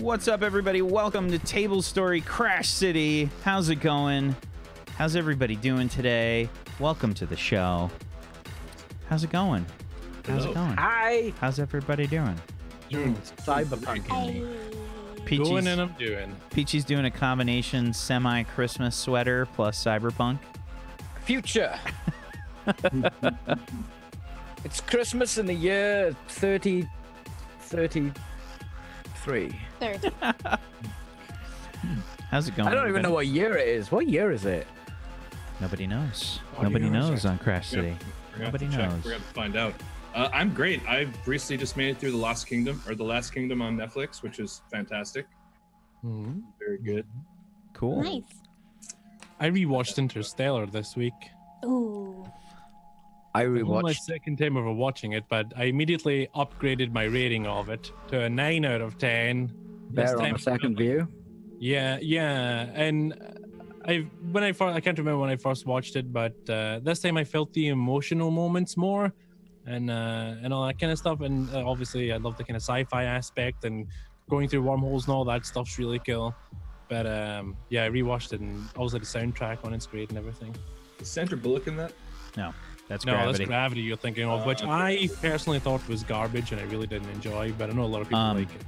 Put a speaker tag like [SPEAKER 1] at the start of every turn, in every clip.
[SPEAKER 1] What's up, everybody? Welcome to Tablestory Crash City. How's it going? How's everybody doing today? Welcome to the show. How's it going? How's it going?
[SPEAKER 2] Hi.
[SPEAKER 1] How's everybody doing?
[SPEAKER 2] Cyberpunk.
[SPEAKER 3] Doing and I'm doing.
[SPEAKER 1] Peachy's doing a combination semi-Christmas sweater plus cyberpunk.
[SPEAKER 2] Future. It's Christmas in the year 3033.
[SPEAKER 4] 30.
[SPEAKER 1] How's it going?
[SPEAKER 2] I don't even know what year it is. What year is it?
[SPEAKER 1] Nobody knows.
[SPEAKER 3] Oh,
[SPEAKER 1] Nobody
[SPEAKER 3] you know,
[SPEAKER 1] knows on Crash City. Nobody knows.
[SPEAKER 3] We're going to find out. I'm great. I've recently just made it through The Last Kingdom on Netflix, which is fantastic. Very good.
[SPEAKER 1] Cool.
[SPEAKER 4] Nice.
[SPEAKER 5] I rewatched Interstellar this week.
[SPEAKER 4] Ooh.
[SPEAKER 2] I
[SPEAKER 5] It was my
[SPEAKER 2] rewatched.
[SPEAKER 5] second time ever watching it, but I immediately upgraded my rating of it to a 9 out of 10. This
[SPEAKER 2] Better on
[SPEAKER 5] time-
[SPEAKER 2] a second view.
[SPEAKER 5] Yeah, and I can't remember when I first watched it, but this time I felt the emotional moments more, and all that kind of stuff. And obviously, I love the kind of sci-fi aspect and going through wormholes and all that stuff's really cool. But yeah, I rewatched it, and obviously the soundtrack on it's great and everything.
[SPEAKER 3] Is Sandra Bullock in that?
[SPEAKER 1] No, that's
[SPEAKER 5] No,
[SPEAKER 1] Gravity.
[SPEAKER 5] that's Gravity you're thinking of, which
[SPEAKER 3] Okay.
[SPEAKER 5] I personally thought was garbage and I really didn't enjoy, but I know a lot of people like it.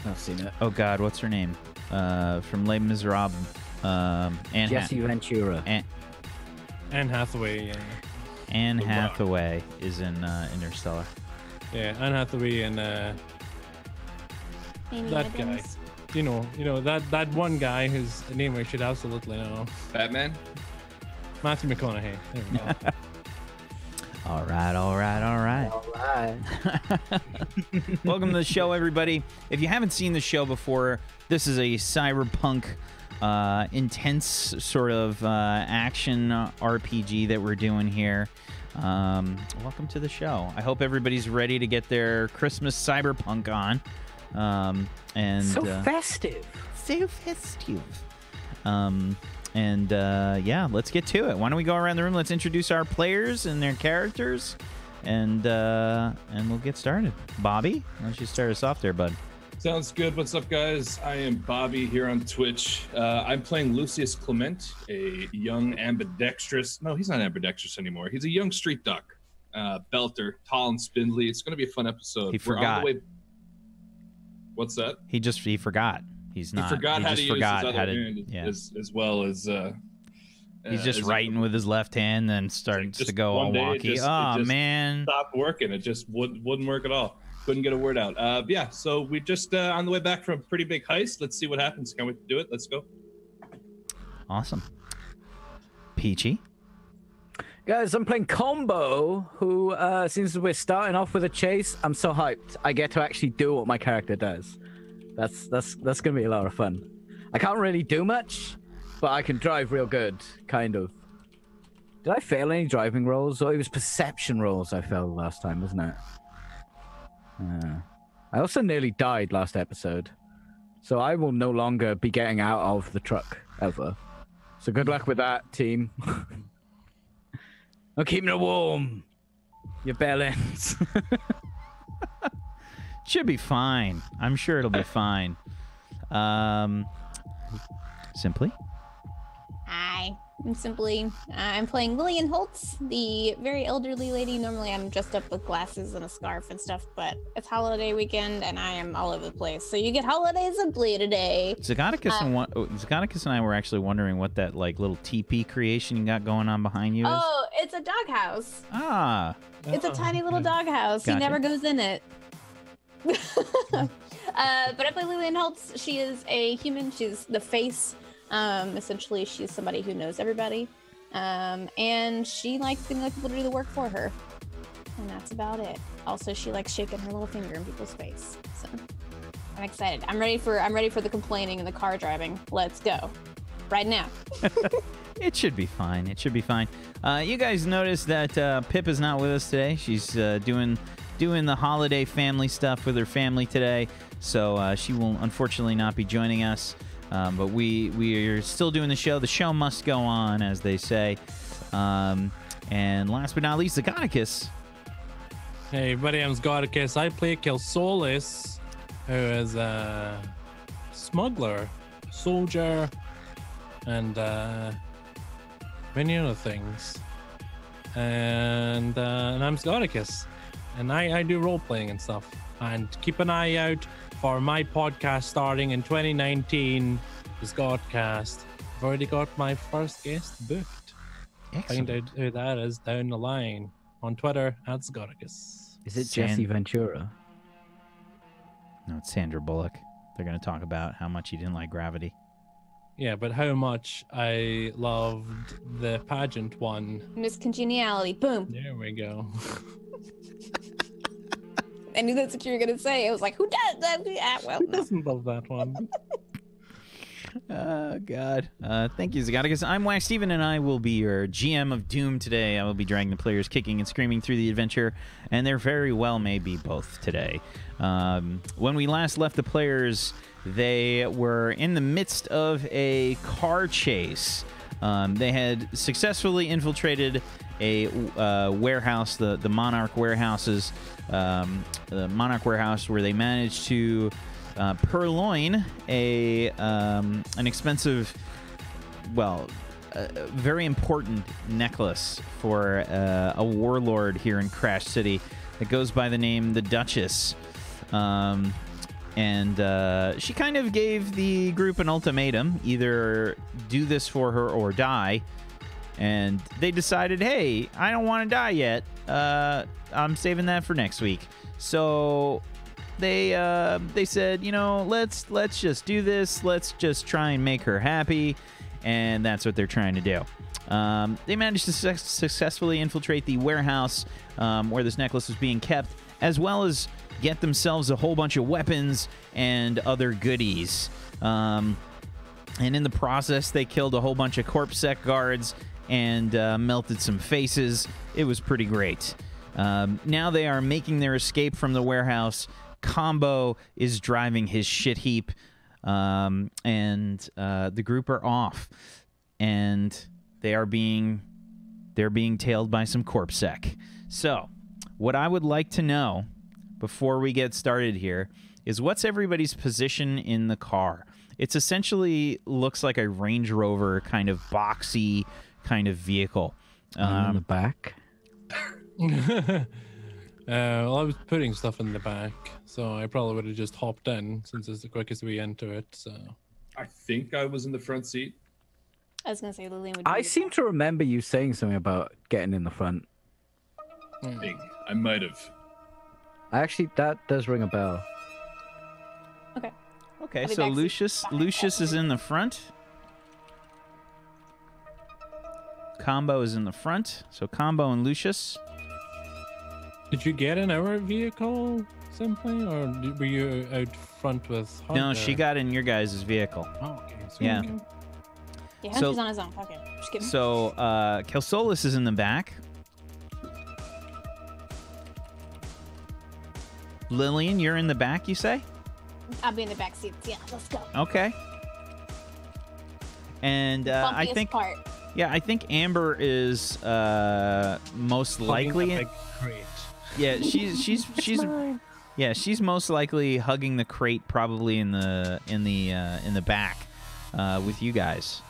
[SPEAKER 2] I've seen it.
[SPEAKER 1] Oh God, what's her name? From Les Miserables. Anne
[SPEAKER 2] Jesse Ventura.
[SPEAKER 5] Anne Hathaway,
[SPEAKER 1] Anne
[SPEAKER 3] The Rock.
[SPEAKER 1] Hathaway is in Interstellar.
[SPEAKER 5] yeah, Anne Hathaway and
[SPEAKER 4] Amy
[SPEAKER 5] that guy.
[SPEAKER 4] Adams.
[SPEAKER 5] You know that one guy whose name I should absolutely know.
[SPEAKER 3] Batman?
[SPEAKER 5] Matthew McConaughey. There we go.
[SPEAKER 1] All right.
[SPEAKER 2] All right.
[SPEAKER 1] Welcome to the show, everybody. If you haven't seen the show before, this is a cyberpunk, intense sort of action RPG that we're doing here. Welcome to the show. I hope everybody's ready to get their Christmas cyberpunk on. And
[SPEAKER 2] So festive.
[SPEAKER 1] so festive. Yeah, let's get to it. Why don't we go around the room? Let's introduce our players and their characters, and we'll get started. Bobby, why don't you start us off there, bud?
[SPEAKER 3] Sounds good. What's up, guys? I am Bobby here on Twitch. I'm playing Lucius Clement, a young ambidextrous. No, he's not ambidextrous anymore. He's a young street duck, belter, tall and spindly. It's going to be a fun episode.
[SPEAKER 1] He
[SPEAKER 3] We're on
[SPEAKER 1] forgot.
[SPEAKER 3] the way. What's that?
[SPEAKER 1] He forgot. He's not.
[SPEAKER 3] He forgot how
[SPEAKER 1] just
[SPEAKER 3] to use
[SPEAKER 1] forgot
[SPEAKER 3] his
[SPEAKER 1] how
[SPEAKER 3] other
[SPEAKER 1] to.
[SPEAKER 3] hand
[SPEAKER 1] Yeah.
[SPEAKER 3] as well as.
[SPEAKER 1] He's just
[SPEAKER 3] as
[SPEAKER 1] writing with his left hand, then starts
[SPEAKER 3] just
[SPEAKER 1] to go all
[SPEAKER 3] one day it
[SPEAKER 1] wonky.
[SPEAKER 3] just- it
[SPEAKER 1] Oh
[SPEAKER 3] just
[SPEAKER 1] man!
[SPEAKER 3] stopped working. It just wouldn't work at all. Couldn't get a word out. Yeah, so we just on the way back from a pretty big heist. Let's see what happens. Can't wait to do it. Let's go.
[SPEAKER 1] Awesome. Peachy.
[SPEAKER 2] Guys, I'm playing Combo, who, since we're starting off with a chase, I'm so hyped. I get to actually do what my character does. That's gonna be a lot of fun. I can't really do much, but I can drive real good, kind of. Did I fail any driving rolls? Or it was perception rolls I failed last time, wasn't it? I also nearly died last episode, so I will no longer be getting out of the truck ever. So good luck with that, team. I'm keeping it warm. Your bell ends.
[SPEAKER 1] Should be fine. I'm sure it'll be fine. Simply.
[SPEAKER 4] Hi. I'm playing Lillian Holtz, the very elderly lady. Normally I'm dressed up with glasses and a scarf and stuff, but it's holiday weekend and I am all over the place. So you get holiday simply today.
[SPEAKER 1] Zagaticus and I were actually wondering what that like little teepee creation you got going on behind you is.
[SPEAKER 4] Oh, it's a doghouse.
[SPEAKER 1] Ah,
[SPEAKER 4] It's a tiny little doghouse.
[SPEAKER 1] Gotcha.
[SPEAKER 4] He never goes in it. But I play Lillian Holtz. She is a human. She's the face. Essentially, she's somebody who knows everybody. And she likes getting other people to do the work for her. And that's about it. Also, she likes shaking her little finger in people's face. So I'm excited. I'm ready for the complaining and the car driving. Let's go. Right now.
[SPEAKER 1] it should be fine. It should be fine. You guys noticed that Pip is not with us today. She's doing the holiday family stuff with her family today, so she will unfortunately not be joining us. But we are still doing the show. The show must go on, as they say. And last but not least, Zagaticus.
[SPEAKER 5] Hey, everybody, I'm Zagaticus. I play Kelsolis, who is smuggler, soldier, and many other things. And I'm Scoticus, and I do role playing and stuff. And keep an eye out for my podcast starting in 2019, the Scotcast. I've already got my first guest booked.
[SPEAKER 1] Excellent.
[SPEAKER 5] Find out who that is down the line on Twitter at Scoticus.
[SPEAKER 2] Is it Jesse Ventura?
[SPEAKER 1] No, it's Sandra Bullock. They're going to talk about how much he didn't like Gravity.
[SPEAKER 5] Yeah, but how much I loved the pageant one.
[SPEAKER 4] Miss Congeniality. Boom.
[SPEAKER 5] There we go.
[SPEAKER 4] I knew that's what you were gonna say. I was like, who does that? Yeah, well,
[SPEAKER 5] Who doesn't love that one?
[SPEAKER 1] Oh, God. Thank you, Zagaticus. I'm Wax Steven, and I will be your GM of Doom today. I will be dragging the players kicking and screaming through the adventure, and there very well may be both today. When we last left the players, they were in the midst of a car chase. They had successfully infiltrated a warehouse, the Monarch Warehouses, the Monarch Warehouse, where they managed to purloin an expensive, very important necklace for a warlord here in Crash City that goes by the name the Dutchess. And she kind of gave the group an ultimatum: either do this for her or die. And they decided, hey, I don't want to die yet. I'm saving that for next week. So they said, let's just do this. Let's just try and make her happy. And that's what they're trying to do. They managed to successfully infiltrate the warehouse where this necklace was being kept, as well as get themselves a whole bunch of weapons and other goodies. And in the process, they killed a whole bunch of Corpsec guards and melted some faces. It was pretty great. Now they are making their escape from the warehouse. Combo is driving his shit heap, and the group are off, and they're being tailed by some Corpsec. So, what I would like to know before we get started here is, what's everybody's position in the car? It's essentially looks like a Range Rover kind of boxy kind of vehicle.
[SPEAKER 2] In the back.
[SPEAKER 5] Well, I was putting stuff in the back, so I probably would have just hopped in since it's the quickest way into it. So
[SPEAKER 3] I think I was in the front seat.
[SPEAKER 4] I was gonna say Lillian would.
[SPEAKER 2] I seem to remember you saying something about getting in the front.
[SPEAKER 3] I think I might have.
[SPEAKER 2] Actually, that does ring a bell.
[SPEAKER 4] Okay.
[SPEAKER 1] Okay,
[SPEAKER 4] I'll be
[SPEAKER 1] so
[SPEAKER 4] back
[SPEAKER 1] Lucius is in the front. Combo is in the front. So Combo and Lucius.
[SPEAKER 5] did you get in our vehicle simply, or were you out front with Hunter?
[SPEAKER 1] No, she got in your guys' vehicle.
[SPEAKER 5] Oh, okay. So
[SPEAKER 1] Yeah.
[SPEAKER 4] Yeah,
[SPEAKER 1] So-
[SPEAKER 4] Hunter's on his own. Okay, just kidding.
[SPEAKER 1] So Kelsolis is in the back. Lillian, you're in the back, you say?
[SPEAKER 4] I'll be in the back seats. Yeah, let's go.
[SPEAKER 1] Okay. And I
[SPEAKER 4] Bumpiest
[SPEAKER 1] think,
[SPEAKER 4] part.
[SPEAKER 1] I think Amber is most likely.
[SPEAKER 5] Hugging a big crate.
[SPEAKER 1] Yeah, she's most likely hugging the crate, probably in the back, with you guys.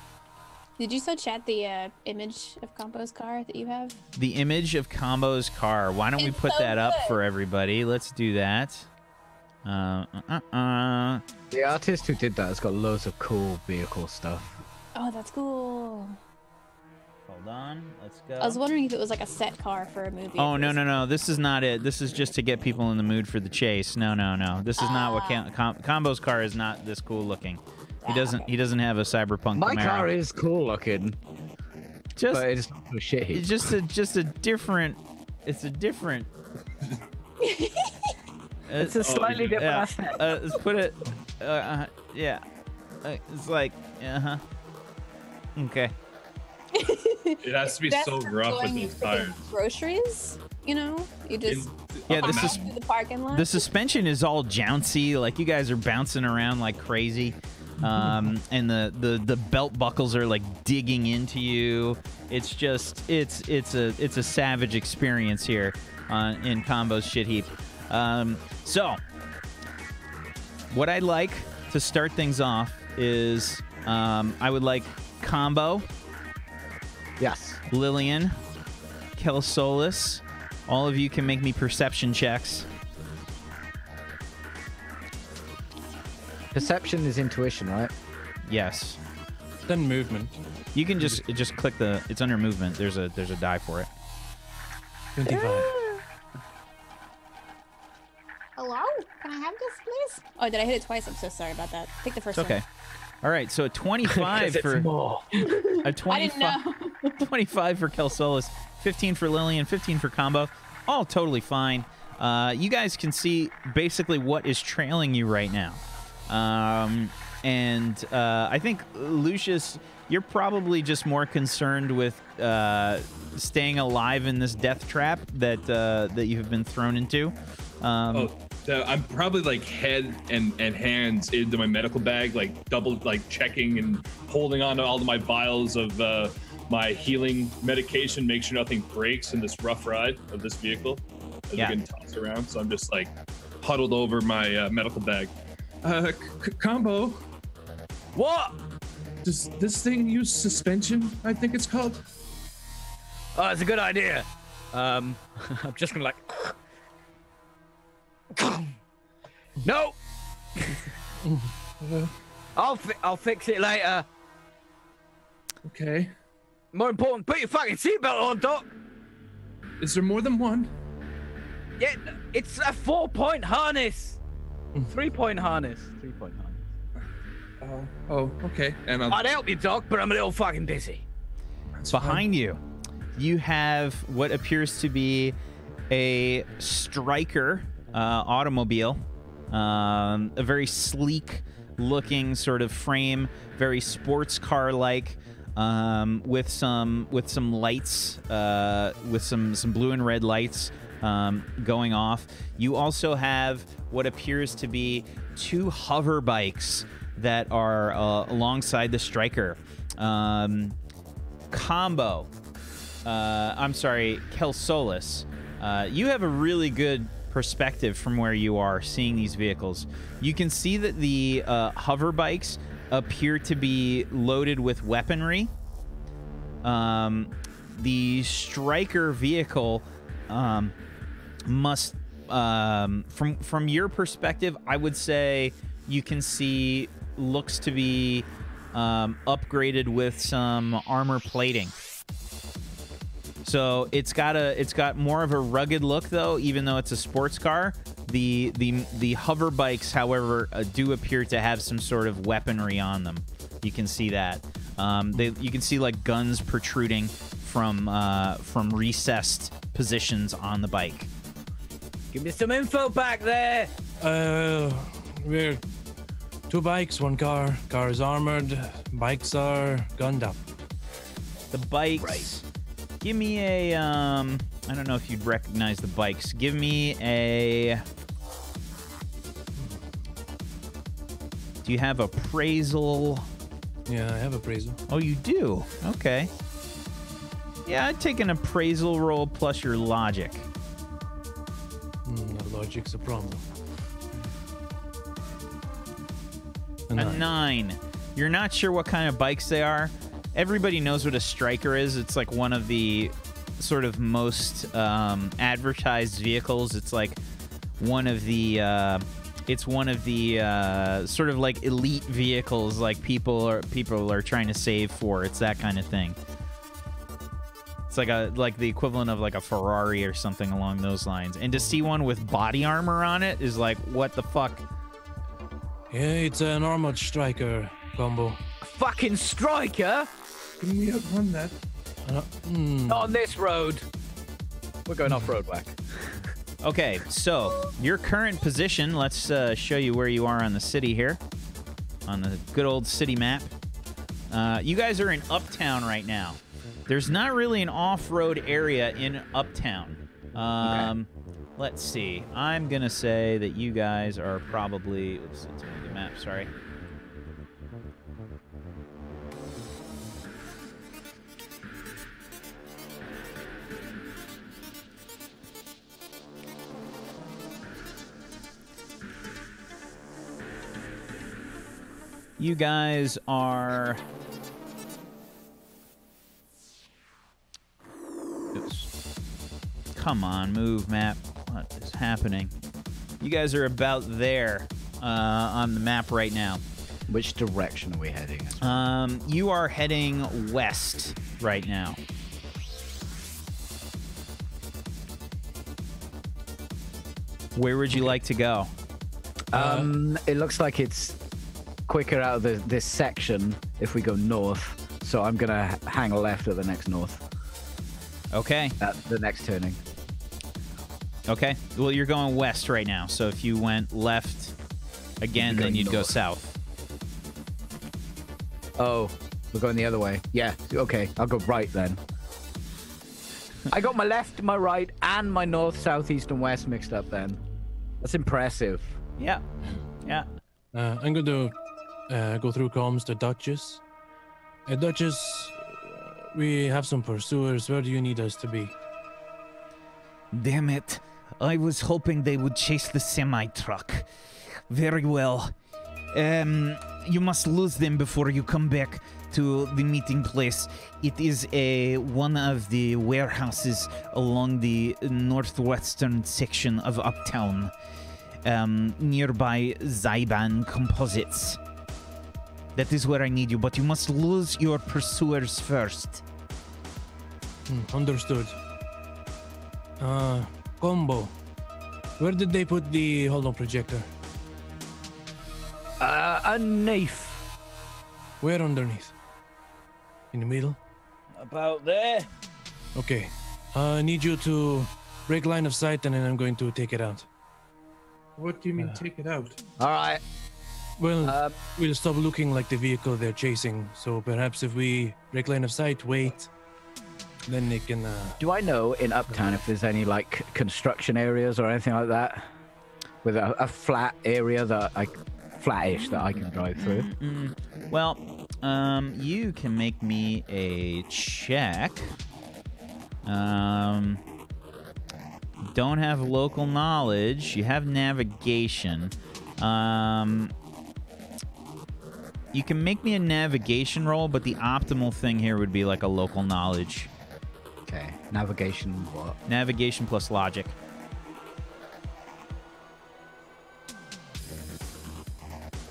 [SPEAKER 4] Did you still chat the image of Combo's car that you have?
[SPEAKER 1] The image of Combo's car. Why don't we
[SPEAKER 4] It's
[SPEAKER 1] put
[SPEAKER 4] so
[SPEAKER 1] that up
[SPEAKER 4] good.
[SPEAKER 1] for everybody? Let's do that.
[SPEAKER 2] The artist who did that has got loads of cool vehicle stuff.
[SPEAKER 4] Oh, that's cool.
[SPEAKER 1] Hold on. Let's go.
[SPEAKER 4] I was wondering if it was like a set car for a movie.
[SPEAKER 1] Oh, no. This is not it. This is just to get people in the mood for the chase. No. This is not what Combo's car is. Not this cool looking. He doesn't have a cyberpunk
[SPEAKER 2] My
[SPEAKER 1] Camaro.
[SPEAKER 2] car is cool looking,
[SPEAKER 1] Just
[SPEAKER 2] but it's not a shit heap.
[SPEAKER 1] it's just a different. It's a different.
[SPEAKER 2] It's a slightly different
[SPEAKER 1] yeah.
[SPEAKER 2] aspect.
[SPEAKER 1] Let's put it. Yeah. It's like. Okay.
[SPEAKER 3] It has to be
[SPEAKER 4] That's
[SPEAKER 3] so
[SPEAKER 4] for
[SPEAKER 3] rough with
[SPEAKER 4] going
[SPEAKER 3] those
[SPEAKER 4] to
[SPEAKER 3] tires.
[SPEAKER 4] groceries, you know? You just
[SPEAKER 1] Yeah,
[SPEAKER 4] walk
[SPEAKER 1] this is-
[SPEAKER 4] through the parking lot.
[SPEAKER 1] The suspension is all jouncy. Like, you guys are bouncing around like crazy. And the belt buckles are like digging into you. It's just it's a savage experience here in Combo's shit heap. So what I'd like to start things off is I would like Combo,
[SPEAKER 2] Yes.
[SPEAKER 1] Lillian, Kelsolis. All of you can make me perception checks.
[SPEAKER 2] Perception is intuition, right?
[SPEAKER 1] Yes.
[SPEAKER 5] Then movement.
[SPEAKER 1] You can just click the. It's under movement. There's a die for it.
[SPEAKER 5] 25.
[SPEAKER 4] Hello? Can I have this, please? Oh, did I hit it twice? I'm so sorry about that. Take the first
[SPEAKER 1] It's okay.
[SPEAKER 4] one.
[SPEAKER 1] All right, so a 25 for
[SPEAKER 2] more.
[SPEAKER 1] a 25,
[SPEAKER 4] I didn't know.
[SPEAKER 1] 25 for Kelsolis, 15 for Lillian, 15 for Combo. All totally fine. You guys can see basically what is trailing you right now. And I think, Lucius, you're probably just more concerned with staying alive in this death trap that you have been thrown into.
[SPEAKER 3] So I'm probably like head and hands into my medical bag, like double checking and holding on to all of my vials of my healing medication, make sure nothing breaks in this rough ride of this vehicle as
[SPEAKER 1] Yeah.
[SPEAKER 3] we're getting tossed around. So I'm just like huddled over my medical bag. Combo,
[SPEAKER 2] What?
[SPEAKER 3] does this thing use suspension? I think it's called.
[SPEAKER 2] Oh, it's a good idea. I'm just gonna like. No. I'll fix it later.
[SPEAKER 3] Okay.
[SPEAKER 2] More important, put your fucking seatbelt on, Doc.
[SPEAKER 3] Is there more than one?
[SPEAKER 2] Yeah, it's a 4-point harness. 3-point harness. 3-point harness.
[SPEAKER 3] Oh, okay. And
[SPEAKER 2] I'd help you, Doc, but I'm a little fucking busy.
[SPEAKER 1] Behind you, you have what appears to be a Striker automobile, a very sleek-looking sort of frame, very sports car-like, with some lights, with some blue and red lights going off. You also have what appears to be 2 hover bikes that are alongside the Striker. Combo. I'm sorry, Kelsolis. You have a really good perspective from where you are seeing these vehicles. You can see that the hover bikes appear to be loaded with weaponry. The Striker vehicle must, from your perspective, I would say you can see looks to be upgraded with some armor plating. So it's got more of a rugged look, though, even though it's a sports car. The hover bikes, however, do appear to have some sort of weaponry on them. You can see that. You can see like guns protruding from recessed positions on the bike.
[SPEAKER 2] Give me some info back there.
[SPEAKER 5] We're 2 bikes, 1 car. Car is armored. Bikes are gunned up.
[SPEAKER 1] The bikes.
[SPEAKER 2] Right.
[SPEAKER 1] Give me a I don't know if you'd recognize the bikes. Give me a. Do you have appraisal?
[SPEAKER 5] Yeah, I have appraisal.
[SPEAKER 1] Oh, you do? Okay. Yeah, I'd take an appraisal roll plus your logic.
[SPEAKER 5] The logic's a problem.
[SPEAKER 1] A 9. You're not sure what kind of bikes they are. Everybody knows what a Striker is. It's like one of the sort of most advertised vehicles. It's like one of the sort of like elite vehicles, like people are trying to save for. It's that kind of thing. It's like the equivalent of like a Ferrari or something along those lines. And to see one with body armor on it is like, what the fuck?
[SPEAKER 5] Yeah, it's an armored Striker combo.
[SPEAKER 2] Fucking Striker?
[SPEAKER 3] Can we outrun that?
[SPEAKER 2] Not on this road. We're going off-road, Whack.
[SPEAKER 1] Okay, so your current position, let's show you where you are on the city here. On the good old city map. You guys are in Uptown right now. There's not really an off-road area in Uptown.
[SPEAKER 2] Okay.
[SPEAKER 1] Let's see. I'm going to say that you guys are probably... Oops, let's move the map, sorry. You guys are... Oops. Come on, move, map. What is happening? You guys are about there on the map right now.
[SPEAKER 2] Which direction are we heading?
[SPEAKER 1] You are heading west right now. Where would you like to go?
[SPEAKER 2] It looks like it's quicker out of this section if we go north. So I'm gonna hang left at the next north.
[SPEAKER 1] Okay.
[SPEAKER 2] At the next turning.
[SPEAKER 1] Okay. Well, you're going west right now. So if you went left again, then you'd go south.
[SPEAKER 2] Oh, we're going the other way. Yeah. Okay. I'll go right then. I got my left, my right, and my north, south, east, and west mixed up then. That's impressive.
[SPEAKER 1] Yeah. Yeah.
[SPEAKER 5] I'm going to go through comms to Dutchess. Dutchess, we have some pursuers. Where do you need us to be?
[SPEAKER 6] Damn it. I was hoping they would chase the semi-truck. Very well. You must lose them before you come back to the meeting place. It is one of the warehouses along the northwestern section of Uptown, nearby Zyban Composites. That is where I need you, but you must lose your pursuers first.
[SPEAKER 5] Understood. Combo. Where did they put the holo projector?
[SPEAKER 2] Underneath.
[SPEAKER 5] Where underneath? In the middle?
[SPEAKER 2] About there.
[SPEAKER 5] Okay. I need you to break line of sight, and then I'm going to take it out.
[SPEAKER 3] What do you mean take it out?
[SPEAKER 2] All right.
[SPEAKER 5] Well, we'll stop looking like the vehicle they're chasing. So perhaps if we break line of sight, wait, then they can...
[SPEAKER 2] Do I know in Uptown if there's any like construction areas or anything like that? With a flat area flattish that I can drive through?
[SPEAKER 1] Well, you can make me a check. Don't have local knowledge. You have navigation. You can make me a navigation roll, but the optimal thing here would be like a local knowledge.
[SPEAKER 2] Okay. Navigation what?
[SPEAKER 1] Navigation plus logic.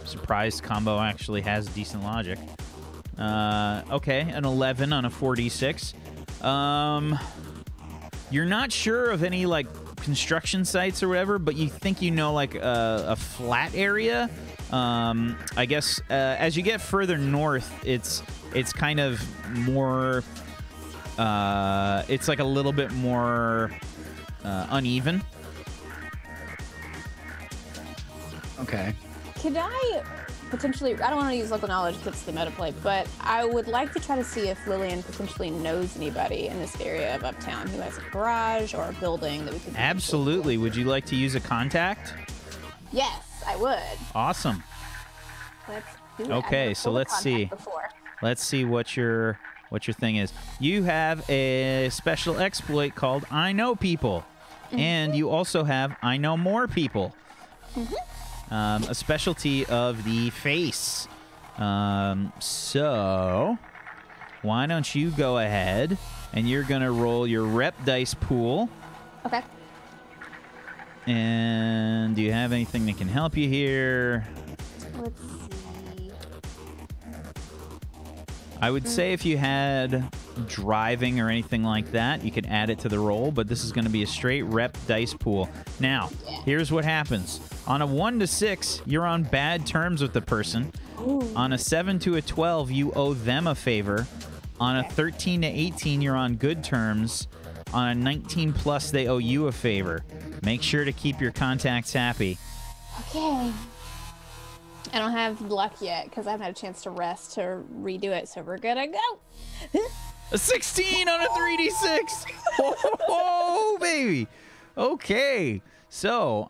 [SPEAKER 1] Surprised combo actually has decent logic. Okay, an 11 on a 4d6. You're not sure of any like construction sites or whatever, but you think you know like a flat area. I guess as you get further north, it's kind of more. It's like a little bit more uneven.
[SPEAKER 2] Okay.
[SPEAKER 4] Could I potentially, I don't want to use local knowledge because it's the meta play, but I would like to try to see if Lillian potentially knows anybody in this area of Uptown who has a garage or a building that we could...
[SPEAKER 1] Absolutely. Would you like to use a contact?
[SPEAKER 4] Yes, I would.
[SPEAKER 1] Awesome.
[SPEAKER 4] Let's do it.
[SPEAKER 1] Okay, so let's see. Let's see what your thing is. You have a special exploit called I Know People. And you also have I Know More People. A specialty of the face. So, why don't you go ahead and you're going to roll your rep dice pool.
[SPEAKER 4] Okay.
[SPEAKER 1] And do you have anything that can help you here?
[SPEAKER 4] Let's see.
[SPEAKER 1] I would say if you had driving or anything like that, you could add it to the roll, but this is going to be a straight rep dice pool. Now, here's what happens. On a 1 to 6, you're on bad terms with the person.
[SPEAKER 4] Ooh.
[SPEAKER 1] On a 7 to a 12, you owe them a favor. On a 13 to 18, you're on good terms. On a 19 plus, they owe you a favor. Make sure to keep your contacts happy.
[SPEAKER 4] Okay. I don't have luck yet because I haven't had a chance to rest to redo it, so we're gonna go.
[SPEAKER 1] A 16 on a 3d6. Oh, baby. Okay. So,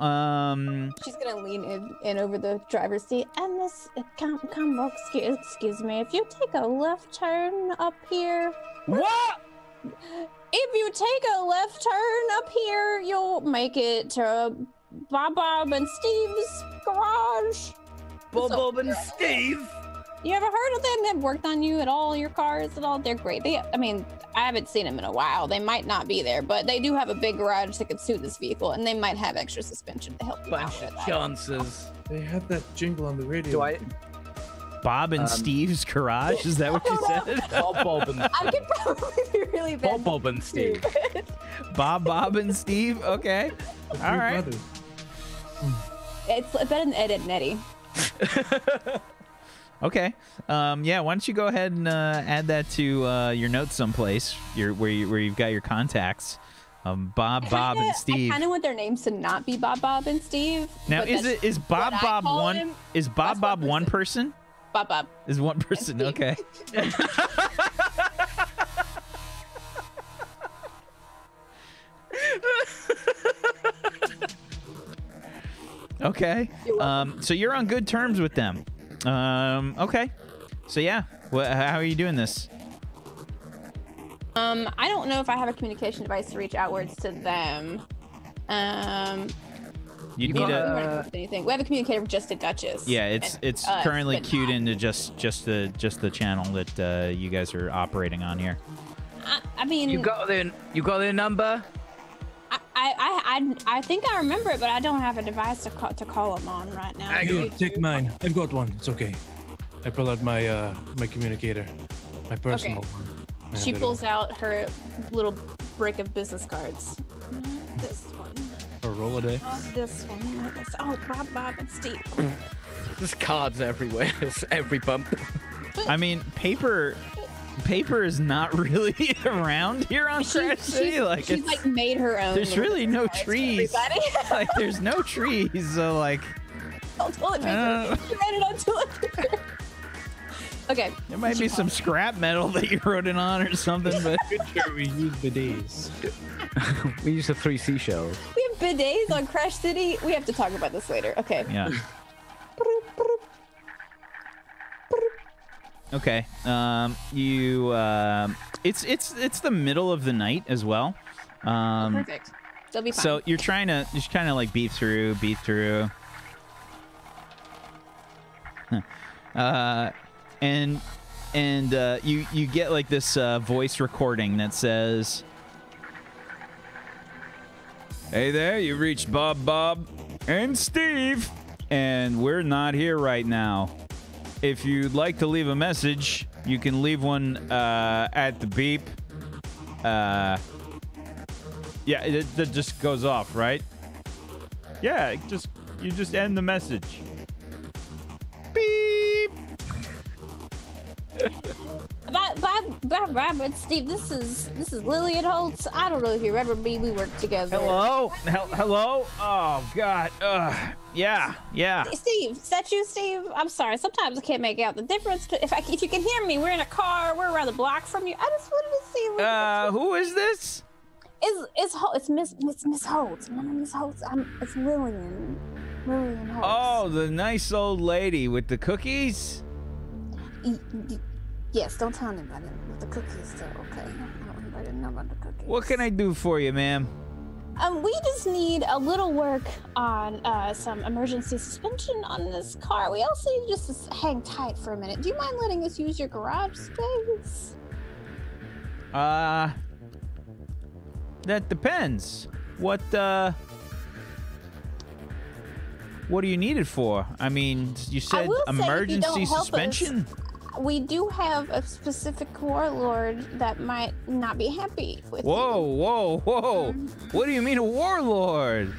[SPEAKER 4] she's gonna lean in over the driver's seat, and this combo, excuse me, if you take a left turn up here.
[SPEAKER 2] What?
[SPEAKER 4] If you take a left turn up here, you'll make it to Bob and Steve's garage.
[SPEAKER 2] Bob and Steve?
[SPEAKER 4] You ever heard of them? They've worked on you at all, your cars at all? They're great. I mean, I haven't seen them in a while. They might not be there, but they do have a big garage that could suit this vehicle, and they might have extra suspension to help you out with that.
[SPEAKER 2] Chances.
[SPEAKER 3] They have that jingle on the radio.
[SPEAKER 2] Do I?
[SPEAKER 1] Bob and Steve's garage? Is that what you said?
[SPEAKER 2] Bob and
[SPEAKER 4] I could probably be really bad.
[SPEAKER 2] Bob and Steve.
[SPEAKER 1] Bob and Steve? Okay. All right.
[SPEAKER 3] Brothers.
[SPEAKER 4] It's better than Ed, Ed, and Eddie.
[SPEAKER 1] Okay. Yeah, why don't you go ahead and add that to your notes someplace, where you've got your contacts. Bob and Steve.
[SPEAKER 4] I kind of want their names to not be Bob and Steve.
[SPEAKER 1] Now, is Bob one?
[SPEAKER 4] Him.
[SPEAKER 1] Is Bob one person?
[SPEAKER 4] Bob.
[SPEAKER 1] Is one person? Okay. Okay. So you're on good terms with them. Okay. So yeah, how are you doing this?
[SPEAKER 4] I don't know if I have a communication device to reach outwards to them.
[SPEAKER 1] You need
[SPEAKER 4] anything. We have a communicator just to Dutchess.
[SPEAKER 1] Yeah, it's currently queued into just the channel that you guys are operating on here.
[SPEAKER 4] I mean,
[SPEAKER 2] you got their number?
[SPEAKER 4] I think I remember it, but I don't have a device to call them on right now.
[SPEAKER 5] Here, take mine. I've got one. It's okay. I pull out my my communicator, my personal one.
[SPEAKER 4] She pulls out her little break of business cards. This one.
[SPEAKER 5] A Rolodex.
[SPEAKER 4] This one. Oh, Bob and Steve.
[SPEAKER 2] There's cards everywhere. It's every bump.
[SPEAKER 1] I mean, paper is not really around here on Crash City.
[SPEAKER 4] She's like made her own.
[SPEAKER 1] There's really no trees. Like there's no trees, so like.
[SPEAKER 4] Toilet paper. She ran it on toilet paper. Okay.
[SPEAKER 1] There might be some scrap metal that you wrote it on or something, but
[SPEAKER 5] Good sure we use bidets.
[SPEAKER 2] We use the 3 seashells.
[SPEAKER 4] We have bidets on Crash City. We have to talk about this later. Okay.
[SPEAKER 1] yeah. Okay. It's the middle of the night as well.
[SPEAKER 4] Perfect. They'll be fine.
[SPEAKER 1] So you're trying to like beat through. And you get like this voice recording that says, "Hey there, you reached Bob, and Steve, and we're not here right now. If you'd like to leave a message, you can leave one at the beep. Yeah, it just goes off, right? Yeah, you just end the message. Beep."
[SPEAKER 4] Bob and Steve, this is Lillian Holtz. I don't know if you remember me. We worked together.
[SPEAKER 1] Hello? Oh, God. Yeah.
[SPEAKER 4] Steve, is that you, Steve? I'm sorry. Sometimes I can't make out the difference. If you can hear me, we're in a car. We're around the block from you. I just wanted to see.
[SPEAKER 1] Who is this?
[SPEAKER 4] It's Miss Holtz. My name is Holtz. It's Lillian Holtz.
[SPEAKER 1] Oh, the nice old lady with the cookies?
[SPEAKER 4] Yes, don't tell anybody with the cookies, though, okay? I don't want anybody to know about the cookies.
[SPEAKER 1] What can I do for you, ma'am?
[SPEAKER 4] We just need a little work on some emergency suspension on this car. We also need just to hang tight for a minute. Do you mind letting us use your garage space?
[SPEAKER 1] That depends. What do you need it for? I mean, you said emergency suspension?
[SPEAKER 4] We do have a specific warlord that might not be happy with
[SPEAKER 1] Whoa. What do you mean a warlord?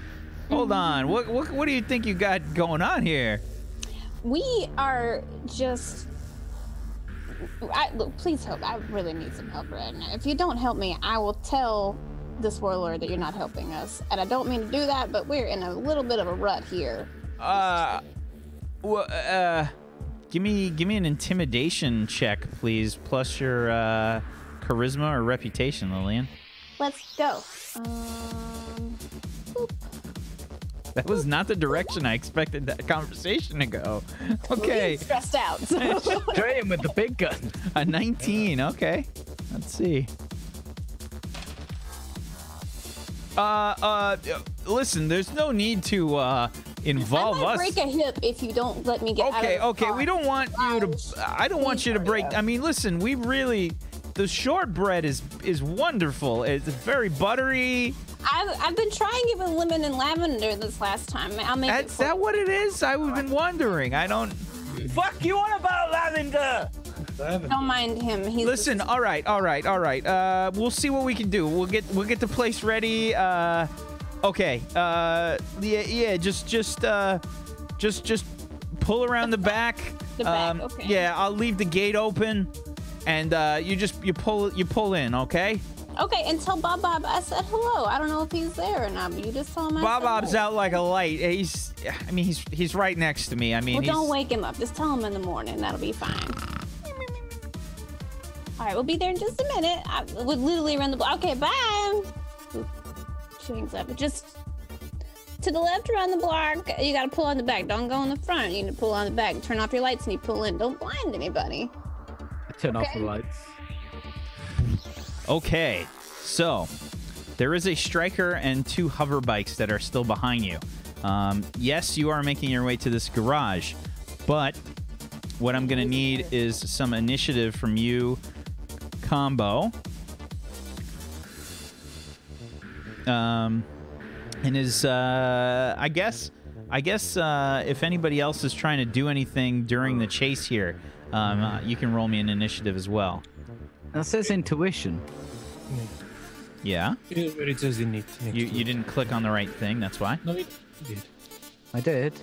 [SPEAKER 1] Hold on. What do you think you got going on here?
[SPEAKER 4] We are just... Look, please help. I really need some help right now. If you don't help me, I will tell this warlord that you're not helping us. And I don't mean to do that, but we're in a little bit of a rut here.
[SPEAKER 1] Give me an intimidation check, please, plus your charisma or reputation, Lillian.
[SPEAKER 4] Let's go.
[SPEAKER 1] That was not the direction I expected that conversation to go. Okay.
[SPEAKER 4] Stressed out. So.
[SPEAKER 2] Straight in with the big gun.
[SPEAKER 1] A 19. Okay. Let's see. Listen, there's no need to involve
[SPEAKER 4] I might
[SPEAKER 1] us.
[SPEAKER 4] break a hip if you don't let me get out of the
[SPEAKER 1] Okay,
[SPEAKER 4] car.
[SPEAKER 1] we don't want you to. I don't want you to break. I mean, listen, we really. The shortbread is wonderful. It's very buttery.
[SPEAKER 4] I've been trying it with lemon and lavender this last time. I'll make it
[SPEAKER 1] Is
[SPEAKER 4] for
[SPEAKER 1] that
[SPEAKER 4] you.
[SPEAKER 1] what it is? I've been wondering. I don't.
[SPEAKER 2] Fuck you on about lavender.
[SPEAKER 4] Don't mind him. He's
[SPEAKER 1] Listen. All right. We'll see what we can do. We'll get the place ready. Okay. Yeah. Just pull around the back.
[SPEAKER 4] The back, okay.
[SPEAKER 1] Yeah. I'll leave the gate open, and you pull in. Okay.
[SPEAKER 4] Okay, and tell Bob I said hello. I don't know if he's there or not, but you just tell him I said
[SPEAKER 1] Bob's
[SPEAKER 4] hello.
[SPEAKER 1] out like a light. He's right next to me. I mean,
[SPEAKER 4] Well, don't
[SPEAKER 1] he's,
[SPEAKER 4] wake him up. Just tell him in the morning. That'll be fine. All right, we'll be there in just a minute. I would literally run the block. Okay, bye. Oop, she hangs up. Just to the left around the block. You got to pull on the back. Don't go in the front. You need to pull on the back. Turn off your lights and you pull in. Don't blind anybody.
[SPEAKER 2] Turn off the lights.
[SPEAKER 1] Okay, so there is a striker and 2 hover bikes that are still behind you. Yes, you are making your way to this garage, but what I'm going to need is some initiative from you, Combo. And is I guess if anybody else is trying to do anything during the chase here, you can roll me an initiative as well.
[SPEAKER 2] That says intuition.
[SPEAKER 1] Yeah.
[SPEAKER 5] Where it says in it.
[SPEAKER 1] You didn't click on the right thing. That's why.
[SPEAKER 5] No, it did.
[SPEAKER 2] I did.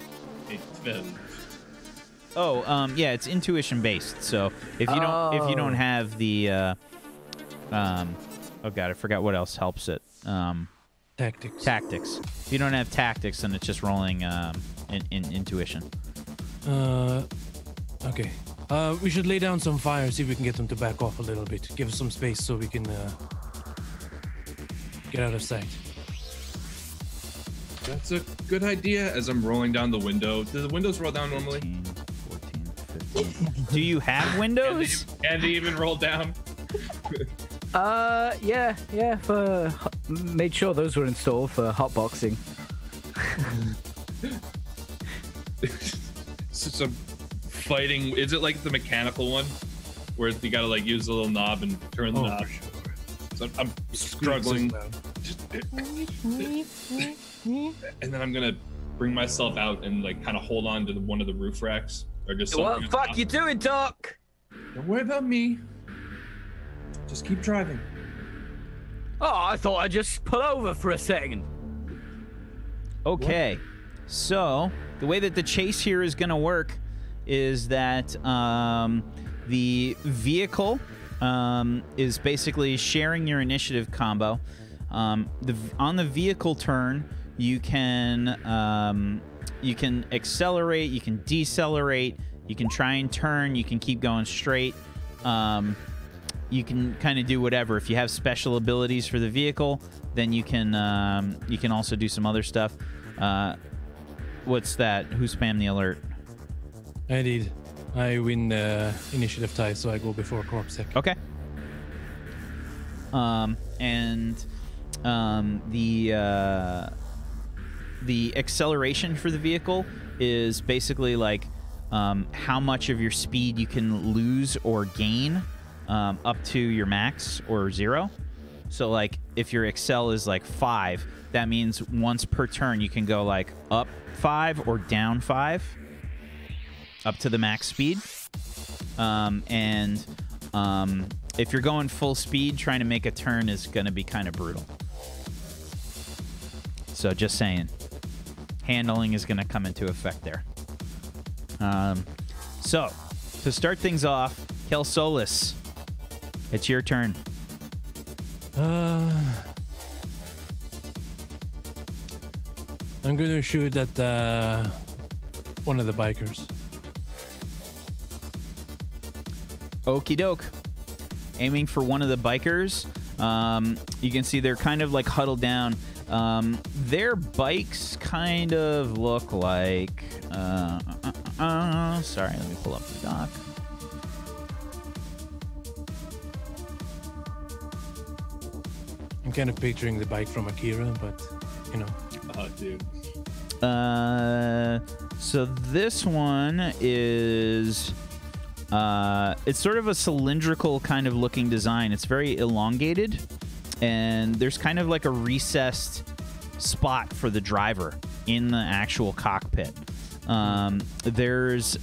[SPEAKER 1] Oh, yeah, it's intuition based. So if you don't have the oh god, I forgot what else helps it.
[SPEAKER 5] Tactics.
[SPEAKER 1] Tactics. If you don't have tactics, then it's just rolling in intuition.
[SPEAKER 5] Okay. We should lay down some fire, see if we can get them to back off a little bit. Give us some space so we can get out of sight.
[SPEAKER 3] That's a good idea. As I'm rolling down the window, do the windows roll down normally?
[SPEAKER 1] 14, 15. Do you have windows?
[SPEAKER 3] And they even roll down.
[SPEAKER 2] Yeah. Made sure those were installed for hotboxing.
[SPEAKER 3] Some fighting. Is it like the mechanical one, where you gotta like use the little knob and turn the knob?
[SPEAKER 5] Sure.
[SPEAKER 3] So I'm struggling. And then I'm gonna bring myself out and like kind of hold on to one of the roof racks, or just.
[SPEAKER 2] What the fuck you doing, Doc?
[SPEAKER 3] Don't worry about me. Just keep driving.
[SPEAKER 2] Oh, I thought I'd just pull over for a second.
[SPEAKER 1] Okay, so the way that the chase here is going to work is that the vehicle is basically sharing your initiative combo. On the vehicle turn, you can accelerate, you can decelerate, you can try and turn, you can keep going straight. You can kind of do whatever. If you have special abilities for the vehicle, then you can also do some other stuff. What's that? Who spammed the alert?
[SPEAKER 5] I did. I win the initiative tie, so I go before Corpsec.
[SPEAKER 1] Okay. The acceleration for the vehicle is basically like how much of your speed you can lose or gain up to your max or 0. So like if your excel is like 5, that means once per turn you can go like up 5 or down 5 up to the max speed. If you're going full speed, trying to make a turn is going to be kind of brutal. So just saying, handling is going to come into effect there. So to start things off, Kel Solis, it's your turn.
[SPEAKER 5] I'm gonna shoot at one of the bikers.
[SPEAKER 1] Okie doke. Aiming for one of the bikers. You can see they're kind of like huddled down. Their bikes kind of look like... sorry, let me pull up the doc.
[SPEAKER 5] I'm kind of picturing the bike from Akira, but, you know.
[SPEAKER 3] Oh, dude.
[SPEAKER 1] So this one is it's sort of a cylindrical kind of looking design. It's very elongated, and there's kind of like a recessed spot for the driver in the actual cockpit. There's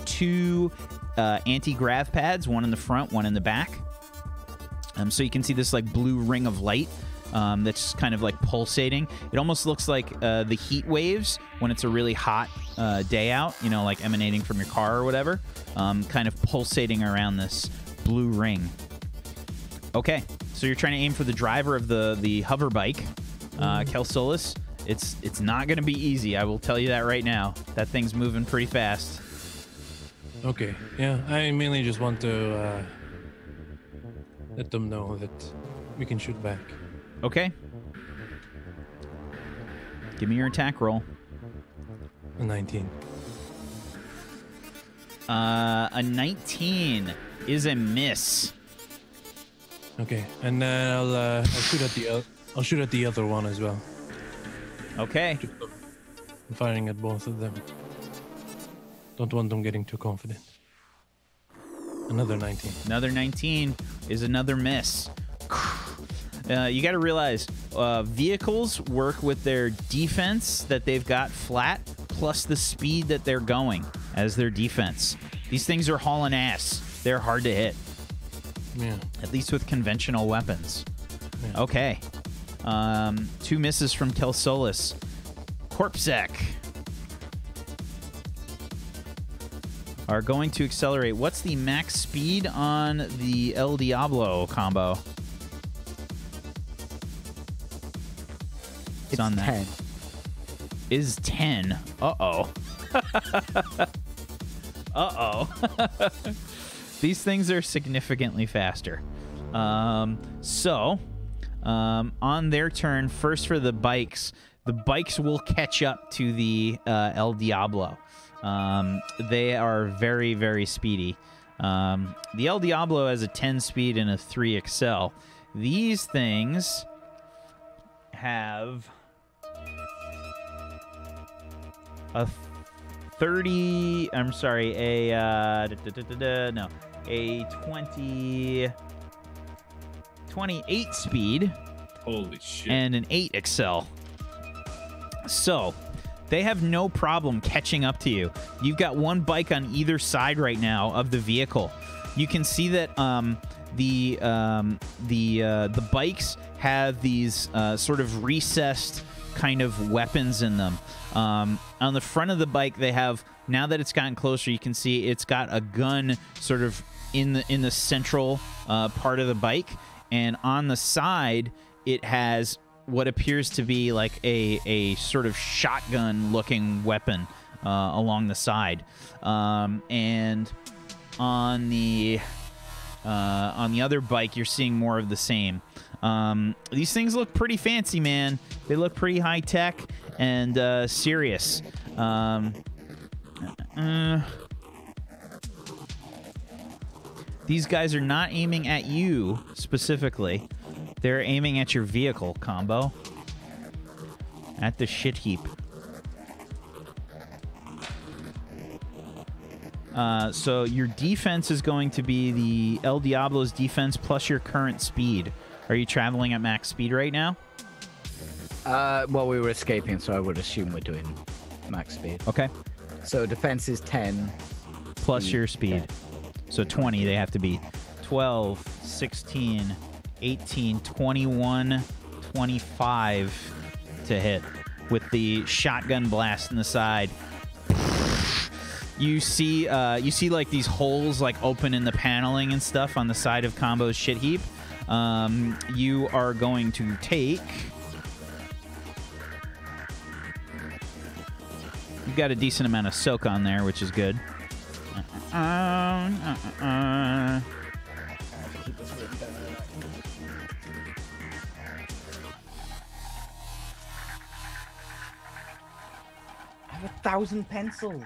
[SPEAKER 1] two anti-grav pads, one in the front, one in the back. So you can see this like blue ring of light that's kind of like pulsating. It almost looks like the heat waves when it's a really hot day out, you know, like emanating from your car or whatever, kind of pulsating around this blue ring. Okay, so you're trying to aim for the driver of the hover bike, Kelsolis. It's not going to be easy, I will tell you that right now. That thing's moving pretty fast.
[SPEAKER 5] Okay, yeah, I mainly just want to let them know that we can shoot back.
[SPEAKER 1] Okay. Give me your attack roll.
[SPEAKER 5] A 19.
[SPEAKER 1] A 19 is a miss.
[SPEAKER 5] Okay, and then I'll shoot at the other one as well.
[SPEAKER 1] Okay.
[SPEAKER 5] I'm firing at both of them. Don't want them getting too confident. Another 19.
[SPEAKER 1] Another 19 is another miss. You got to realize vehicles work with their defense that they've got flat plus the speed that they're going as their defense. These things are hauling ass. They're hard to hit.
[SPEAKER 5] Yeah.
[SPEAKER 1] At least with conventional weapons.
[SPEAKER 5] Yeah.
[SPEAKER 1] Okay. 2 misses from Kelsolis. Corpsec are going to accelerate. What's the max speed on the El Diablo combo?
[SPEAKER 2] It's
[SPEAKER 1] on that.
[SPEAKER 2] 10.
[SPEAKER 1] Is 10. Uh-oh. Uh-oh. These things are significantly faster. On their turn, first for the bikes will catch up to the El Diablo. They are very, very speedy. The El Diablo has a 10 speed and a 3 excel. These things have a 30, I'm sorry, a 28 speed.
[SPEAKER 3] Holy shit.
[SPEAKER 1] And an 8 excel. So, they have no problem catching up to you. You've got one bike on either side right now of the vehicle. You can see that the bikes have these sort of recessed kind of weapons in them. On the front of the bike, they have, now that it's gotten closer, you can see it's got a gun sort of in the central part of the bike, and on the side, it has what appears to be like a sort of shotgun-looking weapon along the side, and on the other bike, you're seeing more of the same. These things look pretty fancy, man. They look pretty high tech and serious. These guys are not aiming at you specifically. They're aiming at your vehicle, combo. At the shit heap. So your defense is going to be the El Diablo's defense plus your current speed. Are you traveling at max speed right now?
[SPEAKER 2] Well, we were escaping, so I would assume we're doing max speed.
[SPEAKER 1] Okay.
[SPEAKER 2] So defense is 10.
[SPEAKER 1] Plus your speed.
[SPEAKER 2] 10.
[SPEAKER 1] So 20 they have to be. 12, 16, 18, 21, 25 to hit. With the shotgun blast in the side. You see like these holes like open in the paneling and stuff on the side of Combo's shit heap. You are going to take... You've got a decent amount of soak on there, which is good.
[SPEAKER 2] I have 1,000 pencils.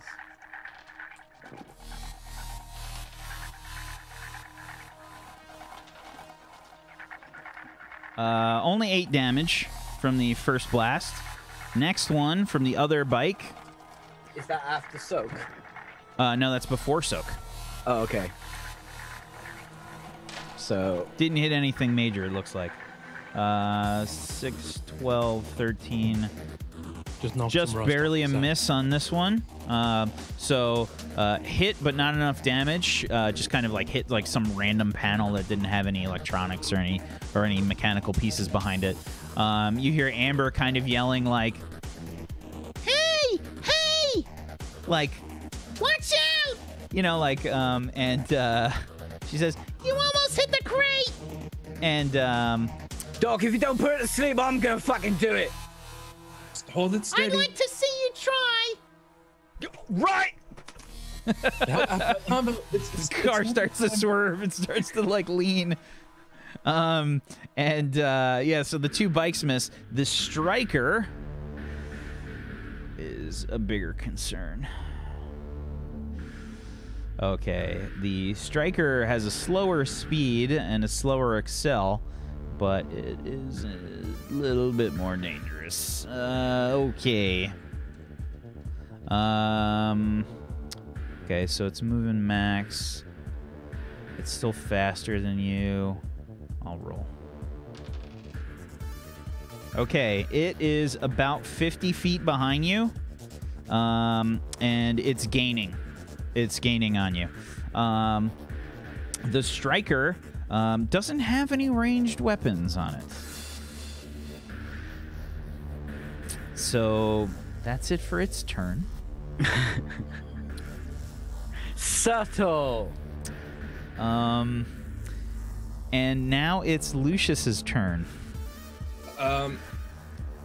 [SPEAKER 1] Only 8 damage from the first blast. Next one from the other bike.
[SPEAKER 2] Is that after soak?
[SPEAKER 1] No, that's before soak.
[SPEAKER 2] Oh, okay. So
[SPEAKER 1] Didn't hit anything major, it looks like. 6, 12, 13. Just barely a miss on this one. So hit, but not enough damage. Just kind of like hit like some random panel that didn't have any electronics or any mechanical pieces behind it. You hear Amber kind of yelling like, "Hey, hey!" Like, "Watch out!" You know, like, and she says, "You almost hit the crate!" And
[SPEAKER 2] Doc, if you don't put it to sleep, I'm gonna fucking do it.
[SPEAKER 3] Hold it steady.
[SPEAKER 6] I'd like to see you try.
[SPEAKER 2] Right.
[SPEAKER 1] His car starts to swerve and starts to like lean. Yeah, so the 2 bikes miss. The striker is a bigger concern. Okay, the striker has a slower speed and a slower accel, but it is a little bit more dangerous. Okay. Okay, so it's moving max. It's still faster than you. I'll roll. Okay, it is about 50 feet behind you. And it's gaining. It's gaining on you. The striker doesn't have any ranged weapons on it. So that's it for its turn.
[SPEAKER 2] Subtle.
[SPEAKER 1] And now it's Lucius's turn.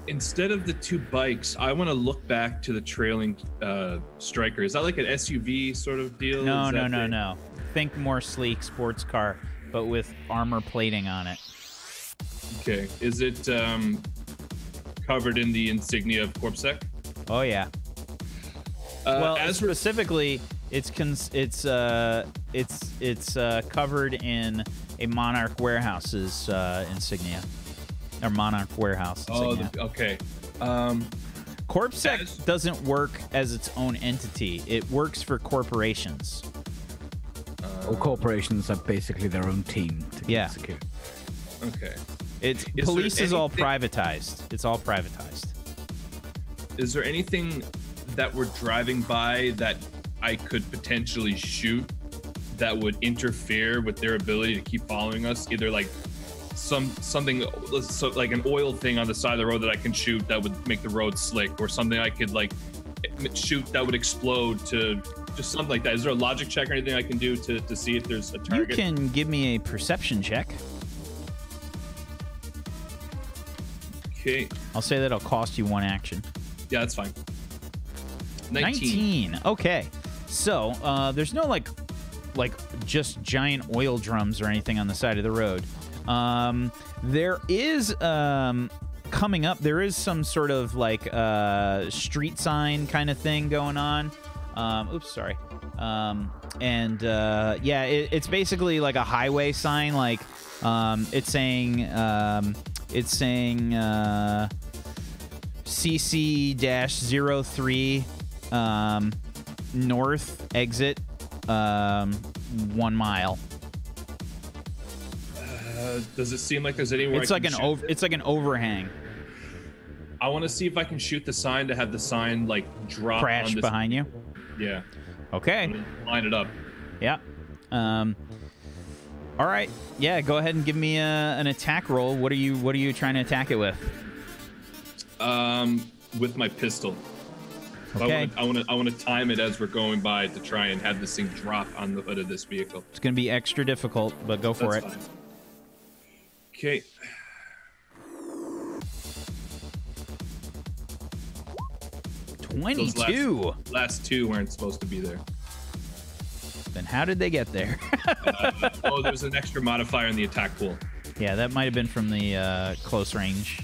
[SPEAKER 3] Instead of the 2 bikes, I want to look back to the trailing striker. Is that like an SUV sort of deal?
[SPEAKER 1] No, no, no, no. Think more sleek sports car, but with armor plating on it.
[SPEAKER 3] Okay. Is it covered in the insignia of Corpsec?
[SPEAKER 1] Oh yeah. Well,
[SPEAKER 3] as
[SPEAKER 1] specifically, it's covered in a Monarch Warehouse's insignia, or Monarch Warehouse insignia.
[SPEAKER 3] Oh, okay.
[SPEAKER 1] Corpsec doesn't work as its own entity. It works for corporations.
[SPEAKER 2] All corporations are basically their own team to
[SPEAKER 1] Yeah.
[SPEAKER 2] keep secure.
[SPEAKER 3] Okay.
[SPEAKER 1] Police is all privatized. It's all privatized.
[SPEAKER 3] Is there anything that we're driving by that I could potentially shoot that would interfere with their ability to keep following us? Either like something so like an oil thing on the side of the road that I can shoot that would make the road slick, or something I could like shoot that would explode, to just something like that. Is there a logic check or anything I can do to see if there's a target?
[SPEAKER 1] You can give me a perception check.
[SPEAKER 3] Okay.
[SPEAKER 1] I'll say that'll cost you 1 action.
[SPEAKER 3] Yeah, that's fine. 19.
[SPEAKER 1] Okay. So there's no like just giant oil drums or anything on the side of the road. There is coming up. There is some sort of like street sign kind of thing going on. Oops, sorry. Yeah, it's basically like a highway sign. Like it's saying CC-03 north exit 1 mile.
[SPEAKER 3] Does it seem like there's anywhere?
[SPEAKER 1] It's like an overhang.
[SPEAKER 3] I want to see if I can shoot the sign to have the sign like drop
[SPEAKER 1] Crash
[SPEAKER 3] on this.
[SPEAKER 1] behind you.
[SPEAKER 3] Yeah.
[SPEAKER 1] Okay.
[SPEAKER 3] I'm gonna line it up.
[SPEAKER 1] Yeah. All right. Yeah. Go ahead and give me an attack roll. What are you trying to attack it with?
[SPEAKER 3] With my pistol.
[SPEAKER 1] Okay.
[SPEAKER 3] I want to time it as we're going by to try and have this thing drop on the hood of this vehicle.
[SPEAKER 1] It's going to be extra difficult, but go for it.
[SPEAKER 3] Fine. Okay. Those
[SPEAKER 1] 22.
[SPEAKER 3] last 2 weren't supposed to be there.
[SPEAKER 1] Then how did they get there?
[SPEAKER 3] There's an extra modifier in the attack pool.
[SPEAKER 1] Yeah, that might have been from the close range.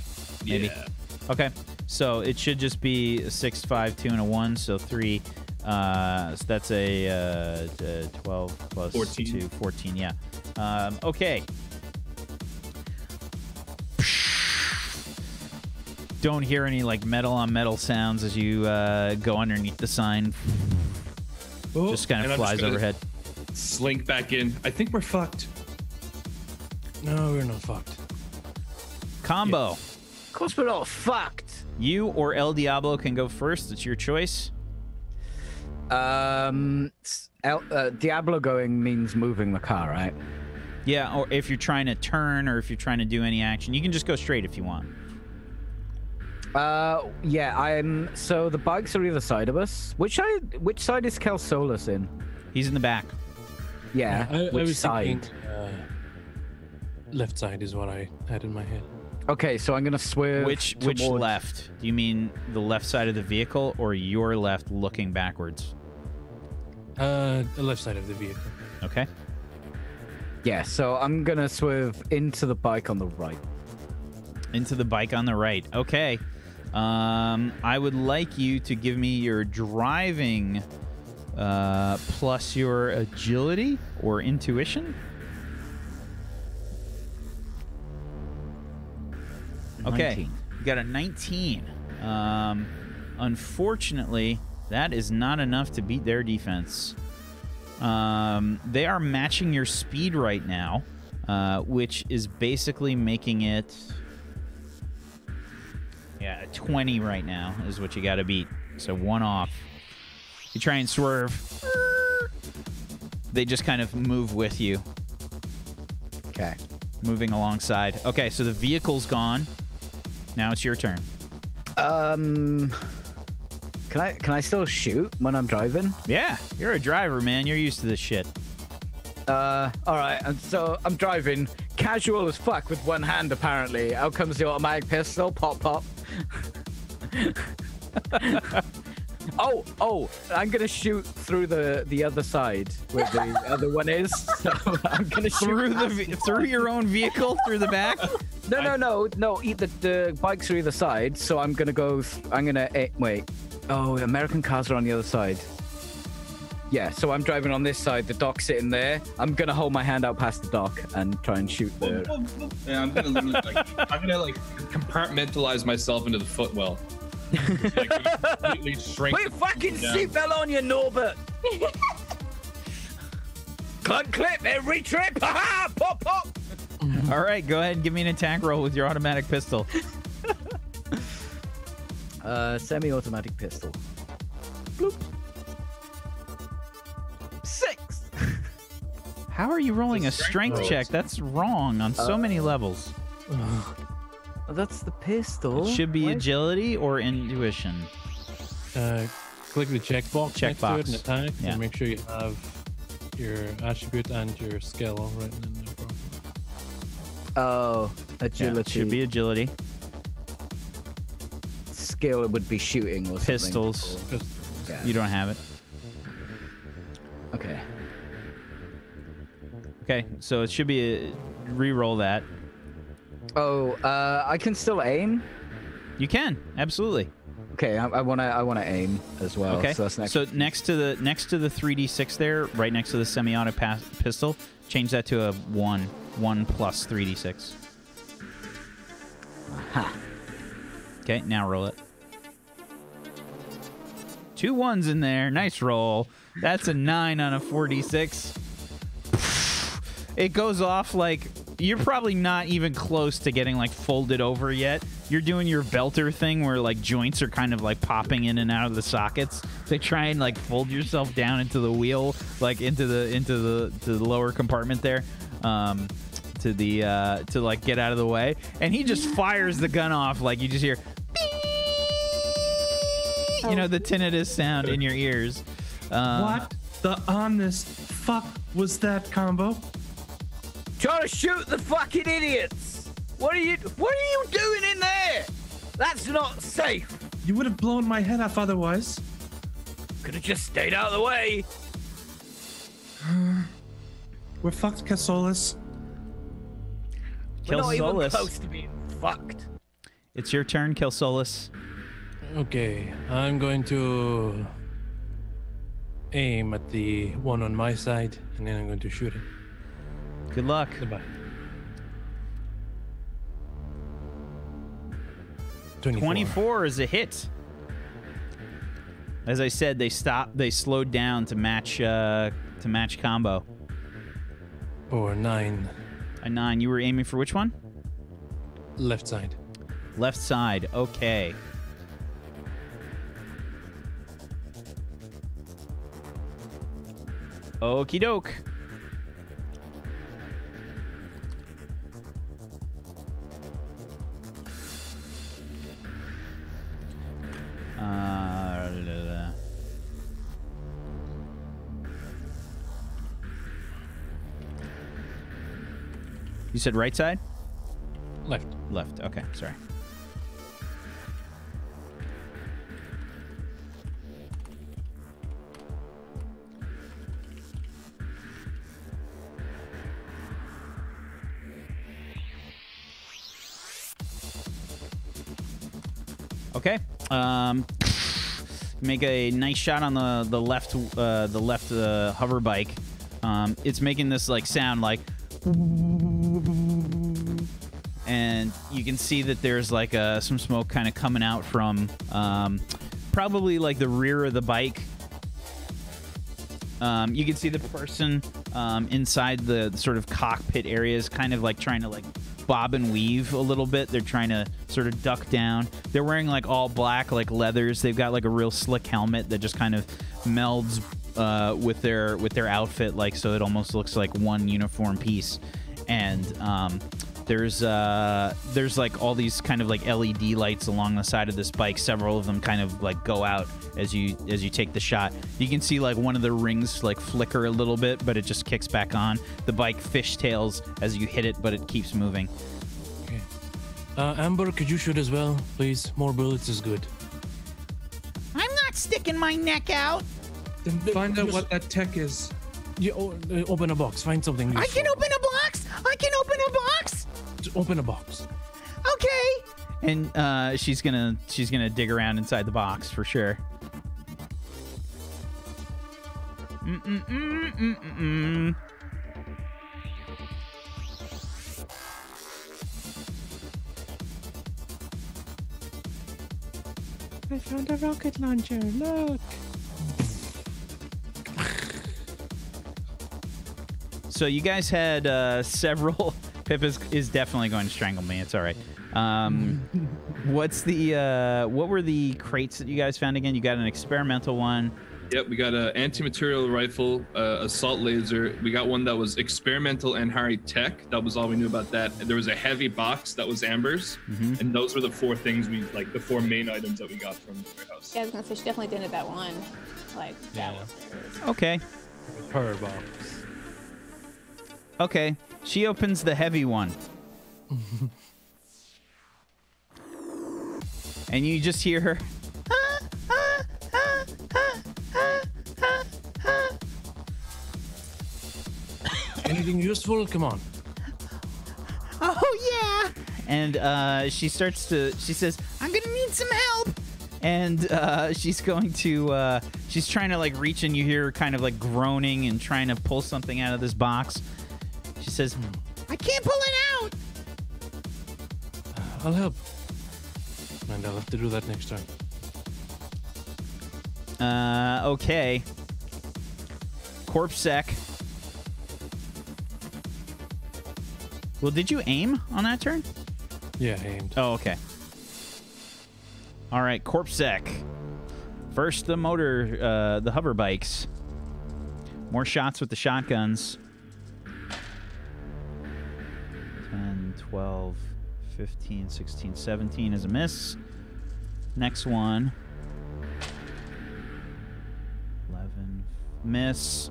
[SPEAKER 1] Maybe.
[SPEAKER 3] Yeah.
[SPEAKER 1] Okay. So it should just be a 6, 5, 2, and a 1. So 3. So that's a 12 plus
[SPEAKER 3] 14.
[SPEAKER 1] 2, 14. Yeah. Okay. don't hear any like metal on metal sounds as you go underneath the sign.
[SPEAKER 3] Oh,
[SPEAKER 1] Just kind
[SPEAKER 3] and
[SPEAKER 1] of
[SPEAKER 3] I'm
[SPEAKER 1] flies
[SPEAKER 3] gonna
[SPEAKER 1] overhead.
[SPEAKER 3] Slink back in. I think we're fucked.
[SPEAKER 5] No, we're not fucked.
[SPEAKER 1] Combo.
[SPEAKER 2] Of course we're all fucked.
[SPEAKER 1] You or El Diablo can go first. It's your choice.
[SPEAKER 2] Diablo going means moving the car, right?
[SPEAKER 1] Yeah, or if you're trying to turn or if you're trying to do any action, you can just go straight if you want.
[SPEAKER 2] Yeah, so the bikes are either side of us. Which side is Kelsolas in?
[SPEAKER 1] He's in the back.
[SPEAKER 2] Yeah,
[SPEAKER 5] I
[SPEAKER 2] which
[SPEAKER 5] was
[SPEAKER 2] side?
[SPEAKER 5] thinking, left side is what I had in my head.
[SPEAKER 2] Okay, so I'm gonna swerve.
[SPEAKER 1] Which
[SPEAKER 2] towards...
[SPEAKER 1] left? Do you mean the left side of the vehicle or your left looking backwards?
[SPEAKER 5] The left side of the vehicle.
[SPEAKER 1] Okay.
[SPEAKER 2] Yeah, so I'm gonna swerve into the bike on the right.
[SPEAKER 1] Into the bike on the right. Okay. I would like you to give me your driving plus your agility or intuition. Okay.
[SPEAKER 2] 19.
[SPEAKER 1] You got a 19. Unfortunately, that is not enough to beat their defense. They are matching your speed right now, which is basically making it... Yeah, 20 right now is what you got to beat. So 1 off. You try and swerve. They just kind of move with you.
[SPEAKER 2] Okay.
[SPEAKER 1] Moving alongside. Okay, so the vehicle's gone. Now it's your turn.
[SPEAKER 2] Can I still shoot when I'm driving?
[SPEAKER 1] Yeah, you're a driver, man. You're used to this shit.
[SPEAKER 2] All right. And so I'm driving casual as fuck with one hand, apparently. Out comes the automatic pistol. Pop, pop. Oh, I'm going to shoot through the other side where the other one is. So I'm going to shoot
[SPEAKER 1] through your own vehicle, through the back?
[SPEAKER 2] No. The bikes are either side. So I'm going to go... wait. Oh, American cars are on the other side. Yeah, so I'm driving on this side, the dock's sitting there. I'm gonna hold my hand out past the dock and try and shoot the...
[SPEAKER 3] Yeah, I'm gonna literally compartmentalize myself into the footwell. Completely shrink.
[SPEAKER 2] Put your fucking seatbelt on, you Norbert! Clunk clip every trip! Ha-ha! Pop, pop!
[SPEAKER 1] All right, go ahead and give me an attack roll with your automatic pistol.
[SPEAKER 2] Semi-automatic pistol. Bloop. 6.
[SPEAKER 1] How are you rolling a strength check? That's wrong on so many levels.
[SPEAKER 2] Oh, that's the pistol.
[SPEAKER 1] It should be agility or intuition.
[SPEAKER 5] Click the checkbox next to it and attack,
[SPEAKER 1] Yeah.
[SPEAKER 5] and make sure you have your attribute and your skill written in there.
[SPEAKER 2] Oh,
[SPEAKER 1] Yeah,
[SPEAKER 2] agility.
[SPEAKER 1] it should be agility.
[SPEAKER 2] Skill would be shooting or something.
[SPEAKER 1] Pistols.
[SPEAKER 2] Yeah.
[SPEAKER 1] You don't have it.
[SPEAKER 2] Okay.
[SPEAKER 1] Okay, so it should be a re-roll that.
[SPEAKER 2] Oh, I can still aim.
[SPEAKER 1] You can absolutely.
[SPEAKER 2] Okay, I wanna aim as well.
[SPEAKER 1] Okay,
[SPEAKER 2] So that's next.
[SPEAKER 1] so next to the 3d6 there, right next to the semi-auto pistol, change that to a 1 plus 3d6.
[SPEAKER 2] Ha.
[SPEAKER 1] Okay, now roll it. 2 1s in there. Nice roll. That's a 9 on a 4d6. It goes off like you're probably not even close to getting like folded over yet. You're doing your belter thing where like joints are kind of like popping in and out of the sockets. They try and like fold yourself down into the wheel, like into the lower compartment there, to like get out of the way. And he just fires the gun off like you just hear, you know, the tinnitus sound in your ears.
[SPEAKER 3] What the honest fuck was that, Combo?
[SPEAKER 2] Trying to shoot the fucking idiots! What are you doing in there? That's not safe!
[SPEAKER 3] You would have blown my head off otherwise.
[SPEAKER 2] Could have just stayed out of the way.
[SPEAKER 3] We're fucked, Casolas.
[SPEAKER 2] We're not even
[SPEAKER 1] Kelsolas.
[SPEAKER 2] close to being fucked.
[SPEAKER 1] It's your turn, Kelsolas.
[SPEAKER 5] Okay, I'm going to aim at the one on my side, and then I'm going to shoot it.
[SPEAKER 1] Good luck.
[SPEAKER 5] Goodbye.
[SPEAKER 1] 24 is a hit. As I said, they slowed down to match combo.
[SPEAKER 5] Or 9.
[SPEAKER 1] A 9. You were aiming for which one?
[SPEAKER 5] Left side.
[SPEAKER 1] Left side. Okay. Okie doke. You said right side?
[SPEAKER 5] Left.
[SPEAKER 1] Left. Okay, sorry. Okay. Make a nice shot on the left hover bike. It's making this like sound like, and you can see that there's like some smoke kind of coming out from probably like the rear of the bike. You can see the person inside the sort of cockpit areas kind of like trying to like bob and weave a little bit. They're trying to sort of duck down. They're wearing like all black like leathers. They've got like a real slick helmet that just kind of melds with their outfit, like, so it almost looks like one uniform piece. And there's like all these kind of like LED lights along the side of this bike. Several of them kind of like go out as you take the shot. You can see like one of the rings like flicker a little bit, but it just kicks back on. The bike fishtails as you hit it, but it keeps moving.
[SPEAKER 5] Okay. Amber, could you shoot as well, please? More bullets is good.
[SPEAKER 6] I'm not sticking my neck out.
[SPEAKER 3] Then find out what that tech is.
[SPEAKER 5] You open a box. Find something useful.
[SPEAKER 6] I can open a box. I can open a box.
[SPEAKER 5] Just open a box.
[SPEAKER 6] Okay.
[SPEAKER 1] And she's gonna dig around inside the box for sure.
[SPEAKER 5] I found a rocket launcher. Look.
[SPEAKER 1] So you guys had several. Pip is definitely going to strangle me. It's all right. What were the crates that you guys found again? You got an experimental one.
[SPEAKER 3] Yep, we got an anti-material rifle, assault laser. We got one that was experimental and high tech. That was all we knew about that. And there was a heavy box that was Amber's, and those were the four things the four main items that we got from the warehouse.
[SPEAKER 4] Yeah, I was gonna say she definitely did that one. Like that was hers.
[SPEAKER 1] Okay.
[SPEAKER 5] Her box.
[SPEAKER 1] Okay. She opens the heavy one. And you just hear her.
[SPEAKER 5] Anything useful? Come on.
[SPEAKER 6] Oh yeah.
[SPEAKER 1] And she says, I'm gonna need some help. And she's trying to like reach, and you hear her kind of like groaning and trying to pull something out of this box. She says,
[SPEAKER 6] I can't pull it out.
[SPEAKER 5] I'll help. And I'll have to do that next time.
[SPEAKER 1] Okay. Corpsec. Well, did you aim on that turn?
[SPEAKER 5] Yeah, I aimed.
[SPEAKER 1] Oh, okay. All right, Corpsec. First, the hover bikes. More shots with the shotguns. 10, 12, 15, 16, 17 is a miss. Next one. 11, miss.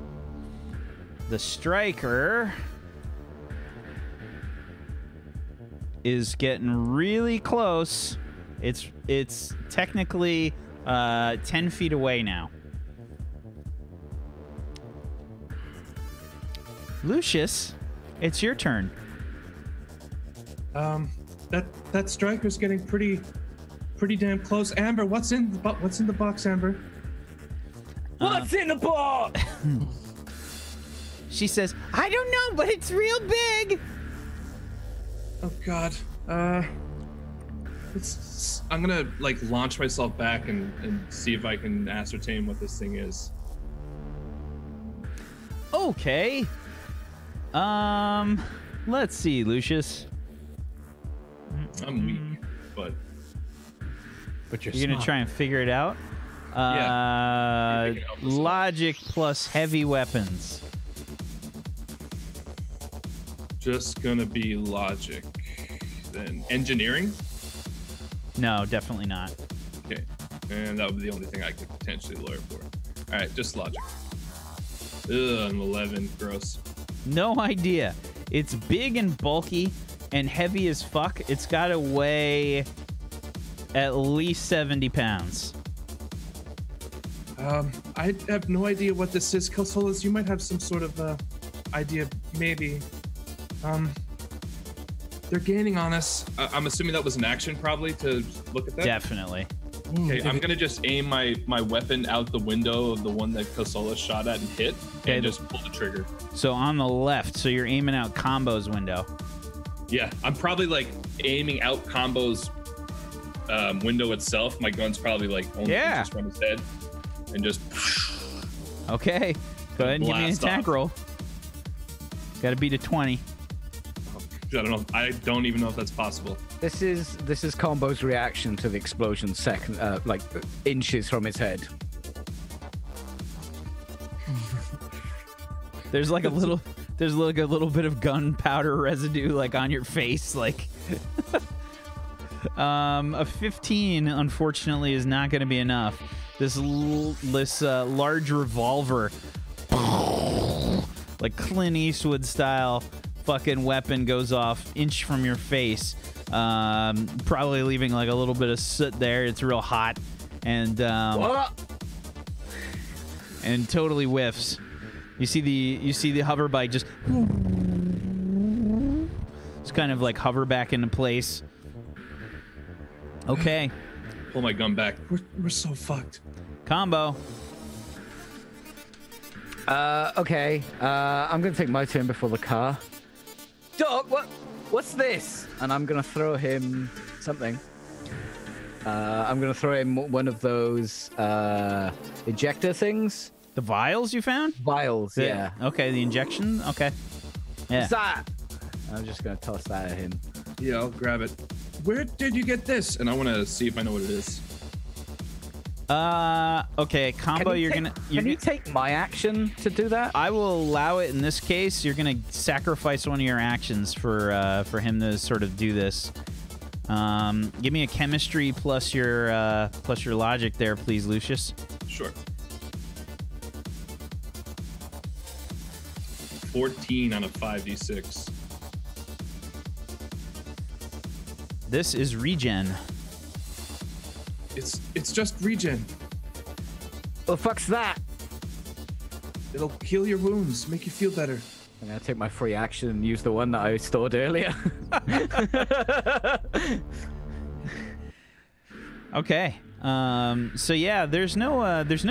[SPEAKER 1] The striker is getting really close. It's technically 10 feet away now. Lucius, it's your turn.
[SPEAKER 3] That striker's getting pretty damn close. Amber, what's in the box, Amber?
[SPEAKER 2] What's in the box?
[SPEAKER 6] She says, I don't know, but it's real big.
[SPEAKER 3] Oh God. I'm gonna like launch myself back and see if I can ascertain what this thing is.
[SPEAKER 1] Okay. Let's see, Lucius.
[SPEAKER 3] I'm weak, but
[SPEAKER 1] You're gonna try and figure it out.
[SPEAKER 3] Yeah.
[SPEAKER 1] Logic plus heavy weapons.
[SPEAKER 3] Just gonna be logic. Then engineering?
[SPEAKER 1] No, definitely not.
[SPEAKER 3] Okay. And that would be the only thing I could potentially lawyer for. All right, just logic. Ugh, an 11. Gross.
[SPEAKER 1] No idea. It's big and bulky and heavy as fuck. It's got to weigh at least 70 pounds.
[SPEAKER 3] I have no idea what this is. Kelsolas, you might have some sort of idea, maybe. They're gaining on us. I'm assuming that was an action, probably, to look at that?
[SPEAKER 1] Definitely.
[SPEAKER 3] Okay, I'm gonna just aim my weapon out the window of the one that Kelsolas shot at and hit, and just pull the trigger.
[SPEAKER 1] So on the left, so you're aiming out Combo's window.
[SPEAKER 3] Yeah, I'm probably like aiming out Combo's window itself. My gun's probably like only inches from his head, and just.
[SPEAKER 1] Okay, go ahead and give me an attack roll. Got to beat a 20.
[SPEAKER 3] I don't know. I don't even know if that's possible.
[SPEAKER 2] This is Combo's reaction to the explosion, like inches from his head.
[SPEAKER 1] There's like a little bit of gunpowder residue like on your face, like. A 15, unfortunately, is not going to be enough. This large revolver, like Clint Eastwood style, fucking weapon goes off inch from your face, probably leaving like a little bit of soot there. It's real hot, and totally whiffs. You see the hover bike just kind of like hover back into place. Okay.
[SPEAKER 3] Pull my gun back. We're so fucked.
[SPEAKER 1] Combo.
[SPEAKER 2] Okay. I'm gonna take my turn before the car. Dog, what's this? And I'm gonna throw him something. I'm gonna throw him one of those ejector things.
[SPEAKER 1] The vials you found?
[SPEAKER 2] Vials, yeah.
[SPEAKER 1] Okay, the injection. Okay. Yeah.
[SPEAKER 2] What's that? I'm just gonna toss that at him.
[SPEAKER 3] Yeah, I'll grab it. Where did you get this? And I want to see if I know what it is.
[SPEAKER 1] Okay, Combo,
[SPEAKER 2] Can you take my action to do that?
[SPEAKER 1] I will allow it in this case. You're gonna sacrifice one of your actions for him to sort of do this. Give me a chemistry plus your logic there, please, Lucius.
[SPEAKER 3] Sure. 14 on a 5d6.
[SPEAKER 1] This is regen.
[SPEAKER 3] It's just regen.
[SPEAKER 2] What the fuck's that?
[SPEAKER 3] It'll heal your wounds, make you feel better.
[SPEAKER 2] I'm gonna take my free action and use the one that I stored earlier.
[SPEAKER 1] Okay. So yeah, there's no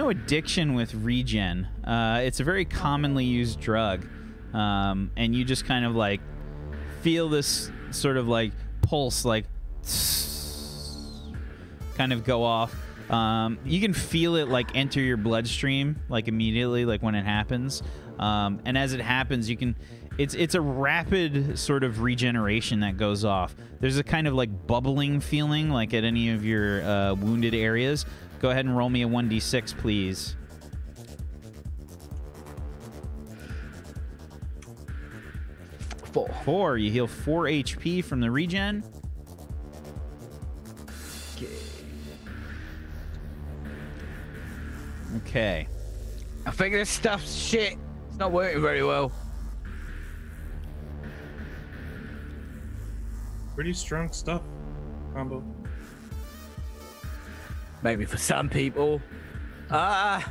[SPEAKER 1] addiction with regen. It's a very commonly used drug, and you just kind of like feel this sort of like pulse, like kind of go off. You can feel it like enter your bloodstream like immediately, like when it happens. And as it happens, you can. It's a rapid sort of regeneration that goes off. There's a kind of like bubbling feeling like at any of your wounded areas. Go ahead and roll me a 1d6, please. 4. You heal 4 HP from the regen. Okay.
[SPEAKER 2] I think this stuff's shit. It's not working very well.
[SPEAKER 3] Pretty strong stuff, Combo.
[SPEAKER 2] Maybe for some people. Where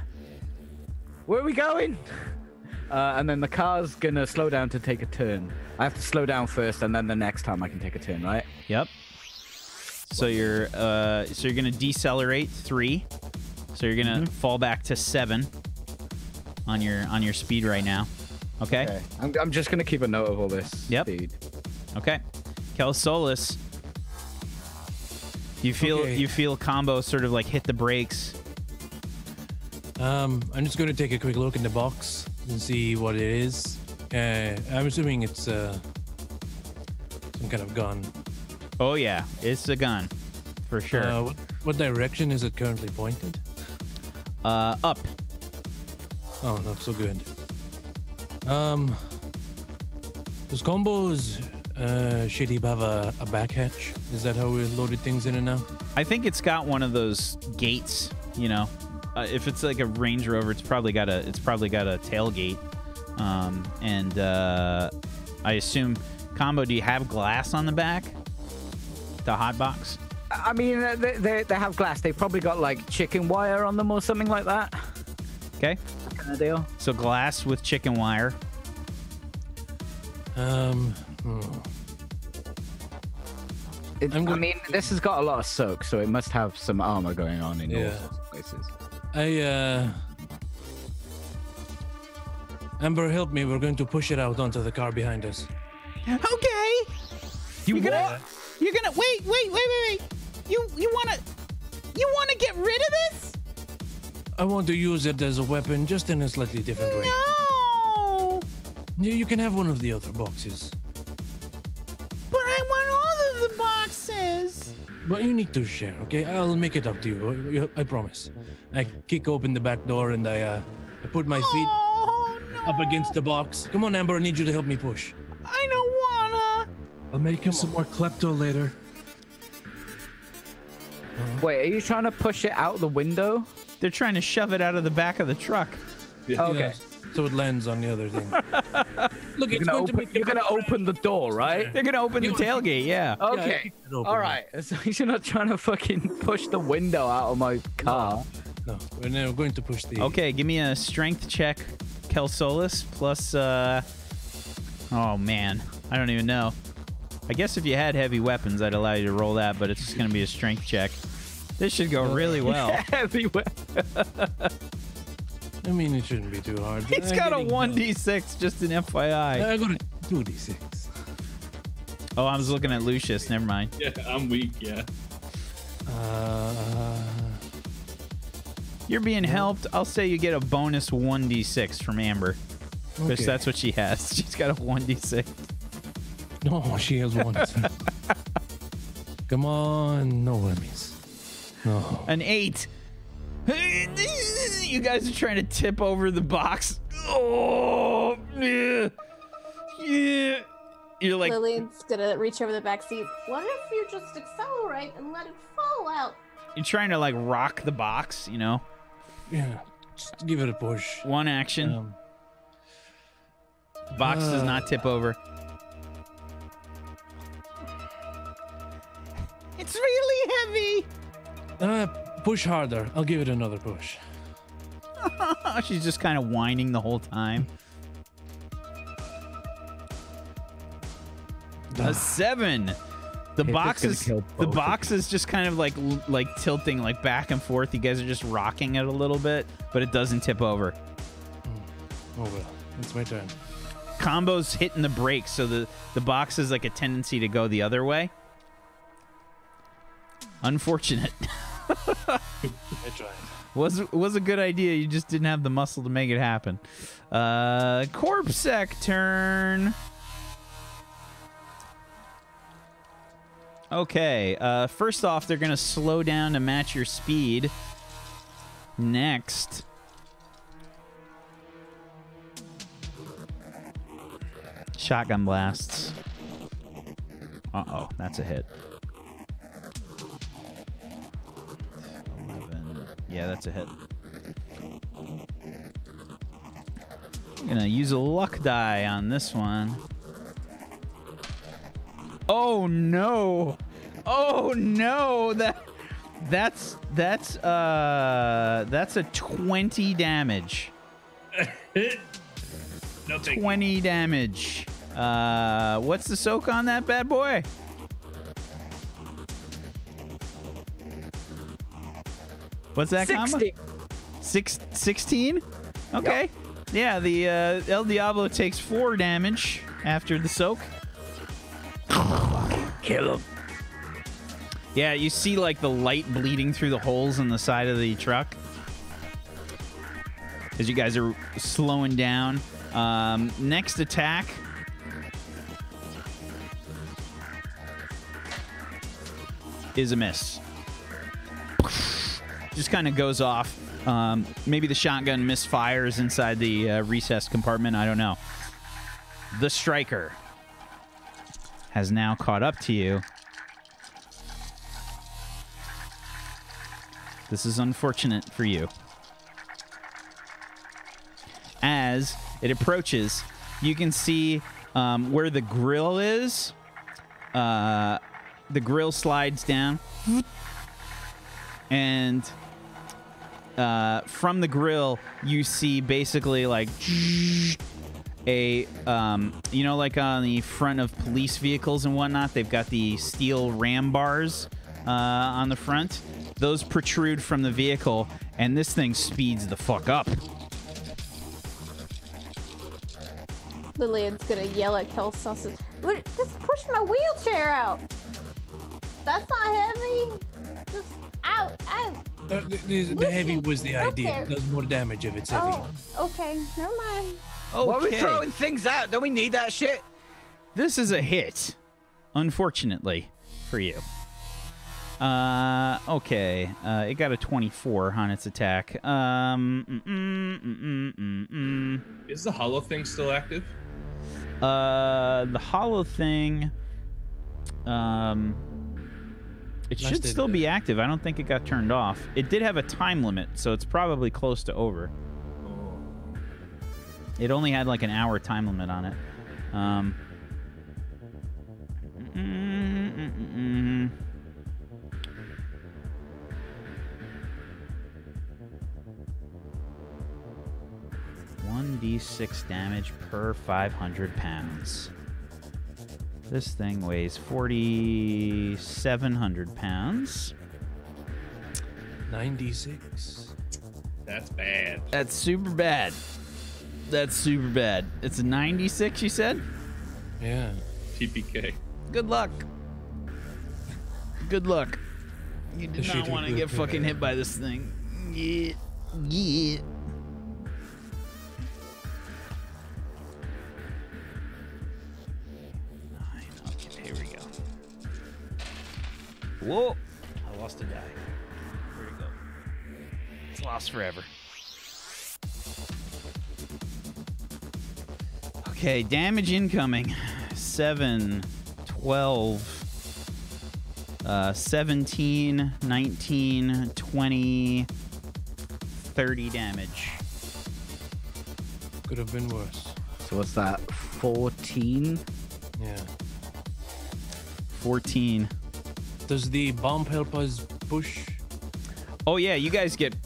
[SPEAKER 2] are we going? And then the car's gonna slow down to take a turn. I have to slow down first, and then the next time I can take a turn, right?
[SPEAKER 1] Yep. So you're gonna decelerate 3. So you're gonna fall back to 7 on your speed right now. Okay.
[SPEAKER 2] I'm just gonna keep a note of all this.
[SPEAKER 1] Yep.
[SPEAKER 2] Speed.
[SPEAKER 1] Okay. Kelsolas. You feel
[SPEAKER 5] Okay.
[SPEAKER 1] you feel Combo sort of like hit the brakes.
[SPEAKER 5] I'm just going to take a quick look in the box and see what it is. I'm assuming it's some kind of gun.
[SPEAKER 1] Oh yeah, it's a gun, for sure.
[SPEAKER 5] What direction is it currently pointed?
[SPEAKER 1] Up.
[SPEAKER 5] Oh, not so good. Does Combo's shit heap have a back hatch? Is that how we loaded things in and out?
[SPEAKER 1] I think it's got one of those gates. You know, if it's like a Range Rover, it's probably got a tailgate. And I assume, Combo, do you have glass on the back? The hotbox?
[SPEAKER 2] I mean, they have glass. They probably got like chicken wire on them or something like that.
[SPEAKER 1] Okay.
[SPEAKER 2] Kind of deal.
[SPEAKER 1] So glass with chicken wire.
[SPEAKER 2] I mean, this has got a lot of soak, so it must have some armor going on in all sorts of places.
[SPEAKER 5] Amber, help me. We're going to push it out onto the car behind us.
[SPEAKER 1] Okay. You're gonna wait. You wanna get rid of this?
[SPEAKER 5] I want to use it as a weapon, just in a slightly different way.
[SPEAKER 1] No.
[SPEAKER 5] You can have one of the other boxes.
[SPEAKER 1] But I want all of the boxes.
[SPEAKER 5] But you need to share, okay? I'll make it up to you. I promise. I kick open the back door and I put my feet up against the box. Come on, Amber. I need you to help me push.
[SPEAKER 1] I don't wanna.
[SPEAKER 3] I'll make him some more klepto later.
[SPEAKER 2] Wait, are you trying to push it out the window?
[SPEAKER 1] They're trying to shove it out of the back of the truck.
[SPEAKER 3] Yeah.
[SPEAKER 2] Okay.
[SPEAKER 5] Yes, so it lands on the other thing. Look, it's going to make
[SPEAKER 2] You're gonna open the door, right?
[SPEAKER 1] They're gonna open the tailgate. Yeah.
[SPEAKER 2] Okay.
[SPEAKER 5] it open.
[SPEAKER 2] All right. So you're not trying to fucking push the window out of my car.
[SPEAKER 5] No, we're now going to push the.
[SPEAKER 1] Okay, give me a strength check, Kelsolis, plus. Oh man, I don't even know. I guess if you had heavy weapons, I'd allow you to roll that, but it's just gonna be a strength check. This should go really well.
[SPEAKER 2] Everywhere.
[SPEAKER 5] I mean, it shouldn't be too hard.
[SPEAKER 1] It's got a 1d6, just an FYI.
[SPEAKER 5] I got a 2d6.
[SPEAKER 1] Oh, I was looking at Lucius. Never mind.
[SPEAKER 3] Yeah, I'm weak. Yeah.
[SPEAKER 1] You're being helped. I'll say you get a bonus 1d6 from Amber. Because
[SPEAKER 5] Okay.
[SPEAKER 1] that's what she has. She's got a 1d6.
[SPEAKER 5] No, she has one. Come on, no whammies. No.
[SPEAKER 1] An 8. You guys are trying to tip over the box. Oh, yeah. Yeah. You're like,
[SPEAKER 4] Lillian's gonna reach over the back seat. What if you just accelerate and let it fall out?
[SPEAKER 1] you're trying to like rock the box, you know?
[SPEAKER 5] Yeah, just give it a push.
[SPEAKER 1] One action. Box does not tip over. It's really heavy.
[SPEAKER 5] Push harder. I'll give it another push.
[SPEAKER 1] She's just kind of whining the whole time. A 7. The box is just kind of like tilting like back and forth. You guys are just rocking it a little bit, but it doesn't tip over.
[SPEAKER 5] Oh well, it's my turn.
[SPEAKER 1] Combo's hitting the brakes, so the box has like a tendency to go the other way. Unfortunate.
[SPEAKER 5] I tried.
[SPEAKER 1] Was a good idea. You just didn't have the muscle to make it happen. Corpsec turn. Okay. First off, they're gonna slow down to match your speed. Next. Shotgun blasts. Uh-oh, that's a hit. 11. Yeah, that's a hit. I'm gonna use a luck die on this one. Oh no! Oh no! That's a 20 damage.
[SPEAKER 3] No, thank
[SPEAKER 1] 20 damage. What's the soak on that bad boy? What's that,
[SPEAKER 2] 60.
[SPEAKER 1] 16? Okay. Yeah, the El Diablo takes 4 damage after the soak.
[SPEAKER 2] Kill him.
[SPEAKER 1] Yeah, you see like the light bleeding through the holes in the side of the truck as you guys are slowing down. Next attack. Is a miss. Just kind of goes off. Maybe the shotgun misfires inside the recessed compartment. I don't know. The striker has now caught up to you. This is unfortunate for you. As it approaches, you can see where the grill is. The grill slides down. And from the grill, you see basically like a, you know, like on the front of police vehicles and whatnot, they've got the steel ram bars on the front. Those protrude from the vehicle, and this thing speeds the fuck up.
[SPEAKER 4] Lillian's gonna yell at Kel Sausage. Just push my wheelchair out. That's not heavy. Just out.
[SPEAKER 5] The heavy was the idea. It does more damage if it's heavy.
[SPEAKER 4] Oh, okay. Never mind.
[SPEAKER 2] Why are we throwing things out? Don't we need that shit?
[SPEAKER 1] This is a hit, unfortunately, for you. Okay. It got a 24 on its attack.
[SPEAKER 3] Is the hollow thing still active?
[SPEAKER 1] The hollow thing, it should still be active. I don't think it got turned off. It did have a time limit, so it's probably close to over. It only had like an hour time limit on it. 1d6 damage per 500 pounds. This thing weighs 4,700 pounds.
[SPEAKER 5] 96.
[SPEAKER 3] That's bad.
[SPEAKER 1] That's super bad. That's super bad. It's a 96, you said?
[SPEAKER 5] Yeah.
[SPEAKER 3] TPK.
[SPEAKER 1] Good luck. Good luck. You do not want to get fucking hit by this thing. Yeah. Yeah. Okay, here we go. Whoa. I lost a die. Where'd it go? It's lost forever. Okay, damage incoming. 7, 12, 17, 19, 20, 30 damage.
[SPEAKER 5] Could have been worse.
[SPEAKER 2] So what's that? 14?
[SPEAKER 5] Yeah.
[SPEAKER 1] 14.
[SPEAKER 5] Does the bomb help us push?
[SPEAKER 1] Oh yeah, you guys get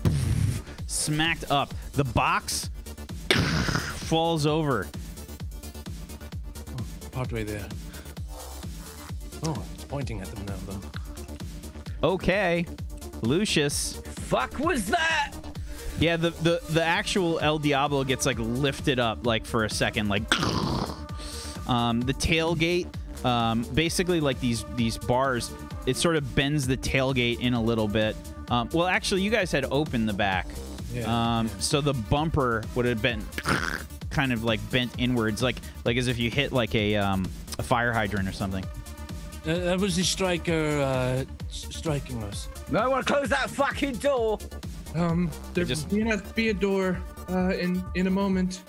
[SPEAKER 1] smacked up. The box falls over.
[SPEAKER 5] Partway there. Oh, it's pointing at them now, though.
[SPEAKER 1] Okay, Lucius.
[SPEAKER 2] Fuck was that?
[SPEAKER 1] Yeah, the actual El Diablo gets like lifted up like for a second, like the tailgate, basically like these bars, it sort of bends the tailgate in a little bit. Well, actually, you guys had opened the back, so the bumper would have been kind of like bent inwards, like as if you hit like a fire hydrant or something.
[SPEAKER 5] That was the striker striking us.
[SPEAKER 2] No, I want to close that fucking door.
[SPEAKER 3] There's gonna be a door in a moment.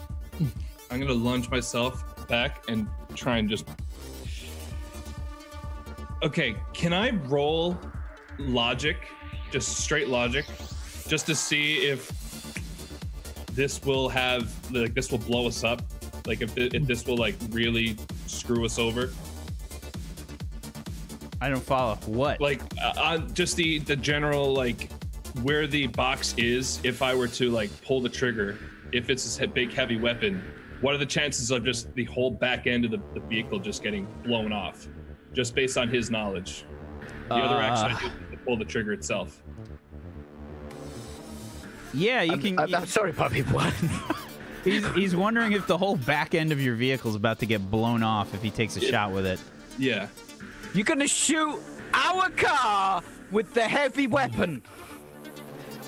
[SPEAKER 3] I'm gonna lunge myself back and try and just. Okay, can I roll logic, just straight logic, just to see if this will this will blow us up, like if this will like really screw us over?
[SPEAKER 1] I don't follow. What?
[SPEAKER 3] Like just the general, like where the box is, if I were to like pull the trigger, if it's a big heavy weapon, what are the chances of just the whole back end of the vehicle just getting blown off, just based on his knowledge? The other action I do is to pull the trigger itself.
[SPEAKER 1] Yeah, you can.
[SPEAKER 2] I'm sorry, Bobby. What?
[SPEAKER 1] He's wondering if the whole back end of your vehicle is about to get blown off if he takes a shot with it.
[SPEAKER 3] Yeah.
[SPEAKER 2] You're gonna shoot Our car with the heavy weapon.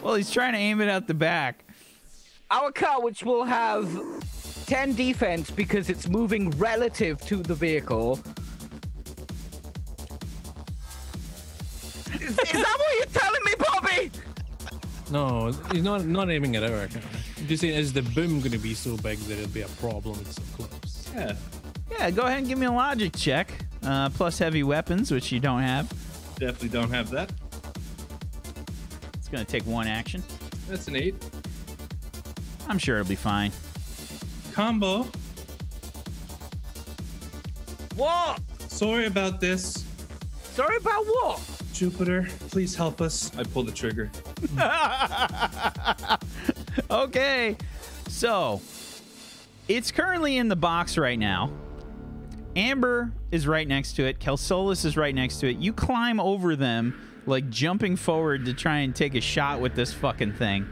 [SPEAKER 1] Well, he's trying to aim it at the back.
[SPEAKER 2] Our car, which will have 10 defense because it's moving relative to the vehicle. Is that what you're telling me, Bobby?
[SPEAKER 5] No, he's not aiming at our car. Just saying, is the boom going to be so big that it'll be a problem? It's so close.
[SPEAKER 3] Yeah.
[SPEAKER 1] Yeah, go ahead and give me a logic check. Plus heavy weapons, which you don't have.
[SPEAKER 3] Definitely don't have that.
[SPEAKER 1] It's going to take 1 action.
[SPEAKER 3] That's an 8.
[SPEAKER 1] I'm sure it'll be fine.
[SPEAKER 3] Combo.
[SPEAKER 2] What?
[SPEAKER 3] Sorry about this.
[SPEAKER 2] Sorry about what?
[SPEAKER 3] Jupiter, please help us. I pulled the trigger.
[SPEAKER 1] Okay, so it's currently in the box right now. Amber is right next to it. Kelsolis is right next to it. You climb over them, like jumping forward to try and take a shot with this fucking thing.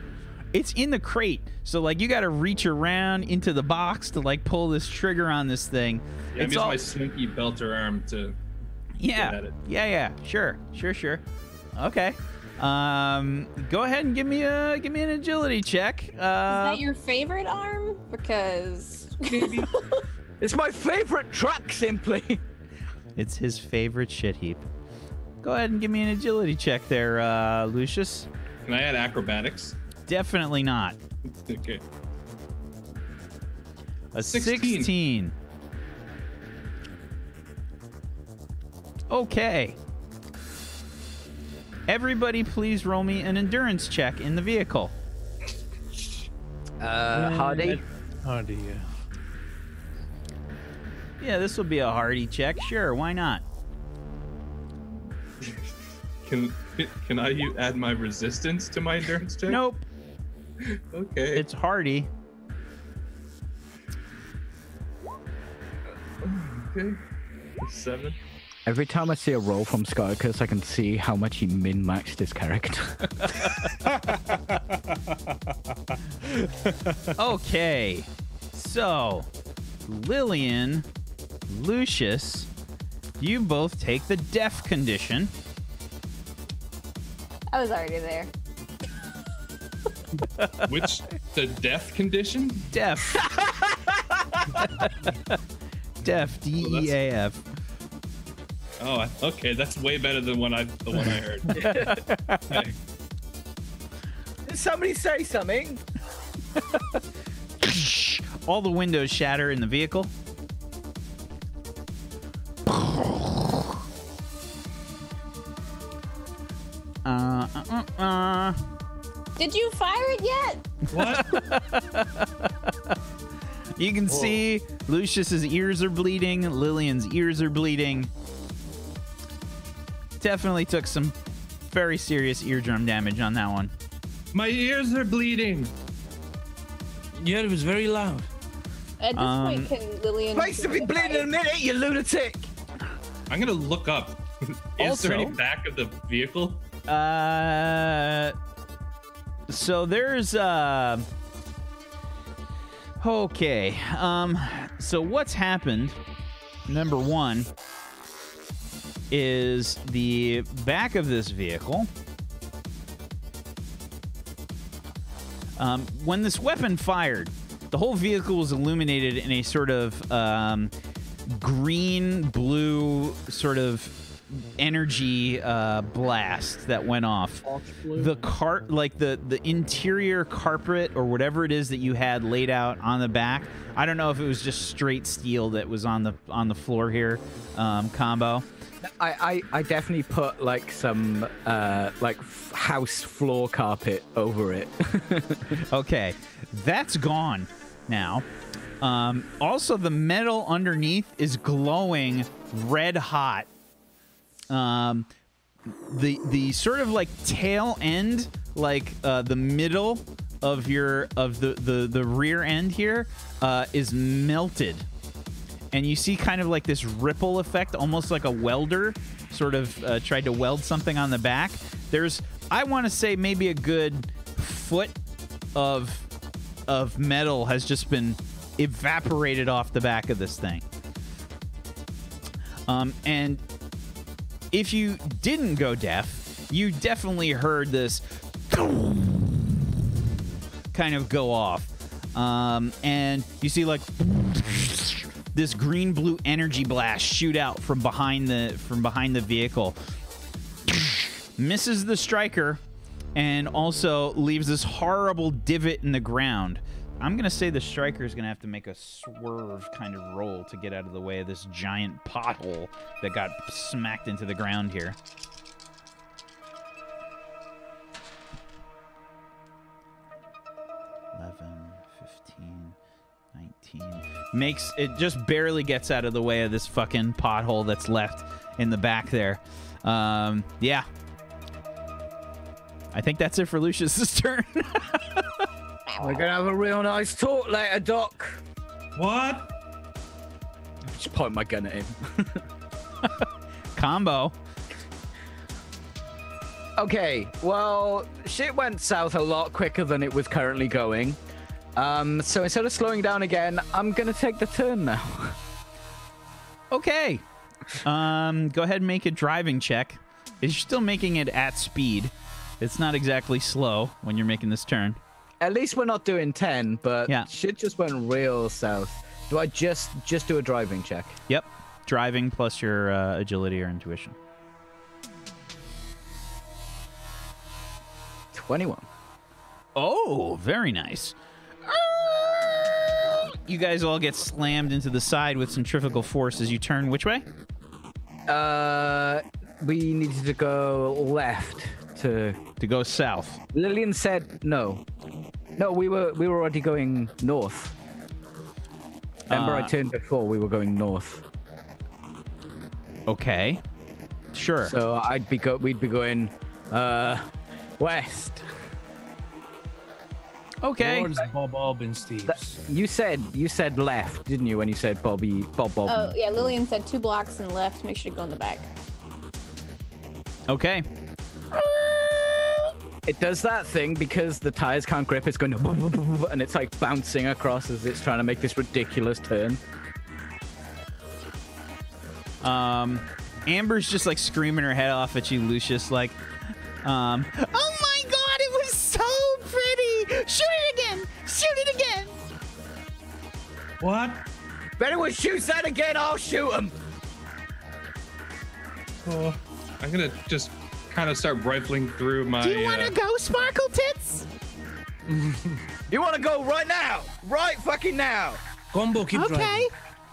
[SPEAKER 1] It's in the crate, so like you got to reach around into the box to like pull this trigger on this thing.
[SPEAKER 3] Yeah, I'm
[SPEAKER 1] It's
[SPEAKER 3] using
[SPEAKER 1] all-
[SPEAKER 3] my slinky belter arm to
[SPEAKER 1] Yeah,
[SPEAKER 3] get at it.
[SPEAKER 1] yeah, sure. Okay. Go ahead and give me an agility check.
[SPEAKER 4] Is that your favorite arm? Because
[SPEAKER 2] It's my favorite truck, simply.
[SPEAKER 1] It's his favorite shit heap. Go ahead and give me an agility check there, Lucius.
[SPEAKER 3] Can I add acrobatics?
[SPEAKER 1] Definitely not.
[SPEAKER 3] Okay.
[SPEAKER 1] A
[SPEAKER 3] 16.
[SPEAKER 1] 16. Okay. Everybody, please roll me an endurance check in the vehicle.
[SPEAKER 2] Hardy.
[SPEAKER 5] Hardy, yeah.
[SPEAKER 1] Yeah, this will be a hardy check. Sure, why not?
[SPEAKER 3] Can I add my resistance to my endurance check?
[SPEAKER 1] Nope.
[SPEAKER 3] Okay.
[SPEAKER 1] It's hardy.
[SPEAKER 3] Okay. 7.
[SPEAKER 2] Every time I see a roll from Skycus, I can see how much he min-maxed his character.
[SPEAKER 1] Okay. So, Lillian, Lucius, you both take the deaf condition.
[SPEAKER 4] I was already there.
[SPEAKER 3] Which the death condition?
[SPEAKER 1] Deaf. Deaf. DEAF.
[SPEAKER 3] Oh, okay. That's way better than the one I heard. Okay.
[SPEAKER 2] Did somebody say something?
[SPEAKER 1] All the windows shatter in the vehicle.
[SPEAKER 4] Did you fire it yet?
[SPEAKER 3] What?
[SPEAKER 1] You can see Lucius's ears are bleeding. Lillian's ears are bleeding. Definitely took some very serious eardrum damage on that one.
[SPEAKER 3] My ears are bleeding.
[SPEAKER 5] Yeah, it was very loud.
[SPEAKER 4] At this point, can Lillian...
[SPEAKER 2] Place to be bleeding in a minute, you lunatic!
[SPEAKER 3] I'm gonna look up. Is there any
[SPEAKER 1] Also-
[SPEAKER 3] back of the vehicle?
[SPEAKER 1] So there's okay. So what's happened? Number one is the back of this vehicle. When this weapon fired, the whole vehicle was illuminated in a sort of green-blue sort of energy blast that went off. The the interior carpet or whatever it is that you had laid out on the back. I don't know if it was just straight steel that was on the floor here, combo.
[SPEAKER 2] I definitely put like some house floor carpet over it.
[SPEAKER 1] Okay, that's gone now. Also, the metal underneath is glowing red hot. The sort of like tail end, like the middle of the rear end here is melted. And you see kind of like this ripple effect, almost like a welder sort of tried to weld something on the back. There's, I want to say, maybe a good foot of metal has just been evaporated off the back of this thing. And if you didn't go deaf, you definitely heard this kind of go off. And you see like this green-blue energy blast shoot out from behind the vehicle. Misses the striker and also leaves this horrible divot in the ground. I'm going to say the striker is going to have to make a swerve kind of roll to get out of the way of this giant pothole that got smacked into the ground here. Makes it just barely gets out of the way of this fucking pothole that's left in the back there. Yeah. I think that's it for Lucius's turn.
[SPEAKER 2] We're gonna have a real nice talk later, Doc.
[SPEAKER 3] What?
[SPEAKER 2] Just point my gun at him.
[SPEAKER 1] Combo.
[SPEAKER 2] Okay, well, shit went south a lot quicker than it was currently going. So instead of slowing down again, I'm gonna take the turn now.
[SPEAKER 1] Okay. Go ahead and make a driving check. You're still making it at speed. It's not exactly slow when you're making this turn.
[SPEAKER 2] At least we're not doing 10, but
[SPEAKER 1] yeah.
[SPEAKER 2] Shit just went real south. Do I just do a driving check?
[SPEAKER 1] Yep. Driving plus your agility or intuition.
[SPEAKER 2] 21.
[SPEAKER 1] Oh, very nice. You guys all get slammed into the side with centrifugal force as you turn which way?
[SPEAKER 2] We needed to go left to
[SPEAKER 1] go south.
[SPEAKER 2] Lillian said no. No, we were already going north. Remember, I turned before. We were going north.
[SPEAKER 1] Okay. Sure.
[SPEAKER 2] So we'd be going west.
[SPEAKER 1] Okay.
[SPEAKER 5] Towards Bob and Steve.
[SPEAKER 2] You said left, didn't you? When you said Bob.
[SPEAKER 4] Oh yeah, Lillian said 2 blocks and left. Make sure to go in the back.
[SPEAKER 1] Okay.
[SPEAKER 2] It does that thing because the tires can't grip. It's going to and it's like bouncing across as it's trying to make this ridiculous turn.
[SPEAKER 1] Amber's just like screaming her head off at you, Lucius. Like, oh my God, it was so pretty. Shoot it again. Shoot it again.
[SPEAKER 3] What?
[SPEAKER 2] If anyone shoots that again, I'll shoot him.
[SPEAKER 3] Oh, I'm gonna just kind of start rifling through my.
[SPEAKER 1] Do you want to go, Sparkle Tits?
[SPEAKER 2] You want to go right now? Right fucking now.
[SPEAKER 5] Combo, keep driving.
[SPEAKER 1] Okay,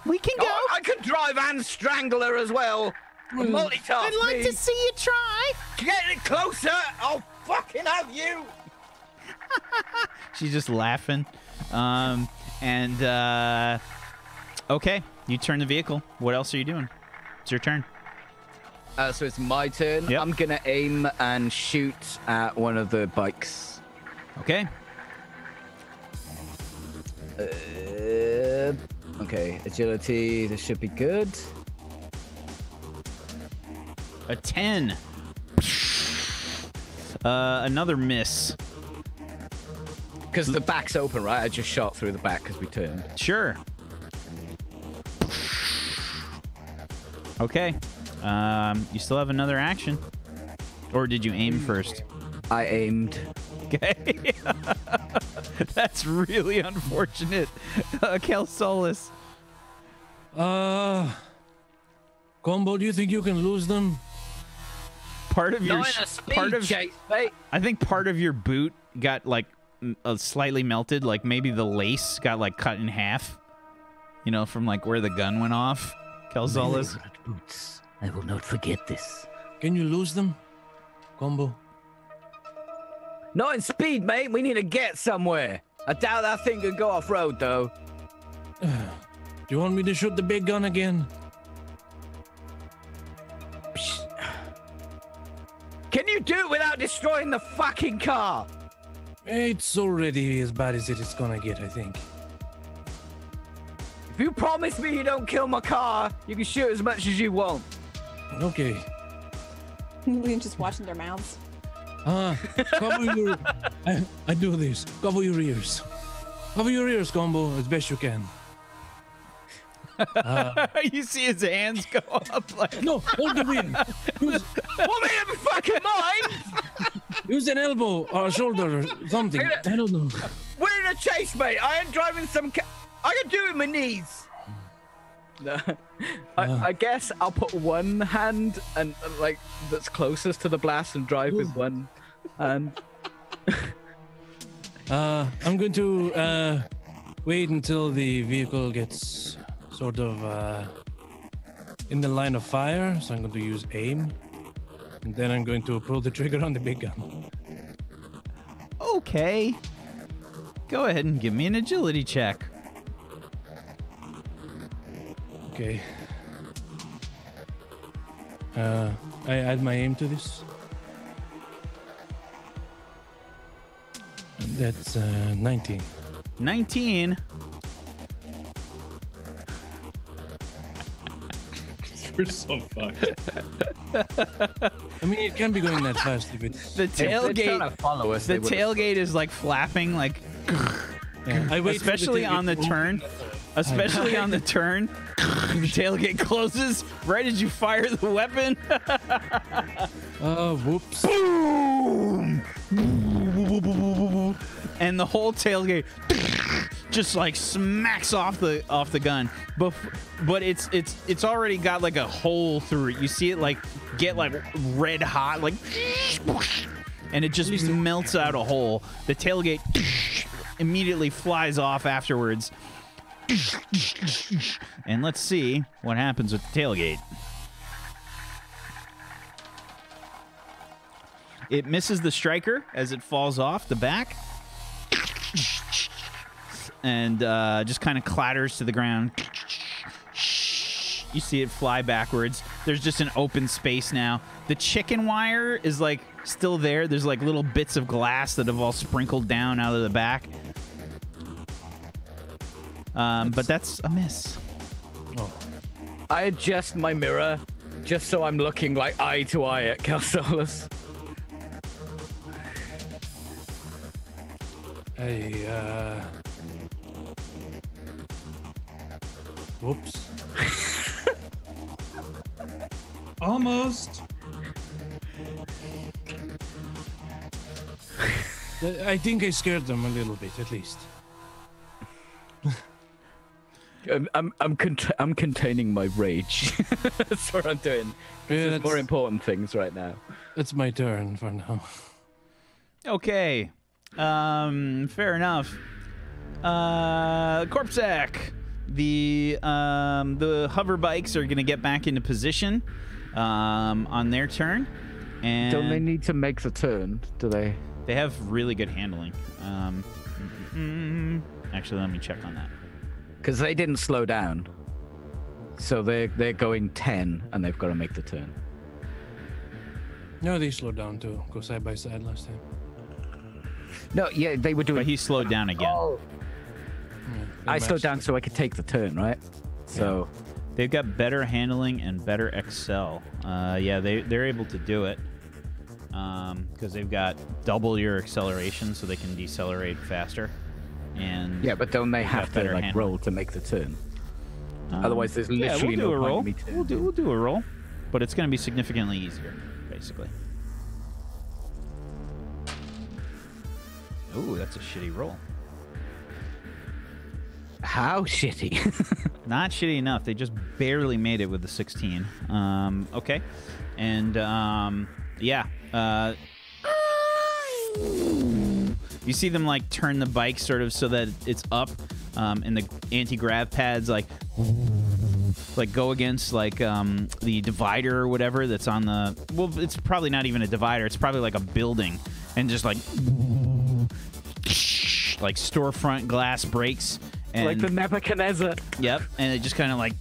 [SPEAKER 1] we can go.
[SPEAKER 2] Oh, I could drive and strangle her as well. Multitask.
[SPEAKER 1] I'd like to see you try.
[SPEAKER 2] Get it closer. I'll fucking have you.
[SPEAKER 1] She's just laughing. Okay, you turn the vehicle. What else are you doing? It's your turn.
[SPEAKER 2] So it's my turn.
[SPEAKER 1] Yep.
[SPEAKER 2] I'm gonna aim and shoot at one of the bikes.
[SPEAKER 1] Okay.
[SPEAKER 2] Okay, agility. This should be good.
[SPEAKER 1] A 10. Another miss.
[SPEAKER 2] Because the back's open, right? I just shot through the back because we turned.
[SPEAKER 1] Sure. Okay. You still have another action. Or did you aim first?
[SPEAKER 2] I aimed.
[SPEAKER 1] Okay. That's really unfortunate. Kelsolis.
[SPEAKER 5] Combo, do you think you can lose them?
[SPEAKER 1] Part of your
[SPEAKER 2] Not in a speed chase, mate.
[SPEAKER 1] I think part of your boot got like slightly melted, like maybe the lace got like cut in half. You know, from like where the gun went off. Kelsolis.
[SPEAKER 2] Boots. I will not forget this.
[SPEAKER 5] Can you lose them? Combo.
[SPEAKER 2] Not in speed, mate. We need to get somewhere. I doubt that thing can go off-road, though.
[SPEAKER 5] Do you want me to shoot the big gun again?
[SPEAKER 2] Can you do it without destroying the fucking car?
[SPEAKER 5] It's already as bad as it is gonna get, I think.
[SPEAKER 2] If you promise me you don't kill my car, you can shoot as much as you want.
[SPEAKER 5] Okay.
[SPEAKER 4] Lillian's just watching their mouths.
[SPEAKER 5] Cover your... I do this. Cover your ears. Cover your ears, Combo, as best you can.
[SPEAKER 1] You see his hands go up like.
[SPEAKER 5] No, hold the wind.
[SPEAKER 2] What me in fucking mind?
[SPEAKER 5] Use an elbow or a shoulder or something. I don't know.
[SPEAKER 2] We're in a chase, mate. I am driving some. I can do it with my knees. No. I guess I'll put one hand and like that's closest to the blast and drive with one hand.
[SPEAKER 5] I'm going to wait until the vehicle gets sort of in the line of fire. So I'm going to use aim. And then I'm going to pull the trigger on the big gun.
[SPEAKER 1] Okay. Go ahead and give me an agility check.
[SPEAKER 5] Okay. I add my aim to this. That's 19.
[SPEAKER 1] 19.
[SPEAKER 3] We're so fucked.
[SPEAKER 5] I mean, it can't be going that fast if it's...
[SPEAKER 1] The
[SPEAKER 2] If they're trying to
[SPEAKER 1] tailgate.
[SPEAKER 2] follow us,
[SPEAKER 1] The
[SPEAKER 2] they would've-
[SPEAKER 1] tailgate is like flapping, like.
[SPEAKER 5] Yeah, I wait for the
[SPEAKER 1] Especially on the
[SPEAKER 5] tailgate to
[SPEAKER 1] turn. Especially on the turn. The tailgate closes right as you fire the weapon.
[SPEAKER 5] Oh, whoops.
[SPEAKER 1] Boom! And the whole tailgate just like smacks off the gun. But it's already got like a hole through it. You see it like get like red hot, like, and it just melts out a hole. The tailgate immediately flies off afterwards. And let's see what happens with the tailgate. It misses the striker as it falls off the back. And just kind of clatters to the ground. You see it fly backwards. There's just an open space now. The chicken wire is like still there. There's like little bits of glass that have all sprinkled down out of the back. But that's a miss.
[SPEAKER 5] Oh.
[SPEAKER 2] I adjust my mirror just so I'm looking like eye to eye at Calsolus.
[SPEAKER 5] Whoops.
[SPEAKER 3] Almost.
[SPEAKER 5] I think I scared them a little bit, at least.
[SPEAKER 2] I'm containing my rage. That's what I'm doing.
[SPEAKER 5] Yeah,
[SPEAKER 2] There's more important things right now.
[SPEAKER 5] It's my turn for now.
[SPEAKER 1] Okay. Fair enough. Corpsec. The hover bikes are gonna get back into position on their turn. And
[SPEAKER 2] Don't they need to make the turn? Do they?
[SPEAKER 1] they have really good handling. Actually, let me check on that.
[SPEAKER 2] Because they didn't slow down. So they're going 10 and they've got to make the turn.
[SPEAKER 5] No, they slowed down too. Go side by side last time.
[SPEAKER 2] No, yeah, they were doing.
[SPEAKER 1] But he slowed down again.
[SPEAKER 2] Oh.
[SPEAKER 5] Yeah, they
[SPEAKER 2] I slowed
[SPEAKER 5] matched
[SPEAKER 2] down
[SPEAKER 5] it.
[SPEAKER 2] so I could take the turn, right? So
[SPEAKER 1] They've got better handling and better excel. Yeah, they're able to do it because they've got double your acceleration, so they can decelerate faster. And
[SPEAKER 2] yeah, but don't they
[SPEAKER 1] got
[SPEAKER 2] have to
[SPEAKER 1] better
[SPEAKER 2] like
[SPEAKER 1] handling.
[SPEAKER 2] roll to make the turn? Otherwise, there's
[SPEAKER 1] yeah,
[SPEAKER 2] literally
[SPEAKER 1] we'll do
[SPEAKER 2] no
[SPEAKER 1] a
[SPEAKER 2] point
[SPEAKER 1] roll.
[SPEAKER 2] in me turning.
[SPEAKER 1] We'll do a roll, but it's going to be significantly easier, basically. Ooh, that's a shitty roll.
[SPEAKER 2] How shitty?
[SPEAKER 1] Not shitty enough. They just barely made it with the 16. Okay. And, yeah. You see them, like, turn the bike sort of so that it's up, and the anti-grav pads, like go against, like, the divider or whatever that's on the... Well, it's probably not even a divider. It's probably, like, a building. And just, like storefront glass breaks. And,
[SPEAKER 2] like the Nebuchadnezzar.
[SPEAKER 1] Yep, and it just kind of like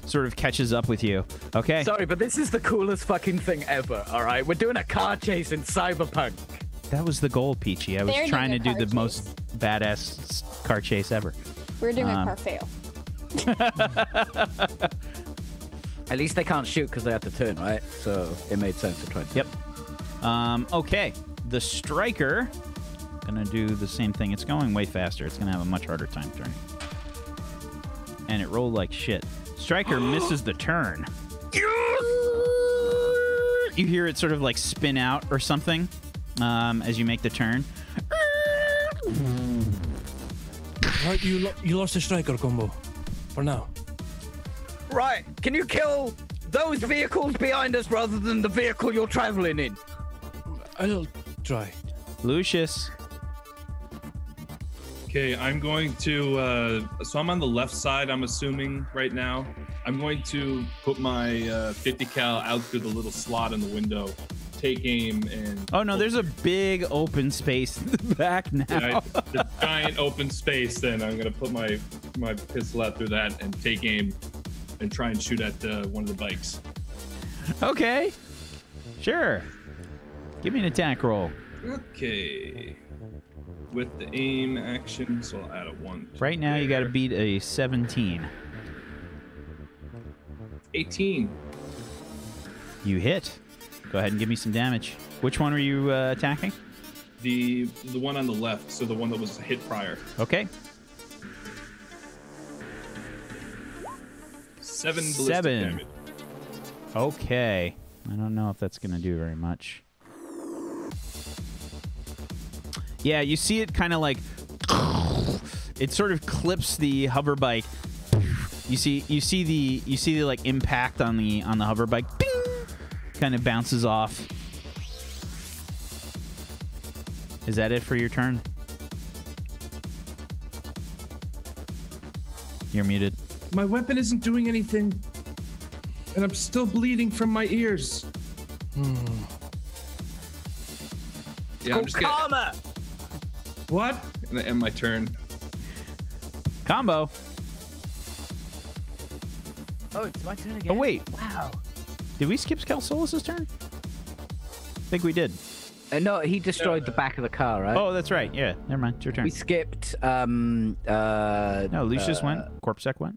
[SPEAKER 1] sort of catches up with you. Okay.
[SPEAKER 2] Sorry, but this is the coolest fucking thing ever, all right? We're doing a car chase in Cyberpunk.
[SPEAKER 1] That was the goal, Peachy. I was
[SPEAKER 4] They're
[SPEAKER 1] trying to
[SPEAKER 4] doing a
[SPEAKER 1] do
[SPEAKER 4] car
[SPEAKER 1] the most badass car chase ever.
[SPEAKER 4] We're doing a car fail.
[SPEAKER 2] At least they can't shoot because they have to turn, right? So it made sense to try to.
[SPEAKER 1] Yep. Okay. The striker gonna do the same thing. It's going way faster. It's gonna have a much harder time turning. And it rolled like shit. Striker misses the turn. You hear it sort of like spin out or something as you make the turn.
[SPEAKER 5] Right, you lost the striker combo. For now.
[SPEAKER 2] Right. Can you kill those vehicles behind us rather than the vehicle you're traveling in?
[SPEAKER 5] I'll try.
[SPEAKER 1] Lucius.
[SPEAKER 3] Okay, I'm going to. So I'm on the left side, I'm assuming, right now. I'm going to put my 50 cal out through the little slot in the window, take aim, and.
[SPEAKER 1] Oh, no, there's a big open space in the back now.
[SPEAKER 3] The giant open space, then I'm going to put my pistol out through that and take aim and try and shoot at one of the bikes.
[SPEAKER 1] Okay. Sure. Give me an attack roll.
[SPEAKER 3] Okay. With the aim action, so I'll add a 1.
[SPEAKER 1] Right now, you got to beat a 17.
[SPEAKER 3] 18.
[SPEAKER 1] You hit. Go ahead and give me some damage. Which one were you attacking?
[SPEAKER 3] The one on the left, so the one that was hit prior.
[SPEAKER 1] Okay.
[SPEAKER 3] 7 ballistic
[SPEAKER 1] 7.
[SPEAKER 3] damage.
[SPEAKER 1] Okay. I don't know if that's going to do very much. Yeah, you see it kind of like it sort of clips the hover bike. You see the like impact on the hover bike. Kind of bounces off. Is that it for your turn? You're muted.
[SPEAKER 3] My weapon isn't doing anything, and I'm still bleeding from my ears. Yeah, I'm just
[SPEAKER 2] karma.
[SPEAKER 3] What? And I end my turn.
[SPEAKER 1] Combo.
[SPEAKER 2] Oh, it's my turn again.
[SPEAKER 1] Oh, wait.
[SPEAKER 2] Wow.
[SPEAKER 1] Did we skip Kelsolus's turn? I think we did.
[SPEAKER 2] No, he destroyed the back of the car, right?
[SPEAKER 1] Oh, that's right. Yeah, never mind. It's your turn.
[SPEAKER 2] We skipped.
[SPEAKER 1] No, Lucius went. Corpsec went.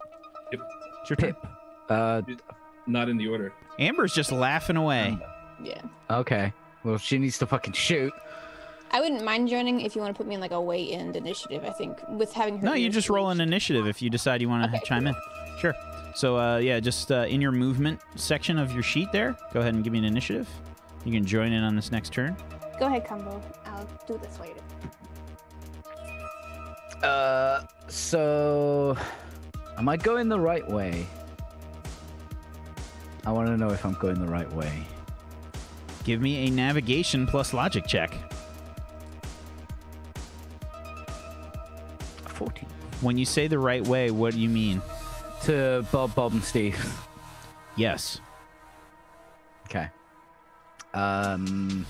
[SPEAKER 3] Yep.
[SPEAKER 1] It's your turn.
[SPEAKER 2] Pip.
[SPEAKER 3] Not in the order.
[SPEAKER 1] Amber's just laughing away.
[SPEAKER 4] Yeah.
[SPEAKER 2] Okay. Well, she needs to fucking shoot.
[SPEAKER 4] I wouldn't mind joining if you want to put me in like a way end initiative. I think with having her.
[SPEAKER 1] No, you just roll an initiative if you decide you want to chime in. Sure. So, yeah, just in your movement section of your sheet there, go ahead and give me an initiative. You can join in on this next turn.
[SPEAKER 4] Go ahead, Combo. I'll do this later.
[SPEAKER 2] So, am I going the right way? I want to know if I'm going the right way.
[SPEAKER 1] Give me a navigation plus logic check.
[SPEAKER 2] 14.
[SPEAKER 1] When you say the right way, what do you mean?
[SPEAKER 2] To Bob, and Steve.
[SPEAKER 1] Yes.
[SPEAKER 2] Okay. Can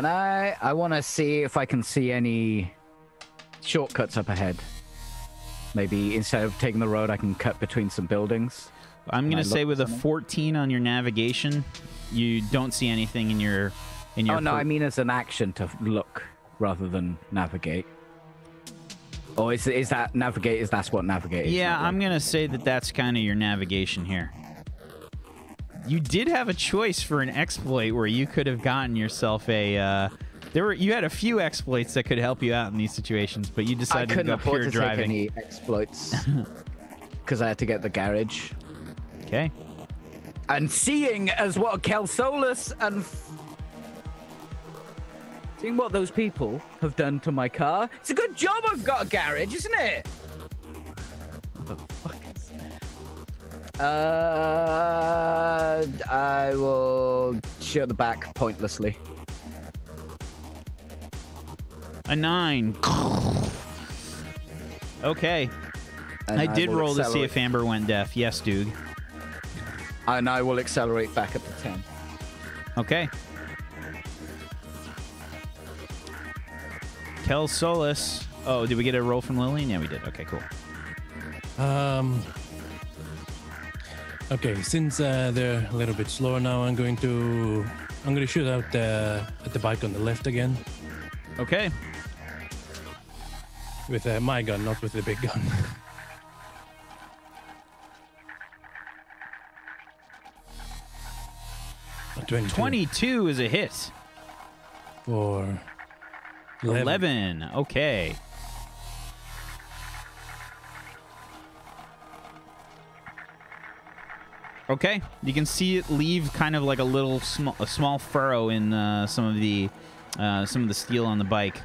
[SPEAKER 2] I want to see if I can see any shortcuts up ahead. Maybe instead of taking the road, I can cut between some buildings.
[SPEAKER 1] I'm going to say with a 14 on your navigation, you don't see anything in your...
[SPEAKER 2] Oh, no, I mean as an action to look rather than navigate. Or is that navigate? Is that's what navigate is?
[SPEAKER 1] Yeah, I'm going to say that that's kind of your navigation here. You did have a choice for an exploit where you could have gotten yourself a... You had a few exploits that could help you out in these situations, but you decided to go pure driving.
[SPEAKER 2] I couldn't afford to take any exploits because I had to get the garage.
[SPEAKER 1] Okay.
[SPEAKER 2] And seeing as what Kelsolus and seeing what those people have done to my car, it's a good job I've got a garage, isn't it? I will shoot the back pointlessly.
[SPEAKER 1] A 9. Okay.
[SPEAKER 2] And
[SPEAKER 1] I did roll to see
[SPEAKER 2] accelerate.
[SPEAKER 1] if Amber went deaf. Yes, dude.
[SPEAKER 2] And I will accelerate back up to 10.
[SPEAKER 1] Okay. Kel Solus. Oh, did we get a roll from Lillian? Yeah, we did. Okay, cool.
[SPEAKER 5] Okay, since they're a little bit slower now, I'm going to shoot out at the bike on the left again
[SPEAKER 1] Okay.
[SPEAKER 5] with my gun, not with the big gun. A 22.
[SPEAKER 1] 22 is a hit.
[SPEAKER 5] for
[SPEAKER 1] 11. Okay. Okay, you can see it leave kind of like a small furrow in some of the steel on the bike.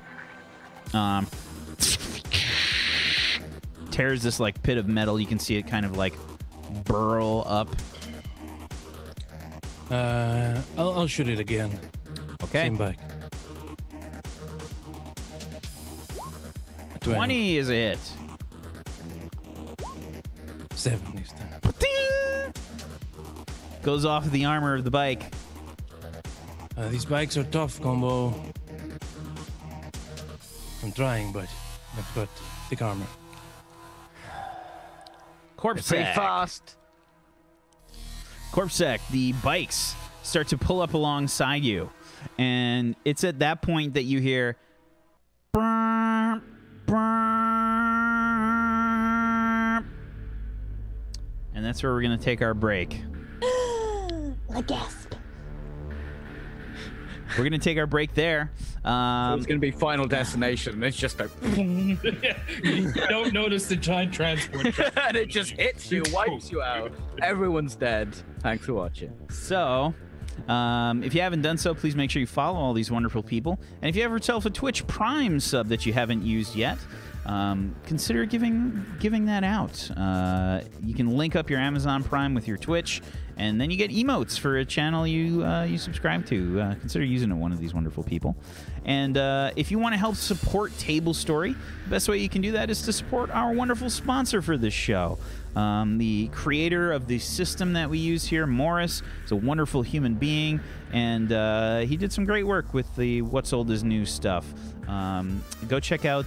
[SPEAKER 1] Tears this like pit of metal. You can see it kind of like burrow up.
[SPEAKER 5] I'll shoot it again.
[SPEAKER 1] Okay.
[SPEAKER 5] Same bike.
[SPEAKER 1] 20 is a hit.
[SPEAKER 5] 7 this time.
[SPEAKER 1] Goes off the armor of the bike.
[SPEAKER 5] These bikes are tough, Combo. I'm trying, but I've got thick armor.
[SPEAKER 2] Pretty
[SPEAKER 1] Corpsec.
[SPEAKER 2] fast.
[SPEAKER 1] Corpsec, the bikes start to pull up alongside you. And it's at that point that you hear... "Brrr, brrr." And that's where we're going to take our break.
[SPEAKER 4] A gasp.
[SPEAKER 1] We're going to take our break there.
[SPEAKER 2] It's going to be Final Destination, and it's just a...
[SPEAKER 3] You don't notice the giant transport truck.
[SPEAKER 2] and it just hits you, wipes you out. Everyone's dead. Thanks for watching.
[SPEAKER 1] So, if you haven't done so, please make sure you follow all these wonderful people. And if you have yourself a Twitch Prime sub that you haven't used yet, consider giving that out. You can link up your Amazon Prime with your Twitch, and then you get emotes for a channel you subscribe to. Consider using it, one of these wonderful people. And if you want to help support Tablestory, the best way you can do that is to support our wonderful sponsor for this show. The creator of the system that we use here, Morris, is a wonderful human being, and he did some great work with the What's Old is New stuff. Go check out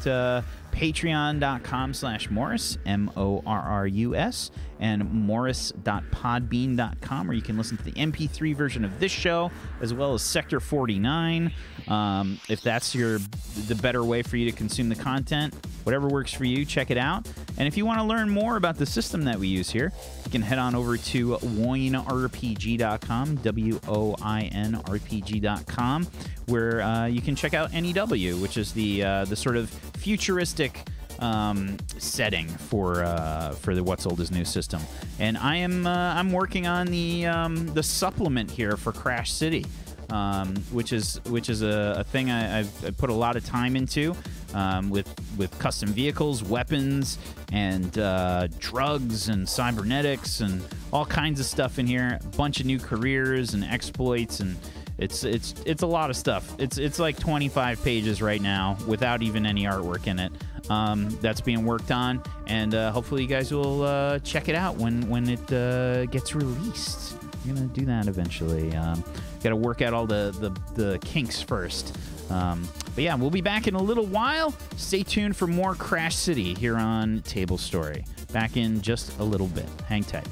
[SPEAKER 1] patreon.com/Morris, MORRUS, and morris.podbean.com, where you can listen to the MP3 version of this show, as well as Sector 49. If that's the better way for you to consume the content, whatever works for you, check it out. And if you want to learn more about the system that we use here, you can head on over to woinrpg.com, WOINRPG.com, where you can check out NEW, which is the sort of futuristic setting for the What's Old is New system. And I'm working on the supplement here for Crash City, which is a thing I've put a lot of time into, with custom vehicles, weapons, and drugs and cybernetics and all kinds of stuff in here. A bunch of new careers and exploits, and it's a lot of stuff. It's like 25 pages right now without even any artwork in it. That's being worked on, and hopefully you guys will check it out when it gets released. We're gonna do that eventually. Got to work out all the kinks first. But yeah, we'll be back in a little while. Stay tuned for more Crash City here on Tablestory. Back in just a little bit. Hang tight.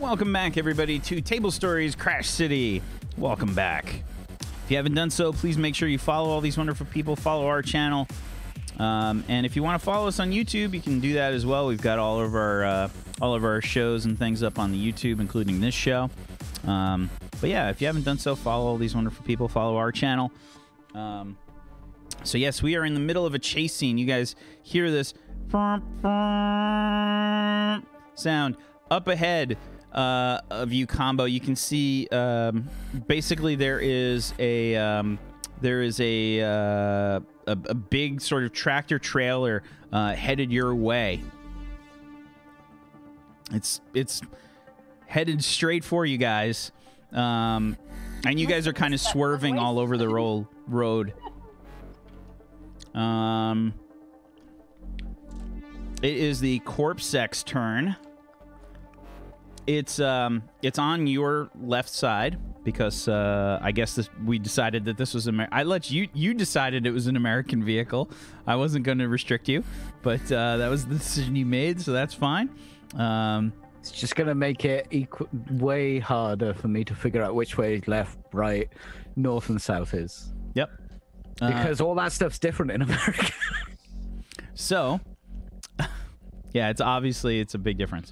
[SPEAKER 1] Welcome back, everybody, to Tablestory's Crash City. Welcome back. If you haven't done so, please make sure you follow all these wonderful people, follow our channel. And if you want to follow us on YouTube, you can do that as well. We've got all of our shows and things up on the YouTube, including this show. But yeah, if you haven't done so, follow all these wonderful people, follow our channel. So yes, we are in the middle of a chase scene. You guys hear this sound up ahead of you, Combo. You can see basically there is a big sort of tractor trailer headed your way. It's headed straight for you guys, and you guys are kind of swerving all over the road. It is the Corpsec's turn. It's on your left side because I guess we decided that this was you decided it was an American vehicle. I wasn't going to restrict you, but that was the decision you made, so that's fine.
[SPEAKER 2] It's just gonna make it way harder for me to figure out which way left, right, north, and south is.
[SPEAKER 1] Yep.
[SPEAKER 2] Because all that stuff's different in America.
[SPEAKER 1] So, yeah, it's a big difference.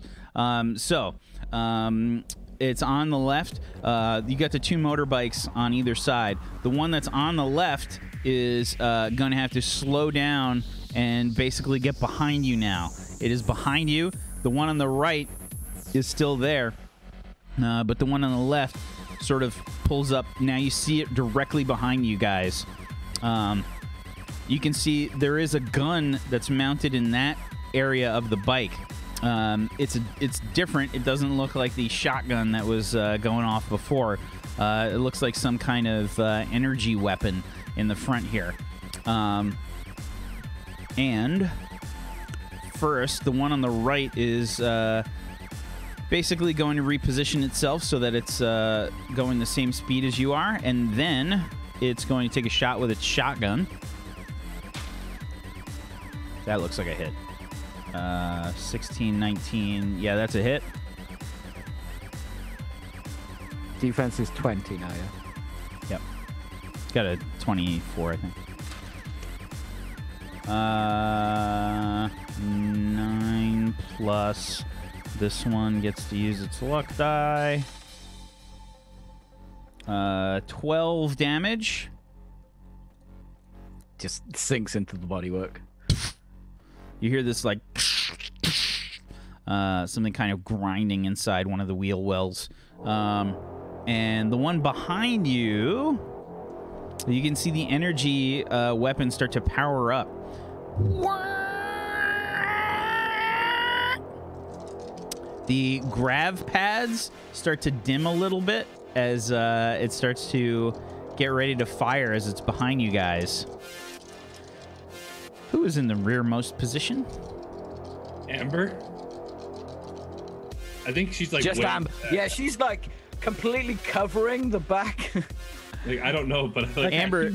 [SPEAKER 1] It's on the left. You got the two motorbikes on either side. The one that's on the left is going to have to slow down and basically get behind you now. It is behind you. The one on the right is still there, but the one on the left sort of pulls up. Now you see it directly behind you guys. You can see there is a gun that's mounted in that area of the bike. It's different. It doesn't look like the shotgun that was going off before. It looks like some kind of energy weapon in the front here. And first, the one on the right is basically going to reposition itself so that it's going the same speed as you are, and then it's going to take a shot with its shotgun. That looks like a hit. 16, 19. Yeah, that's a hit.
[SPEAKER 2] Defense is 20 now, yeah?
[SPEAKER 1] Yep. It's got a 24, I think. 9 plus. This one gets to use its luck die. 12 damage.
[SPEAKER 2] Just sinks into the bodywork.
[SPEAKER 1] You hear this like something kind of grinding inside one of the wheel wells. And the one behind you, you can see the energy weapon start to power up. The grav pads start to dim a little bit as it starts to get ready to fire as it's behind you guys. Who is in the rearmost position?
[SPEAKER 3] Amber? I think she's like
[SPEAKER 2] just Amber. Yeah, she's like completely covering the back.
[SPEAKER 3] Like, I don't know, but like
[SPEAKER 1] Amber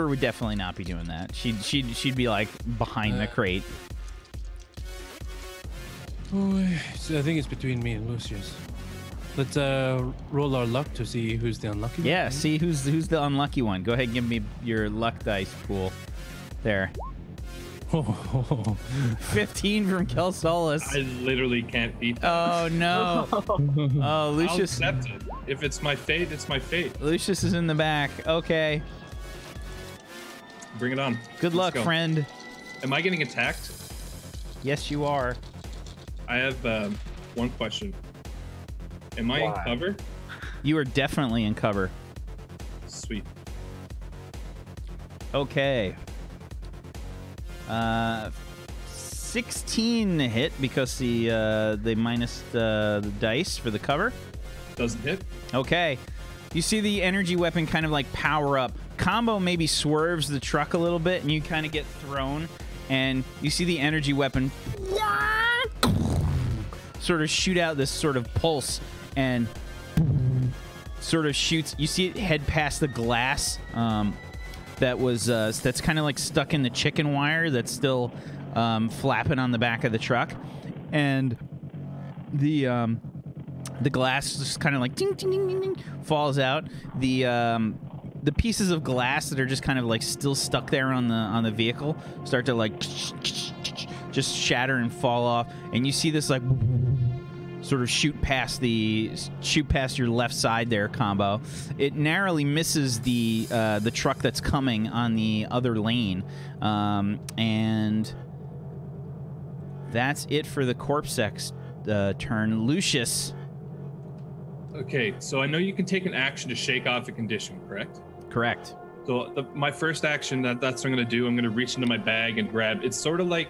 [SPEAKER 1] would definitely not be doing that. She'd be like behind the crate.
[SPEAKER 5] So I think it's between me and Lucius. Let's roll our luck to see who's the unlucky one.
[SPEAKER 1] Yeah, see who's the unlucky one. Go ahead and give me your luck dice pool. There. 15 from Kelsolis.
[SPEAKER 3] I literally can't beat that.
[SPEAKER 1] Oh no. Oh, Lucius.
[SPEAKER 3] I'll accept it. If it's my fate, it's my fate.
[SPEAKER 1] Lucius is in the back. Okay.
[SPEAKER 3] Bring it on.
[SPEAKER 1] Good luck, friend.
[SPEAKER 3] Am I getting attacked?
[SPEAKER 1] Yes, you are.
[SPEAKER 3] I have one question. Am I in cover?
[SPEAKER 1] You are definitely in cover.
[SPEAKER 3] Sweet.
[SPEAKER 1] Okay. 16 to hit because they minus the dice for the cover.
[SPEAKER 3] Doesn't hit.
[SPEAKER 1] Okay. You see the energy weapon kind of like power up. Combo maybe swerves the truck a little bit and you kind of get thrown. And you see the energy weapon sort of shoot out this sort of pulse and sort of shoots. You see it head past the glass that's kind of like stuck in the chicken wire that's still flapping on the back of the truck. And the glass just kind of like ding, ding, ding, ding, ding, falls out. The pieces of glass that are just kind of like still stuck there on the vehicle start to like just shatter and fall off, and you see this like sort of shoot past your left side there, Combo. It narrowly misses the truck that's coming on the other lane, and that's it for the Corpsec's turn. Lucius.
[SPEAKER 3] Okay, so I know you can take an action to shake off a condition, correct?
[SPEAKER 1] Correct.
[SPEAKER 3] So my first action, that's what I'm going to do. I'm going to reach into my bag and grab. It's sort of like...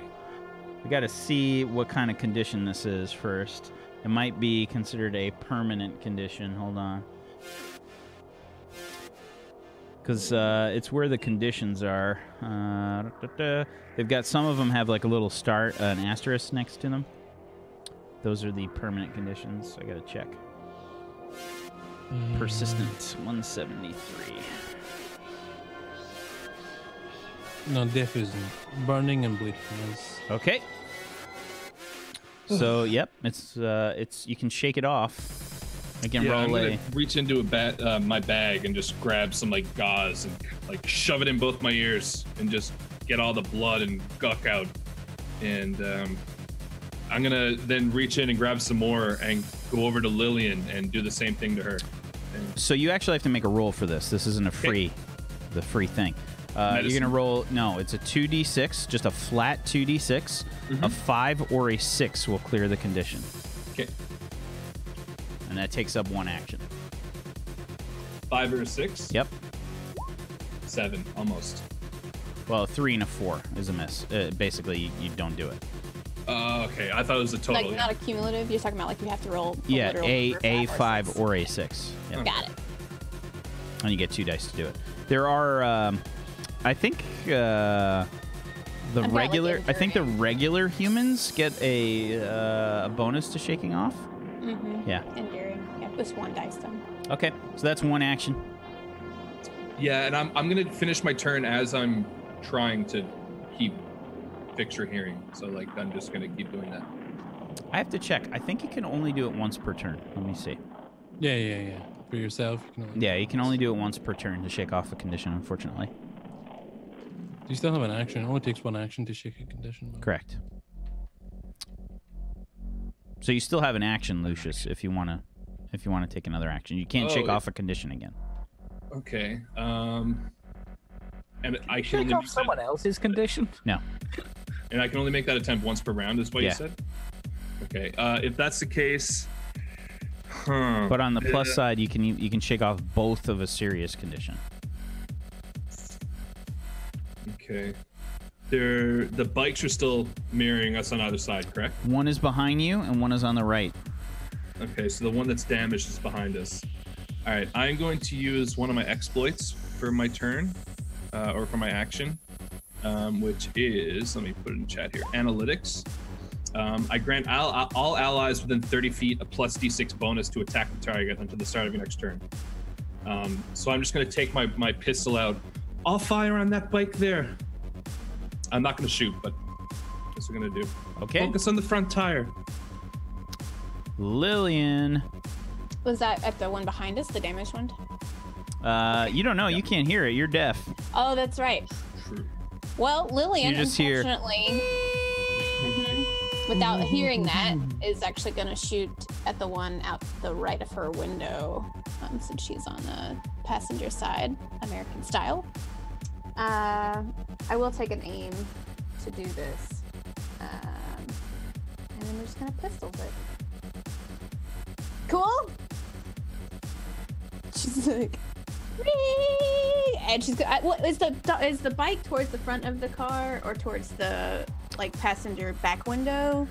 [SPEAKER 1] We got to see what kind of condition this is first. It might be considered a permanent condition. Hold on. Because it's where the conditions are. They've got, some of them have like a little an asterisk next to them. Those are the permanent conditions. I got to check. Persistent, 173.
[SPEAKER 5] No, death isn't. Burning and bleeding is.
[SPEAKER 1] Okay. So, yep, it's you can shake it off. Again,
[SPEAKER 3] yeah,
[SPEAKER 1] roll
[SPEAKER 3] I'm
[SPEAKER 1] a...
[SPEAKER 3] gonna reach into my bag and just grab some like gauze and like shove it in both my ears and just get all the blood and guck out. And I'm gonna then reach in and grab some more and go over to Lillian and do the same thing to her.
[SPEAKER 1] So you actually have to make a roll for this. This isn't the free thing. You're gonna roll. No, it's a 2d6, just a flat 2d6. A 5 or a 6 will clear the condition.
[SPEAKER 3] Okay.
[SPEAKER 1] And that takes up one action.
[SPEAKER 3] 5 or a 6.
[SPEAKER 1] Yep.
[SPEAKER 3] 7, almost.
[SPEAKER 1] Well, a 3 and a 4 is a miss. Basically, you don't do it.
[SPEAKER 3] Okay. I thought it was a total.
[SPEAKER 4] Like not a cumulative. You're talking about like you have to roll.
[SPEAKER 1] Yeah, a 5 or a 6. Yep.
[SPEAKER 4] Got it.
[SPEAKER 1] And you get 2 dice to do it. There are, I think, the regular humans get a bonus to shaking off. Yeah.
[SPEAKER 4] Enduring. Yeah, just 1 dice then.
[SPEAKER 1] Okay, so that's one action.
[SPEAKER 3] Yeah, and I'm gonna finish my turn as I'm trying to keep fix your hearing. So like I'm just gonna keep doing that.
[SPEAKER 1] I have to check. I think you can only do it once per turn. Let me see.
[SPEAKER 5] Yeah. For yourself, you can only...
[SPEAKER 1] Yeah, you can only do it once per turn to shake off a condition, unfortunately.
[SPEAKER 5] Do you still have an action? It only takes 1 action to shake a condition.
[SPEAKER 1] Correct. So you still have an action, Lucius, if you want to take another action. You can't shake off a condition again.
[SPEAKER 3] Okay. And I can
[SPEAKER 2] Shake
[SPEAKER 3] only
[SPEAKER 2] off someone else's condition?
[SPEAKER 1] No.
[SPEAKER 3] And I can only make that attempt once per round, is what you said? Okay. If that's the case...
[SPEAKER 1] But on the plus side, you can shake off both of a serious condition.
[SPEAKER 3] Okay. The bikes are still mirroring us on either side, correct?
[SPEAKER 1] One is behind you and one is on the right.
[SPEAKER 3] Okay, so the one that's damaged is behind us. All right, I'm going to use one of my exploits for my turn, or for my action, which is, let me put it in chat here, analytics. I grant all allies within 30 feet a plus d6 bonus to attack the target until the start of your next turn. So I'm just going to take my pistol out. I'll fire on that bike there. I'm not going to shoot, but that's what I'm going to do.
[SPEAKER 1] Okay.
[SPEAKER 3] Focus on the front tire.
[SPEAKER 1] Lillian.
[SPEAKER 4] Was that at the one behind us, the damaged one?
[SPEAKER 1] You don't know. You can't hear it. You're deaf.
[SPEAKER 4] Oh, that's right.
[SPEAKER 3] True.
[SPEAKER 4] Well, Lillian,
[SPEAKER 1] You just hear-
[SPEAKER 4] unfortunately, without hearing that, is actually going to shoot at the one out the right of her window, since she's on the passenger side, American style. I will take an aim to do this, and then we're just going to pistol it. Cool? She's like, "Whee!" And she's what is the bike towards the front of the car or towards the like passenger back window?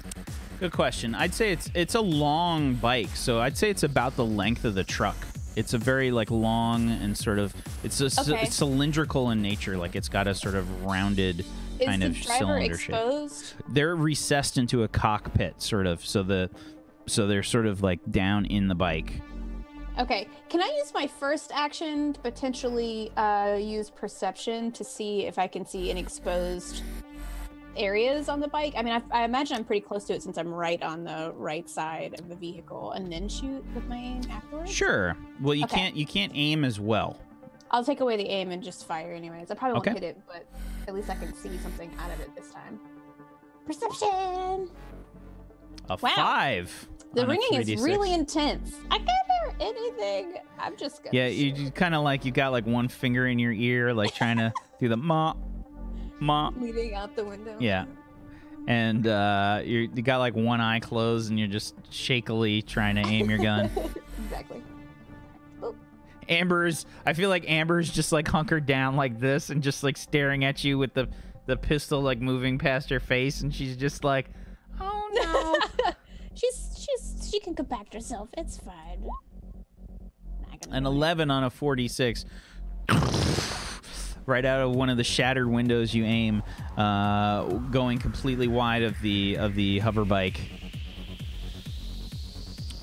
[SPEAKER 1] Good question. I'd say it's a long bike, so I'd say it's about the length of the truck. It's a very like long and sort of it's cylindrical in nature. Like it's got a sort of rounded kind of cylinder shape.
[SPEAKER 4] Exposed?
[SPEAKER 1] They're recessed into a cockpit, sort of. So they're sort of like down in the bike.
[SPEAKER 4] Okay. Can I use my first action to potentially use perception to see if I can see an exposed areas on the bike? I mean, I imagine I'm pretty close to it since I'm right on the right side of the vehicle, and then shoot with my aim afterwards.
[SPEAKER 1] Sure. Well, you can't aim as well.
[SPEAKER 4] I'll take away the aim and just fire anyways. I probably won't
[SPEAKER 1] Okay.
[SPEAKER 4] hit it, but at least I can see something out of it this time. Perception.
[SPEAKER 1] A
[SPEAKER 4] Wow.
[SPEAKER 1] 5.
[SPEAKER 4] The
[SPEAKER 1] on a
[SPEAKER 4] ringing is
[SPEAKER 1] 3d6.
[SPEAKER 4] really intense. I can't hear anything. I'm just gonna.
[SPEAKER 1] Yeah, you
[SPEAKER 4] shoot.
[SPEAKER 1] kind of like you got like one finger in your ear, like trying to do the ma.
[SPEAKER 4] Leading out the window.
[SPEAKER 1] Yeah. And you got like one eye closed, and you're just shakily trying to aim your gun.
[SPEAKER 4] Exactly.
[SPEAKER 1] I feel like Amber's just like hunkered down like this and just like staring at you with the pistol like moving past her face, and she's just like, oh no.
[SPEAKER 4] She can compact herself. It's fine.
[SPEAKER 1] An 11 on a 46. Right out of one of the shattered windows you aim, going completely wide of the hover bike.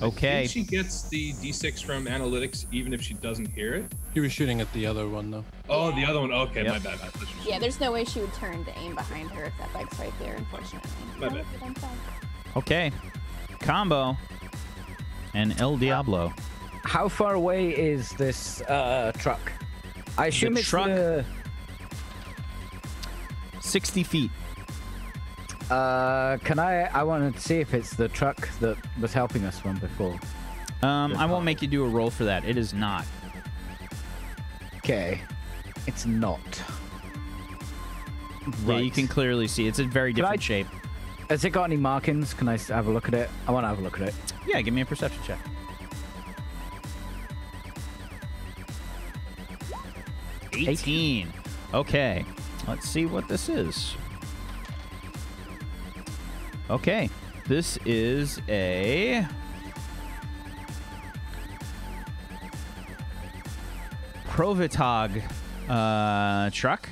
[SPEAKER 1] Okay.
[SPEAKER 3] I think she gets the D6 from analytics even if she doesn't hear it.
[SPEAKER 5] He was shooting at the other one though.
[SPEAKER 3] Oh, the other one. Okay,
[SPEAKER 1] Yep.
[SPEAKER 3] my bad. I thought she was-
[SPEAKER 4] Yeah, there's no way she would turn to aim behind her if that bike's right there, unfortunately.
[SPEAKER 3] My bad.
[SPEAKER 4] But I'm fine.
[SPEAKER 1] Okay. Combo. And El Diablo.
[SPEAKER 2] How far away is this truck? I assume
[SPEAKER 1] The
[SPEAKER 2] it's
[SPEAKER 1] truck?
[SPEAKER 2] the...
[SPEAKER 1] 60 feet.
[SPEAKER 2] I want to see if it's the truck that was helping us from before.
[SPEAKER 1] I won't make you do a roll for that. It is not.
[SPEAKER 2] Okay. It's not.
[SPEAKER 1] Yeah, you can clearly see. It's a very
[SPEAKER 2] Can
[SPEAKER 1] different
[SPEAKER 2] I-
[SPEAKER 1] shape.
[SPEAKER 2] Has it got any markings? Can I have a look at it? I want to have a look at it.
[SPEAKER 1] Yeah, give me a perception check. 18. Okay. Let's see what this is. Okay. This is a Provitog truck.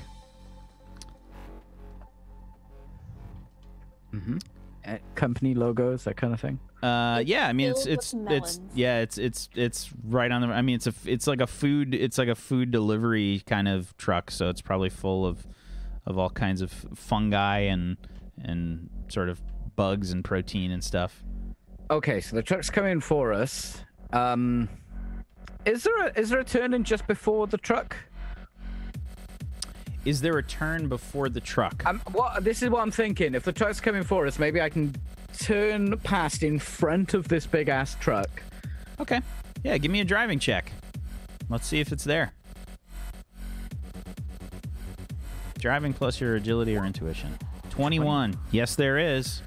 [SPEAKER 2] Company logos, that kind of thing.
[SPEAKER 1] Yeah, I mean
[SPEAKER 4] filled
[SPEAKER 1] it's
[SPEAKER 4] with
[SPEAKER 1] it's
[SPEAKER 4] melons.
[SPEAKER 1] yeah, it's right on the. I mean it's like a food delivery kind of truck, so it's probably full of all kinds of fungi and sort of bugs and protein and stuff.
[SPEAKER 2] Okay, so the truck's coming for us. Is there a turn in just before the truck?
[SPEAKER 1] Is there a turn before the truck?
[SPEAKER 2] This is what I'm thinking. If the truck's coming for us, maybe I can turn past in front of this big ass truck.
[SPEAKER 1] Okay. Yeah, give me a driving check. Let's see if it's there. Driving plus your agility or intuition. 21. Yes, there is.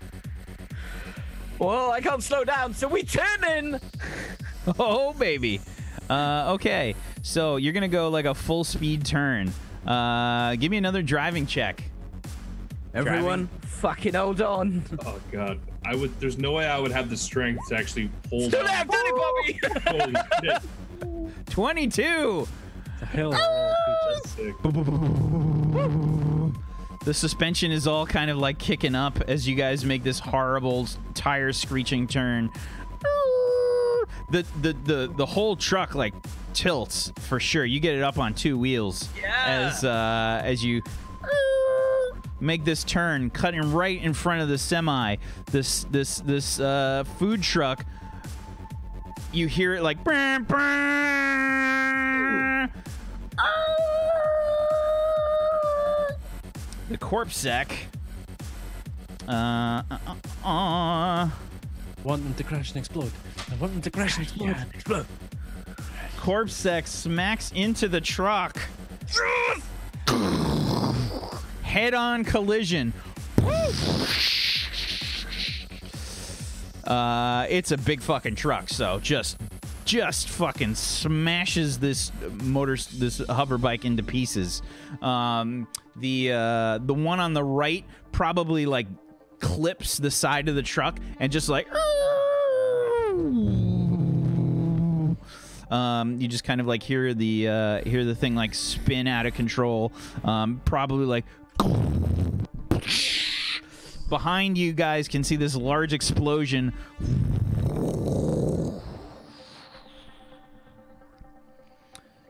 [SPEAKER 2] Well, I can't slow down, so we turn in.
[SPEAKER 1] Oh, baby. Okay. So you're going to go like a full speed turn. Give me another driving check.
[SPEAKER 2] Everyone, fucking hold on.
[SPEAKER 3] Oh god, There's no way I would have the strength to actually hold.
[SPEAKER 2] Still
[SPEAKER 3] on.
[SPEAKER 2] there, I've done it, Bobby.
[SPEAKER 3] Holy shit!
[SPEAKER 1] 22.
[SPEAKER 5] The hell of a roll,
[SPEAKER 3] That's sick.
[SPEAKER 1] The suspension is all kind of like kicking up as you guys make this horrible tire screeching turn. The whole truck like tilts for sure. You get it up on two wheels as you make this turn, cutting right in front of the semi. This food truck. You hear it like. Brr, brr. The Corpsec.
[SPEAKER 5] Want them to crash and explode. I want them to crash and explode.
[SPEAKER 2] Explode.
[SPEAKER 1] Corpsec smacks into the truck. Head-on collision. It's a big fucking truck, so just fucking smashes this hover bike into pieces. The one on the right probably like clips the side of the truck and just like you just kind of like hear the thing like spin out of control. Probably like behind you guys can see this large explosion.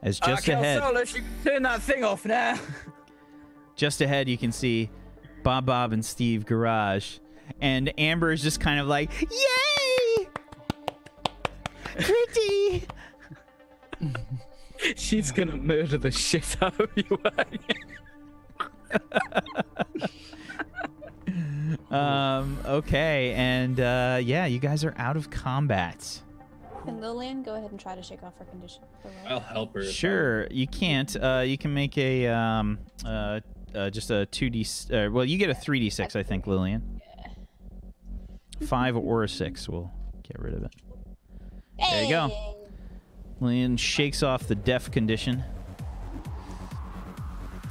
[SPEAKER 1] As just ahead.
[SPEAKER 2] Solus, you can turn that thing off now.
[SPEAKER 1] Just ahead, you can see Bob and Steve garage, and Amber is just kind of like, yay! Pretty!
[SPEAKER 2] She's gonna murder the shit out of you.
[SPEAKER 1] Okay, and yeah, you guys are out of combat.
[SPEAKER 4] Can Lillian go ahead and try to shake off her condition?
[SPEAKER 3] I'll help her.
[SPEAKER 1] Sure, you can't. You can make a just a 2d. Well, you get a 3d6, I think, Lillian. 5 or a 6. We'll get rid of it. There you go. Lillian shakes off the deaf condition,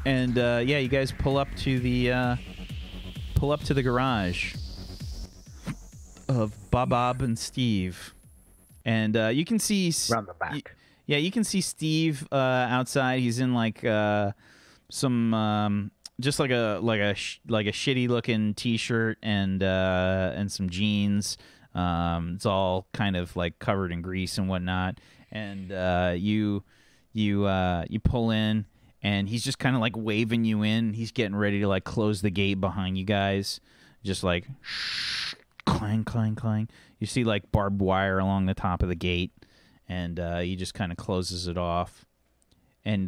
[SPEAKER 1] and yeah, you guys pull up to the garage of Bob and Steve. And you can see
[SPEAKER 2] Round the back.
[SPEAKER 1] Yeah, you can see Steve outside. He's in like some just like a shitty looking t-shirt and some jeans. It's all kind of like covered in grease and whatnot. And you pull in, and he's just kind of like waving you in. He's getting ready to like close the gate behind you guys. Just like shh, clang, clang, clang. You see like barbed wire along the top of the gate, and he just kind of closes it off. And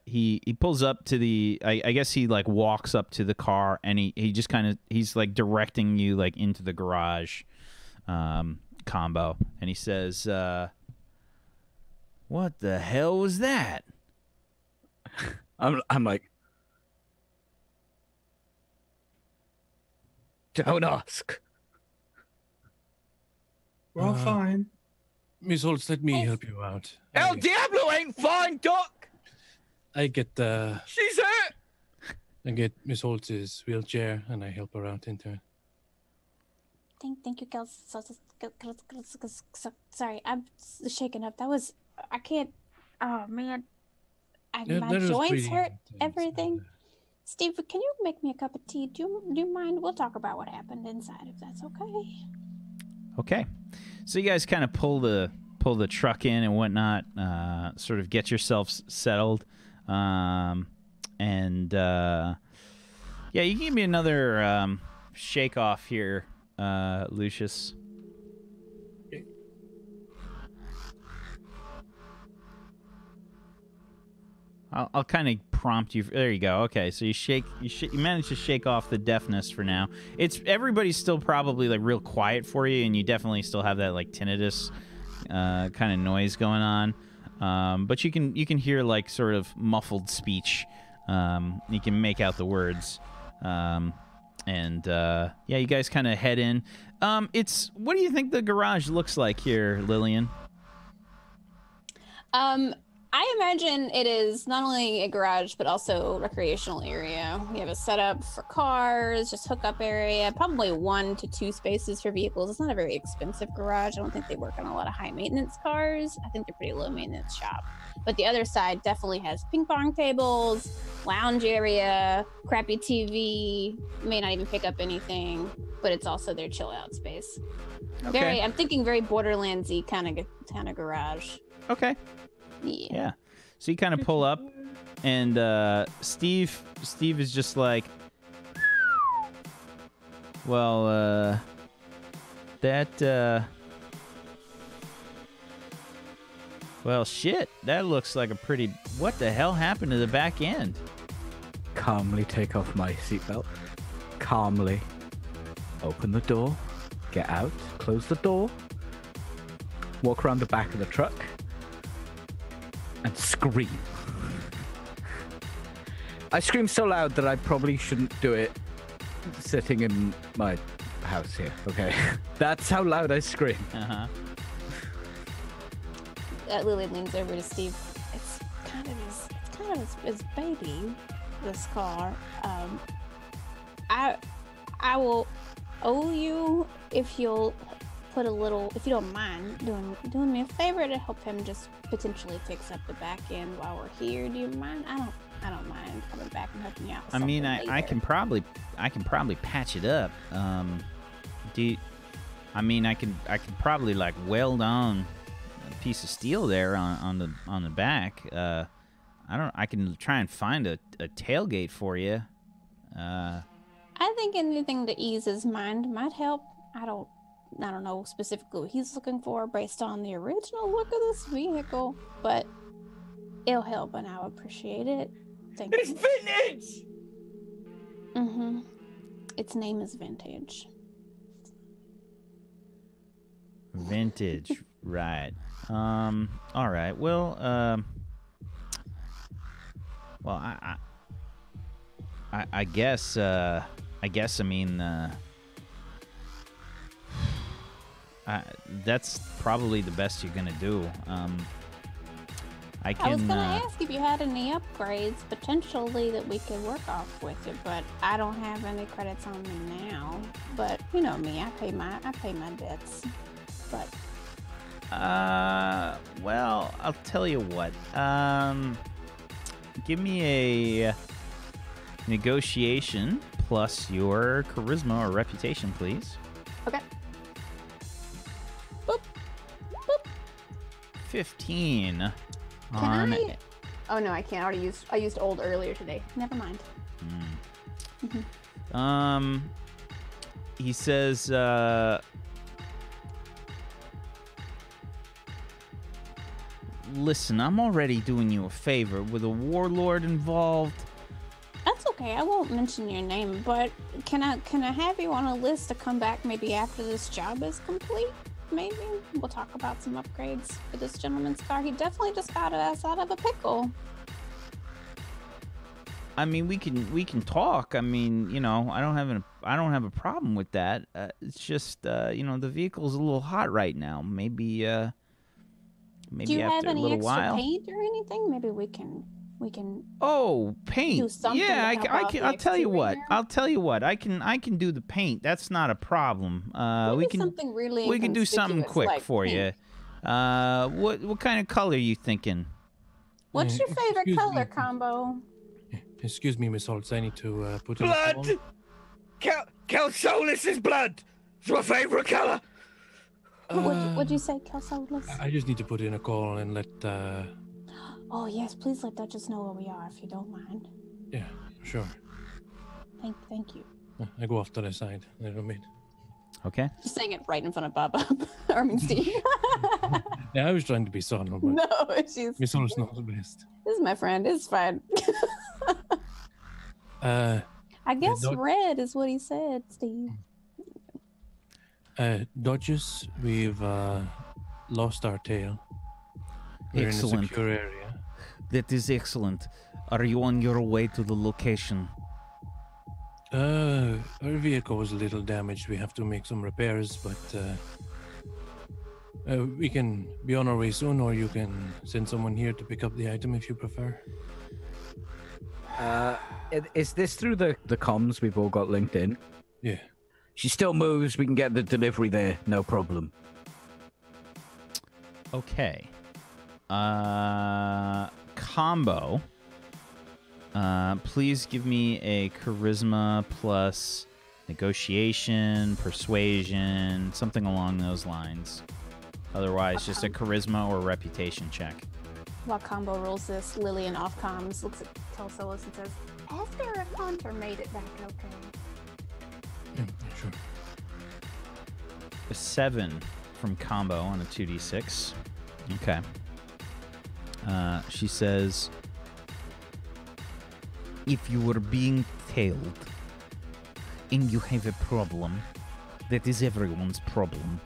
[SPEAKER 1] he pulls up to the. I guess he like walks up to the car, and he just kind of he's like directing you like into the garage combo, and he says, "What the hell was that?"
[SPEAKER 2] I'm like, don't ask.
[SPEAKER 3] We're all fine.
[SPEAKER 5] Miss Holtz, let me help you out.
[SPEAKER 2] El Diablo ain't fine, Doc.
[SPEAKER 5] I get
[SPEAKER 2] She's hurt.
[SPEAKER 5] I get Miss Holtz's wheelchair and I help her out into it.
[SPEAKER 4] Thank you, girls. Sorry, I'm shaken up. That was I can't. Oh man, my joints hurt. Everything. Steve, can you make me a cup of tea? Do you mind? We'll talk about what happened inside, if that's okay.
[SPEAKER 1] Okay, so you guys kind of pull the truck in and whatnot, sort of get yourselves settled, and yeah, you can give me another shake off here, Lucius.
[SPEAKER 3] Okay.
[SPEAKER 1] I'll kind of prompt you. There you go. Okay, so you manage to shake off the deafness for now. Everybody's still probably like real quiet for you, and you definitely still have that like tinnitus kind of noise going on. But you can hear like sort of muffled speech. You can make out the words. And yeah, you guys kind of head in. What do you think the garage looks like here, Lillian?
[SPEAKER 4] I imagine it is not only a garage, but also a recreational area. We have a setup for cars, just hookup area, probably 1 to 2 spaces for vehicles. It's not a very expensive garage. I don't think they work on a lot of high maintenance cars. I think they're pretty low maintenance shop. But the other side definitely has ping pong tables, lounge area, crappy TV, may not even pick up anything, but it's also their chill out space.
[SPEAKER 1] Okay.
[SPEAKER 4] I'm thinking very Borderlands-y kind of garage.
[SPEAKER 1] Okay. Yeah. So you kind of pull up, and Steve is just like, well, well, shit, that looks like a pretty, what the hell happened to the back end?
[SPEAKER 2] Calmly take off my seatbelt. Calmly open the door, get out, close the door, walk around the back of the truck, and scream. I scream so loud that I probably shouldn't do it sitting in my house here, okay? That's how loud I scream.
[SPEAKER 1] Uh-huh.
[SPEAKER 4] Lillian leans over to Steve. It's kind of his baby, this car. I will owe you if you'll put a little, if you don't mind doing me a favor to help him just potentially fix up the back end while we're here. Do you mind? I don't mind coming back and helping you out with
[SPEAKER 1] I mean,
[SPEAKER 4] something
[SPEAKER 1] I can probably patch it up. I can probably like weld on a piece of steel there on the back. I can try and find a tailgate for you.
[SPEAKER 4] I I think anything to ease his mind might help. I don't know specifically what he's looking for based on the original look of this vehicle, but it'll help and I'll appreciate it. Thank
[SPEAKER 2] It's
[SPEAKER 4] you.
[SPEAKER 2] vintage!
[SPEAKER 4] Mm-hmm. Its name is Vintage.
[SPEAKER 1] Vintage, right. All right. Well, I guess I mean that's probably the best you're gonna do. I
[SPEAKER 4] I was
[SPEAKER 1] can
[SPEAKER 4] gonna ask if you had any upgrades potentially that we could work off with it, but I don't have any credits on me now. But you know me, I pay my debts. But
[SPEAKER 1] well, I'll tell you what. Give me a negotiation plus your charisma or reputation, please.
[SPEAKER 4] okay. Boop. Boop.
[SPEAKER 1] 15.
[SPEAKER 4] Can I? Oh no, I can't. I used old earlier today. Never mind.
[SPEAKER 1] He says, listen, I'm already doing you a favor with a warlord involved.
[SPEAKER 4] That's okay. I won't mention your name, but can I have you on a list to come back maybe after this job is complete? Maybe we'll talk about some upgrades for this gentleman's car. He definitely just got us out of a pickle.
[SPEAKER 1] I mean, we can talk. I mean, you know, I don't have a problem with that. It's just, you know, the vehicle's a little hot right now. Maybe
[SPEAKER 4] Do you
[SPEAKER 1] after
[SPEAKER 4] have
[SPEAKER 1] a
[SPEAKER 4] any
[SPEAKER 1] little
[SPEAKER 4] extra
[SPEAKER 1] while.
[SPEAKER 4] paint or anything? Maybe we can.
[SPEAKER 1] Oh, paint.
[SPEAKER 4] Do something
[SPEAKER 1] Yeah,
[SPEAKER 4] to help out the
[SPEAKER 1] I'll tell you what.
[SPEAKER 4] exterior?
[SPEAKER 1] I'll tell you what. I can do the paint. That's not a problem.
[SPEAKER 4] Maybe
[SPEAKER 1] We can
[SPEAKER 4] something really
[SPEAKER 1] we can do something
[SPEAKER 4] inconspicuous,
[SPEAKER 1] quick
[SPEAKER 4] like
[SPEAKER 1] for
[SPEAKER 4] pink.
[SPEAKER 1] you. What kind of color are you thinking?
[SPEAKER 4] What's your favorite
[SPEAKER 5] Excuse
[SPEAKER 4] color
[SPEAKER 5] me.
[SPEAKER 4] combo?
[SPEAKER 5] Excuse me, Miss Holtz. I need to put in a call.
[SPEAKER 2] Blood! Calsolis's blood! It's my favorite color!
[SPEAKER 4] What'd you say, Kelsolis?
[SPEAKER 5] I just need to put in a call and let.
[SPEAKER 4] Oh yes, please let Dutchess know where we are if you don't mind.
[SPEAKER 5] Yeah, sure.
[SPEAKER 4] Thank you.
[SPEAKER 5] I go off to the side. I don't mean.
[SPEAKER 1] Okay.
[SPEAKER 4] Just saying it right in front of Baba. I mean Steve.
[SPEAKER 5] Yeah, I was trying to be subtle, but
[SPEAKER 4] No, she's.
[SPEAKER 5] Miss Holtz knows the best.
[SPEAKER 4] This is my friend. It's fine. I guess
[SPEAKER 5] Dut-
[SPEAKER 4] red is what he said, Steve.
[SPEAKER 5] Dutchess, we've lost our tail. We're
[SPEAKER 1] Excellent.
[SPEAKER 5] in a secure area.
[SPEAKER 6] That is excellent. Are you on your way to the location?
[SPEAKER 5] Our vehicle was a little damaged. We have to make some repairs, but we can be on our way soon, or you can send someone here to pick up the item if you prefer.
[SPEAKER 2] Is this through the comms we've all got linked in?
[SPEAKER 5] Yeah.
[SPEAKER 2] She still moves. We can get the delivery there. No problem.
[SPEAKER 1] Okay. Combo. Please give me a charisma plus negotiation, persuasion, something along those lines. Otherwise, just a charisma or reputation check.
[SPEAKER 4] While Combo rolls this, Lillian off comms looks at Kelsolis and says, "After a hunter made it back okay."
[SPEAKER 5] Yeah, sure.
[SPEAKER 1] A 7 from Combo on a 2d6. Okay. She says,
[SPEAKER 6] If you were being tailed and you have a problem, that is everyone's problem.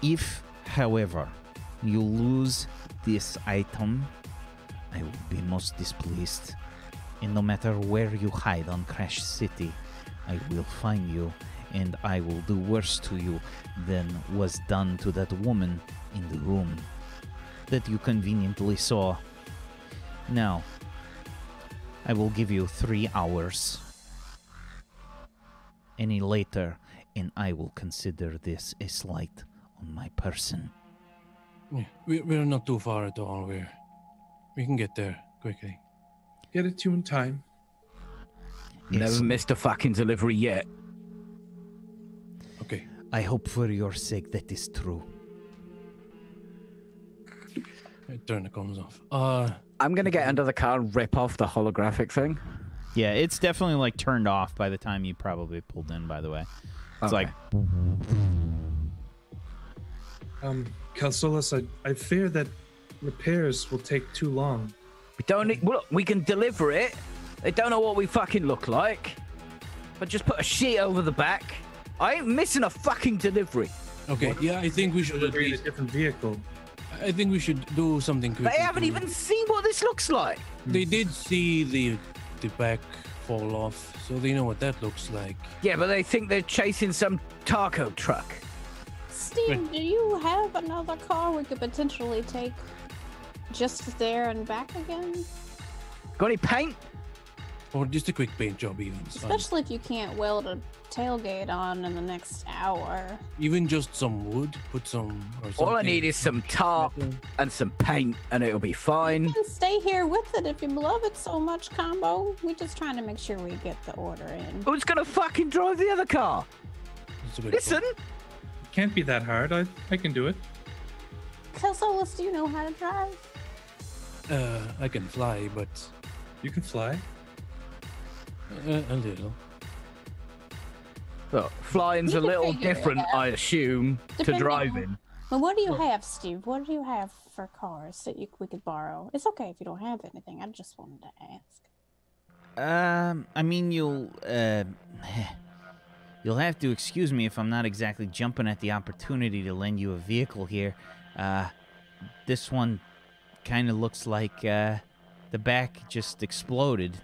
[SPEAKER 6] If, however, you lose this item, I will be most displeased. And no matter where you hide on Crash City, I will find you, and I will do worse to you than was done to that woman in the room that you conveniently saw. Now, I will give you 3 hours. Any later, and I will consider this a slight on my person.
[SPEAKER 5] Yeah, we're not too far at all. We can get there quickly.
[SPEAKER 3] Get it to you in time.
[SPEAKER 2] Never missed a fucking delivery yet.
[SPEAKER 5] Okay.
[SPEAKER 6] I hope for your sake that is true.
[SPEAKER 5] I turn the comms off.
[SPEAKER 2] I'm gonna get under the car and rip off the holographic thing.
[SPEAKER 1] Yeah, it's definitely like turned off by the time you probably pulled in. By the way, it's like.
[SPEAKER 3] Calsolas, I fear that repairs will take too long.
[SPEAKER 2] We don't need. Look, we can deliver it. They don't know what we fucking look like. But just put a sheet over the back. I ain't missing a fucking delivery.
[SPEAKER 5] Okay, yeah, I think we should at
[SPEAKER 3] Delivery in a
[SPEAKER 5] least,
[SPEAKER 3] different vehicle.
[SPEAKER 5] I think we should do something quick.
[SPEAKER 2] They haven't even seen what this looks like.
[SPEAKER 5] They did see the back fall off, so they know what that looks like.
[SPEAKER 2] Yeah, but they think they're chasing some taco truck.
[SPEAKER 4] Steve, do you have another car we could potentially take just there and back again?
[SPEAKER 2] Got any paint?
[SPEAKER 5] Or just a quick paint job even. It's fine.
[SPEAKER 4] Especially if you can't weld a tailgate on in the next hour.
[SPEAKER 5] Even just some wood, put some or something.
[SPEAKER 2] All I need is some tarp and some paint, and it'll be fine.
[SPEAKER 4] You can stay here with it if you love it so much, Combo. We're just trying to make sure we get the order in.
[SPEAKER 2] Who's gonna fucking drive the other car?
[SPEAKER 5] That's a good
[SPEAKER 2] Listen,
[SPEAKER 5] point.
[SPEAKER 3] Can't be that hard. I can do it.
[SPEAKER 4] Kelsolis, do you know how to drive?
[SPEAKER 5] I can fly, but
[SPEAKER 3] You can fly.
[SPEAKER 5] a little.
[SPEAKER 2] look, flying's
[SPEAKER 4] You
[SPEAKER 2] a
[SPEAKER 4] can
[SPEAKER 2] little
[SPEAKER 4] figure it
[SPEAKER 2] different,
[SPEAKER 4] out.
[SPEAKER 2] I assume, to
[SPEAKER 4] Depending
[SPEAKER 2] driving.
[SPEAKER 4] Well, what do you have, Steve? What do you have for cars that we could borrow? It's okay if you don't have anything. I just wanted to ask.
[SPEAKER 1] I mean, you'll have to excuse me if I'm not exactly jumping at the opportunity to lend you a vehicle here. This one kind of looks like the back just exploded.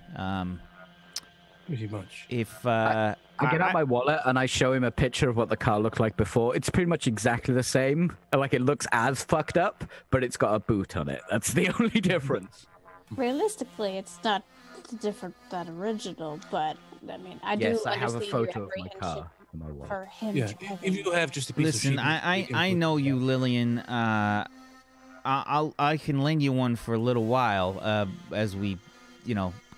[SPEAKER 5] Pretty much.
[SPEAKER 1] If
[SPEAKER 2] I get out my wallet and I show him a picture of what the car looked like before. It's pretty much exactly the same. Like, it looks as fucked up, but it's got a boot on it. That's the only difference.
[SPEAKER 4] Realistically, it's not different than original, but I mean, I
[SPEAKER 2] Yes,
[SPEAKER 4] do
[SPEAKER 2] I have a
[SPEAKER 4] understand your
[SPEAKER 2] photo of my
[SPEAKER 4] apprehension
[SPEAKER 2] car in my wallet.
[SPEAKER 4] for him.
[SPEAKER 5] Yeah,
[SPEAKER 4] driving.
[SPEAKER 5] if you have just a piece
[SPEAKER 1] listen,
[SPEAKER 5] of sheet,
[SPEAKER 1] I know you, Lillian. I can lend you one for a little while as we,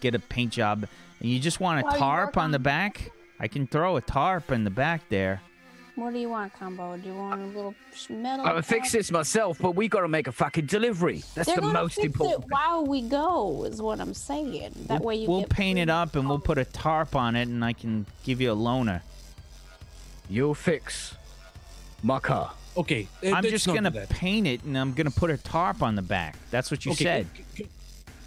[SPEAKER 1] get a paint job. And you just want a
[SPEAKER 4] While you
[SPEAKER 1] tarp
[SPEAKER 4] work
[SPEAKER 1] on the
[SPEAKER 4] on-
[SPEAKER 1] back? I can throw a tarp in the back there.
[SPEAKER 4] What do you want, Combo? Do you want a little metal?
[SPEAKER 2] I would fix this myself, but we gotta make a fucking delivery. That's
[SPEAKER 4] They're
[SPEAKER 2] the
[SPEAKER 4] gonna
[SPEAKER 2] most
[SPEAKER 4] fix
[SPEAKER 2] important
[SPEAKER 4] it while we go, is what I'm saying. That way you
[SPEAKER 1] We'll
[SPEAKER 4] get
[SPEAKER 1] paint it
[SPEAKER 4] free
[SPEAKER 1] up and we'll put a tarp on it, and I can give you a loaner.
[SPEAKER 2] You'll fix my car.
[SPEAKER 5] Okay,
[SPEAKER 1] I'm
[SPEAKER 5] let's
[SPEAKER 1] just
[SPEAKER 5] not
[SPEAKER 1] gonna
[SPEAKER 5] do that.
[SPEAKER 1] paint it, and I'm gonna put a tarp on the back. That's what you
[SPEAKER 5] Okay,
[SPEAKER 1] said.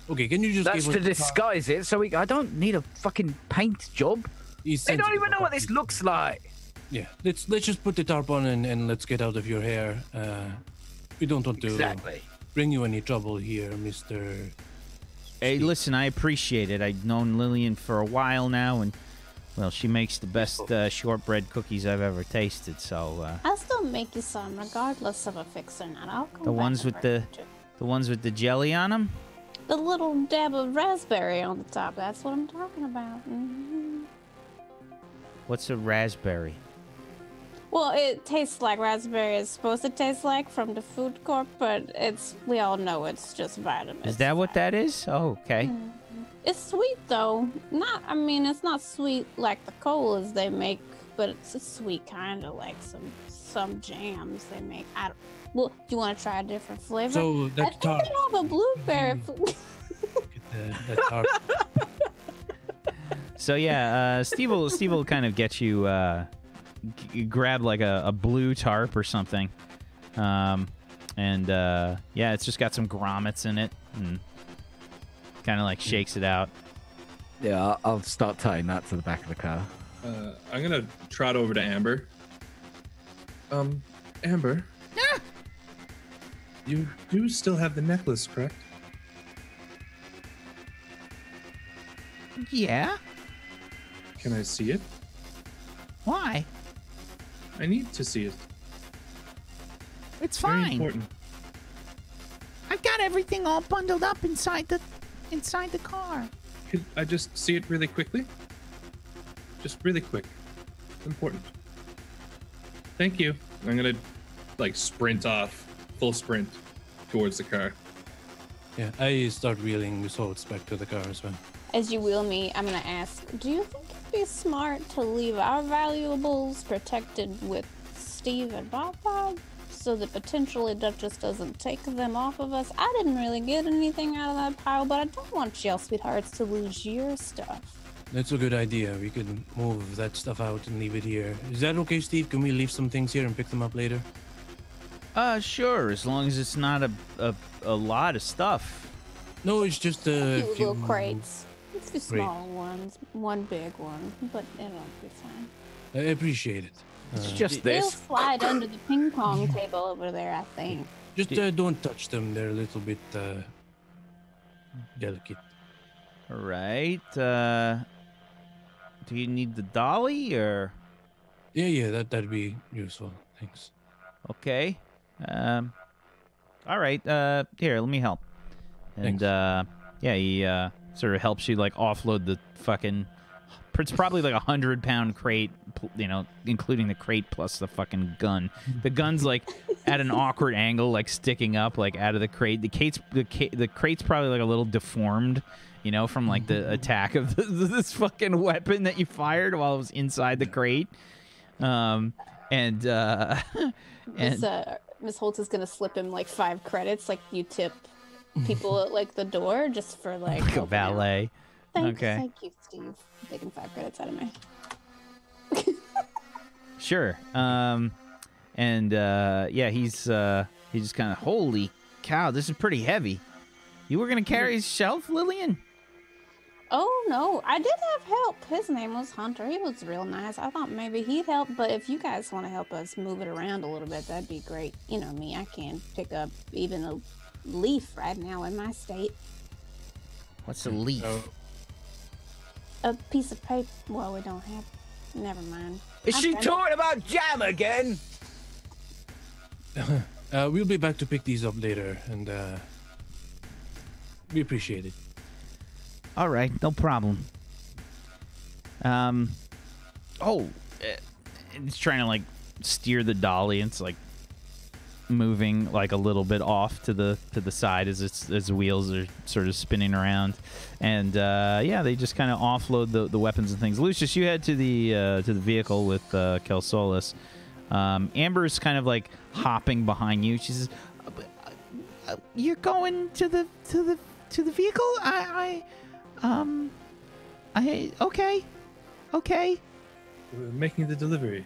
[SPEAKER 5] Okay, can you just
[SPEAKER 2] That's
[SPEAKER 5] give
[SPEAKER 2] to
[SPEAKER 5] us the
[SPEAKER 2] disguise it, so I don't need a fucking paint job. They don't even know what this looks like.
[SPEAKER 5] Yeah, let's just put the tarp on and let's get out of your hair. We don't want to
[SPEAKER 2] Exactly.
[SPEAKER 5] bring you any trouble here, Mr.
[SPEAKER 1] Hey, listen, I appreciate it. I've known Lillian for a while now, and well, she makes the best shortbread cookies I've ever tasted. So
[SPEAKER 4] I'll still make you some, regardless of a fix or not. I'll come
[SPEAKER 1] the
[SPEAKER 4] back
[SPEAKER 1] ones
[SPEAKER 4] and
[SPEAKER 1] with
[SPEAKER 4] bring
[SPEAKER 1] the
[SPEAKER 4] you two.
[SPEAKER 1] the ones with the jelly on them.
[SPEAKER 4] The little dab of raspberry on the top. That's what I'm talking about. Hmm.
[SPEAKER 1] What's a raspberry?
[SPEAKER 4] Well, it tastes like raspberry is supposed to taste like from the food court, but we all know it's just vitamins.
[SPEAKER 1] Is that what that is? Oh, okay.
[SPEAKER 4] It's sweet though. It's not sweet like the colas they make, but it's a sweet kind of like some jams they make. Well, do you want to try a different flavor?
[SPEAKER 5] So
[SPEAKER 4] I
[SPEAKER 5] that
[SPEAKER 4] think
[SPEAKER 5] tarp.
[SPEAKER 4] they have a blueberry.
[SPEAKER 5] That tarp.
[SPEAKER 1] So yeah, Steve will kind of get you grab like a blue tarp or something, and yeah, it's just got some grommets in it, and kind of like shakes it out.
[SPEAKER 2] Yeah, I'll start tying that to the back of the car.
[SPEAKER 3] I'm gonna trot over to Amber. Amber. You do still have the necklace, correct?
[SPEAKER 6] Yeah?
[SPEAKER 3] Can I see it?
[SPEAKER 6] Why?
[SPEAKER 3] I need to see it.
[SPEAKER 6] It's
[SPEAKER 3] Very
[SPEAKER 6] fine.
[SPEAKER 3] important.
[SPEAKER 6] I've got everything all bundled up inside the car.
[SPEAKER 3] Could I just see it really quickly? Just really quick. It's important. Thank you. I'm gonna sprint off, full sprint towards the car.
[SPEAKER 5] Yeah, I start wheeling the swords back to the car as well.
[SPEAKER 4] As you wheel me, I'm gonna ask, do you think it'd be smart to leave our valuables protected with Steve and Bob Bob's so that potentially Dutchess doesn't take them off of us. I didn't really get anything out of that pile, but I don't want y'all sweethearts to lose your stuff.
[SPEAKER 5] That's a good idea. We could move that stuff out and leave it here. Is that okay, Steve? Can we leave some things here and pick them up later?
[SPEAKER 1] Sure, as long as it's not a lot of stuff.
[SPEAKER 5] No, it's just
[SPEAKER 4] A
[SPEAKER 5] a
[SPEAKER 4] few little crates. A few small ones, one big one, but it'll be fine.
[SPEAKER 5] I appreciate it.
[SPEAKER 2] It's just
[SPEAKER 4] They'll
[SPEAKER 2] this.
[SPEAKER 4] slide under the ping pong table over there, I think.
[SPEAKER 5] Just don't touch them. They're a little bit delicate.
[SPEAKER 1] All right. Do you need the dolly or?
[SPEAKER 5] Yeah, that'd be useful. Thanks.
[SPEAKER 1] Okay. All right. Here, let me help. And
[SPEAKER 5] Thanks.
[SPEAKER 1] yeah, he sort of helps you like offload the fucking. It's probably like 100-pound crate, you know, including the crate plus the fucking gun. The gun's like at an awkward angle, like sticking up, like out of the crate. The crate's probably like a little deformed, you know, from like the attack of this fucking weapon that you fired while it was inside the crate. And
[SPEAKER 4] Miss Holt is gonna slip him like 5 credits, like you tip people at like the door just for like
[SPEAKER 1] a valet.
[SPEAKER 4] Thank you, Steve. I'm taking 5 credits out of my.
[SPEAKER 1] Sure. Yeah, he just kind of, holy cow, this is pretty heavy. You were gonna carry his shelf, Lillian?
[SPEAKER 4] Oh no, I did have help. His name was Hunter. He was real nice. I thought maybe he'd help, but if you guys want to help us move it around a little bit, that'd be great. You know me, I can't pick up even a leaf right now in my state.
[SPEAKER 1] What's a leaf?
[SPEAKER 4] A piece of paper. Well, we don't have. Never mind.
[SPEAKER 2] Is she talking about jam again?
[SPEAKER 5] We'll be back to pick these up later, and we appreciate it.
[SPEAKER 1] All right, no problem. It's trying to like steer the dolly. It's like moving like a little bit off to the side as the wheels are sort of spinning around, and yeah, they just kind of offload the weapons and things. Lucius, you head to the vehicle with Kelsolis. Amber's kind of like hopping behind you. She says, "You're going to the vehicle? Okay.
[SPEAKER 3] We're making the delivery.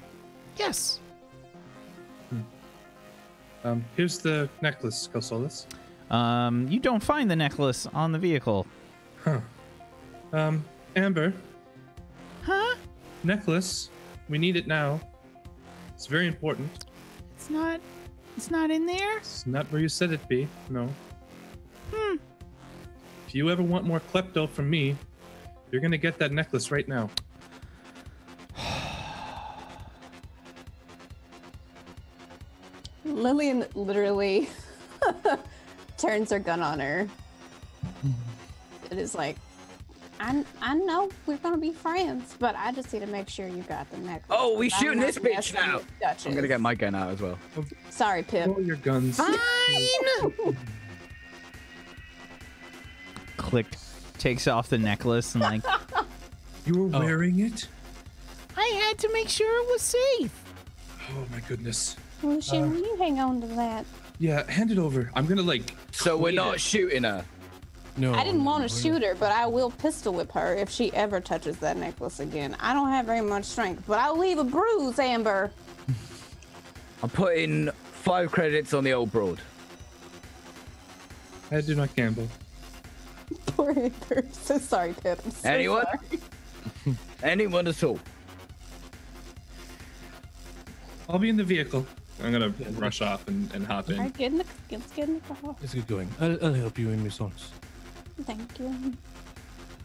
[SPEAKER 1] Yes.
[SPEAKER 3] Here's the necklace, Kelsolis.
[SPEAKER 1] You don't find the necklace on the vehicle.
[SPEAKER 3] Huh. Amber.
[SPEAKER 1] Huh?
[SPEAKER 3] Necklace. We need it now. It's very important.
[SPEAKER 1] It's not in there?
[SPEAKER 3] It's not where you said it'd be. No. If you ever want more klepto from me, you're gonna get that necklace right now.
[SPEAKER 4] Lillian literally turns her gun on her. It is like, I know we're gonna be friends, but I just need to make sure you got the necklace.
[SPEAKER 2] Oh, we
[SPEAKER 4] I'm
[SPEAKER 2] shooting
[SPEAKER 4] not
[SPEAKER 2] this bitch
[SPEAKER 4] messing
[SPEAKER 2] now.
[SPEAKER 4] with Dutchess.
[SPEAKER 2] I'm gonna get my gun out as well.
[SPEAKER 4] Sorry, Pip.
[SPEAKER 3] Pull your guns.
[SPEAKER 1] Fine. Click. Takes off the necklace and like,
[SPEAKER 3] You were wearing it?
[SPEAKER 1] I had to make sure it was safe.
[SPEAKER 3] Oh my goodness.
[SPEAKER 4] Lucian, will you hang on to that?
[SPEAKER 3] Yeah, hand it over. I'm gonna like.
[SPEAKER 2] So we're
[SPEAKER 3] tweet
[SPEAKER 2] not
[SPEAKER 3] it.
[SPEAKER 2] shooting her.
[SPEAKER 5] No,
[SPEAKER 4] I didn't want to
[SPEAKER 5] no,
[SPEAKER 4] shoot her, but I will pistol whip her if she ever touches that necklace again. I don't have very much strength, but I'll leave a bruise, Amber.
[SPEAKER 2] I'm putting 5 credits on the old broad.
[SPEAKER 3] I do not gamble.
[SPEAKER 4] Poor Amber. So sorry, Pip. I'm so
[SPEAKER 2] Anyone?
[SPEAKER 4] sorry.
[SPEAKER 2] Anyone at all?
[SPEAKER 3] I'll be in the vehicle. I'm gonna rush off and hop
[SPEAKER 4] All
[SPEAKER 3] in.
[SPEAKER 4] right, let's get in the car.
[SPEAKER 5] Let's get going. I'll help you in, Miss Holmes.
[SPEAKER 4] Thank you.